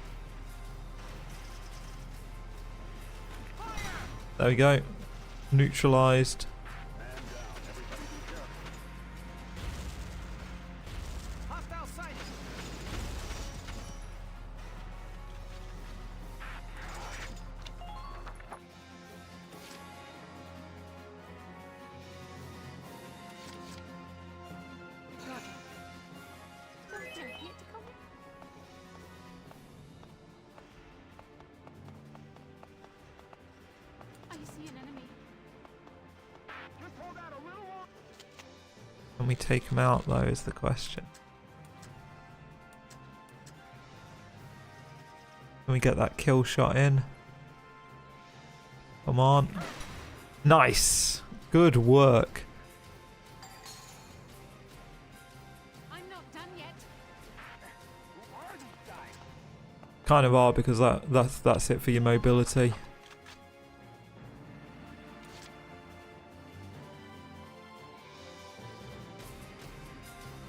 There we go. Neutralized. Can we take him out though is the question. Can we get that kill shot in? Come on. Nice! Good work. I'm not done yet. Kind of are, because that's it for your mobility.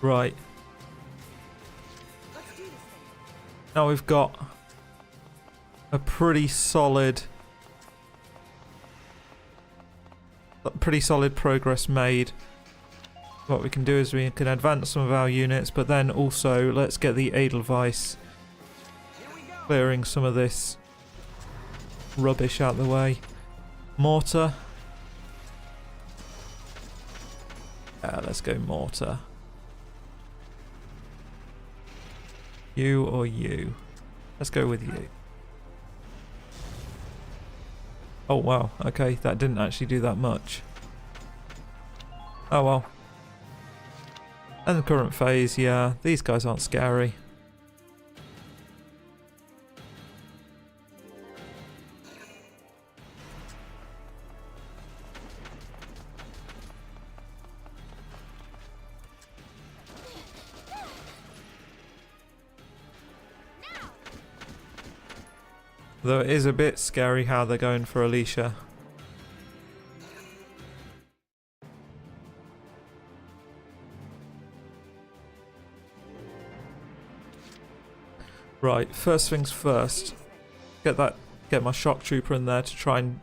Right. Now we've got a pretty solid progress made. What we can do is we can advance some of our units, but then also let's get the Edelweiss clearing some of this rubbish out the way. Mortar. Let's go mortar. You or you? Let's go with you. Oh wow, okay, that didn't actually do that much. Oh well. And the current phase, yeah, these guys aren't scary. Though it is a bit scary how they're going for Alicia. Right, first things first. Get my shock trooper in there to try and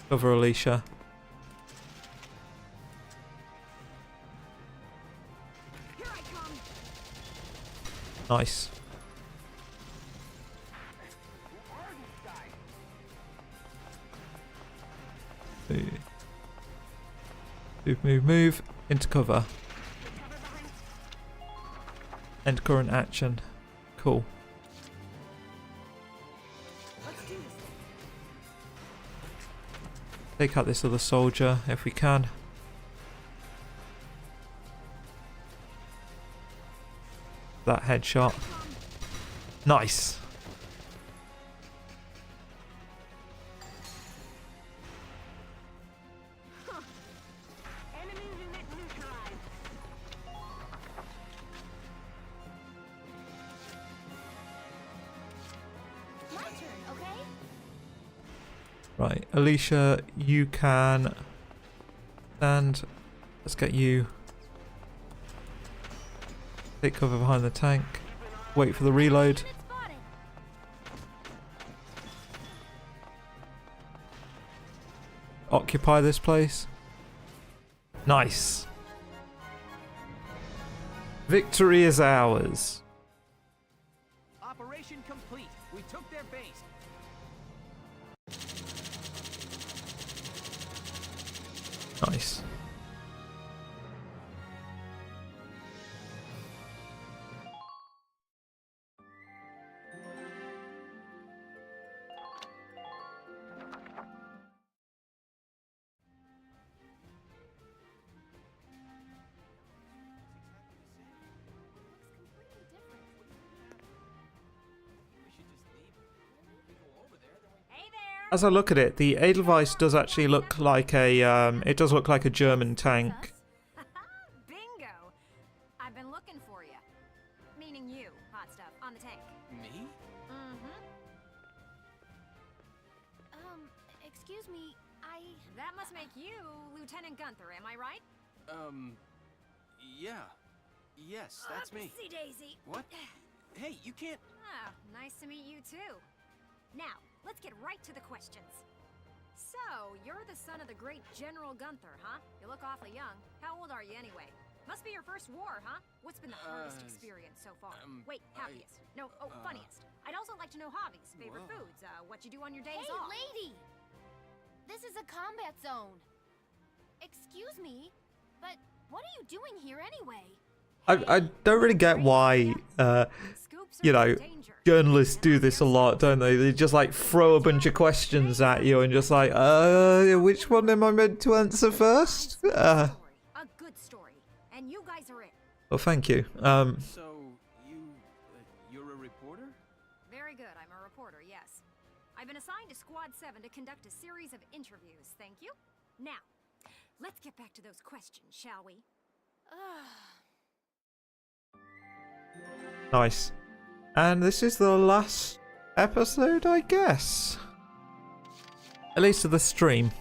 cover Alicia. Nice. Move. Into cover. End current action. Cool. Take out this other soldier if we can. That headshot. Nice. Right, Alicia, you can stand. Let's get you. Take cover behind the tank. Wait for the reload. Occupy this place. Nice. Victory is ours. Operation complete. We took their base. Nice. As I look at it, the Edelweiss does actually look like a, it does look like a German tank. Bingo! I've been looking for you. Meaning you, hot stuff, on the tank. Me? Excuse me, That must make you Lieutenant Gunther, am I right? Yeah. Yes, that's me. Oopsie daisy. What? Hey, you can't... Ah, nice to meet you too. Now, let's get right to the questions. So, you're the son of the great General Gunther, huh? You look awfully young. How old are you anyway? Must be your first war, huh? What's been the hardest experience so far? Wait, happiest. Funniest. I'd also like to know hobbies, favorite foods, what you do on your days off. Hey, lady! This is a combat zone. Excuse me, but what are you doing here anyway? I don't really get why, you know, journalists do this a lot, don't they? They just like throw a bunch of questions at you and just like, which one am I meant to answer first? A good story, and you guys are it. Well, thank you. So, you're a reporter? Very good, I'm a reporter, yes. I've been assigned to Squad 7 to conduct a series of interviews, thank you. Now, let's get back to those questions, shall we? Nice. And this is the last episode, I guess. At least of the stream.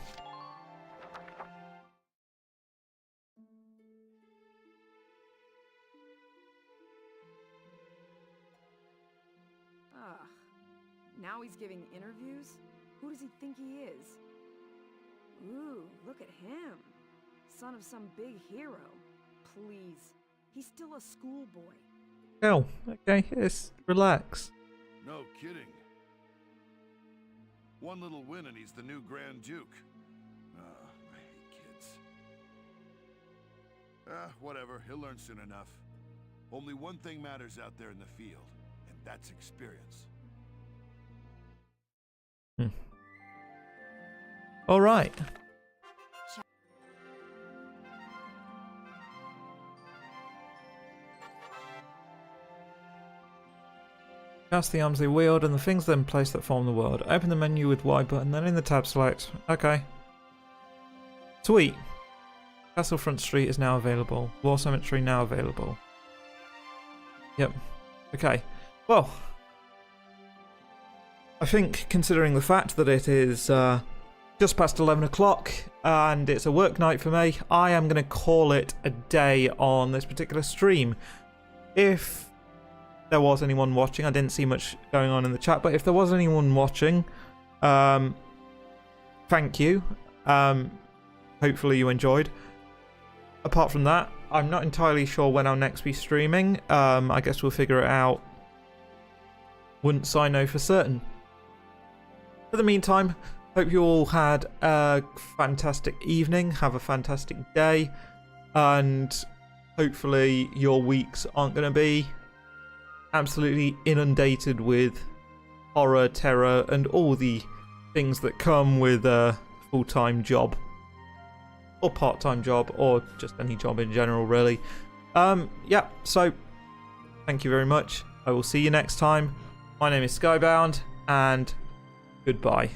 Now he's giving interviews? Who does he think he is? Ooh, look at him. Son of some big hero. Please. He's still a schoolboy. Oh, okay, yes, relax. No kidding. One little win and he's the new Grand Duke. I hate kids. Whatever, he'll learn soon enough. Only one thing matters out there in the field, and that's experience. All right. Cast the arms they wield and the things then place that form the world. Open the menu with Y button, then in the tab select. Okay. Sweet. Castle Front Street is now available. War Cemetery now available. Yep. Okay. Well. I think, considering the fact that it is just past 11 o'clock and it's a work night for me, I am going to call it a day on this particular stream. If there was anyone watching, I didn't see much going on in the chat, but if there was anyone watching, thank you. Hopefully you enjoyed. Apart from that, I'm not entirely sure when I'll next be streaming. I guess we'll figure it out once I know for certain. For the meantime, hope you all had a fantastic evening, have a fantastic day, and hopefully your weeks aren't going to be absolutely inundated with horror, terror, and all the things that come with a full-time job. Or part-time job, or just any job in general, really. Yeah, so thank you very much. I will see you next time. My name is Skybound, and goodbye.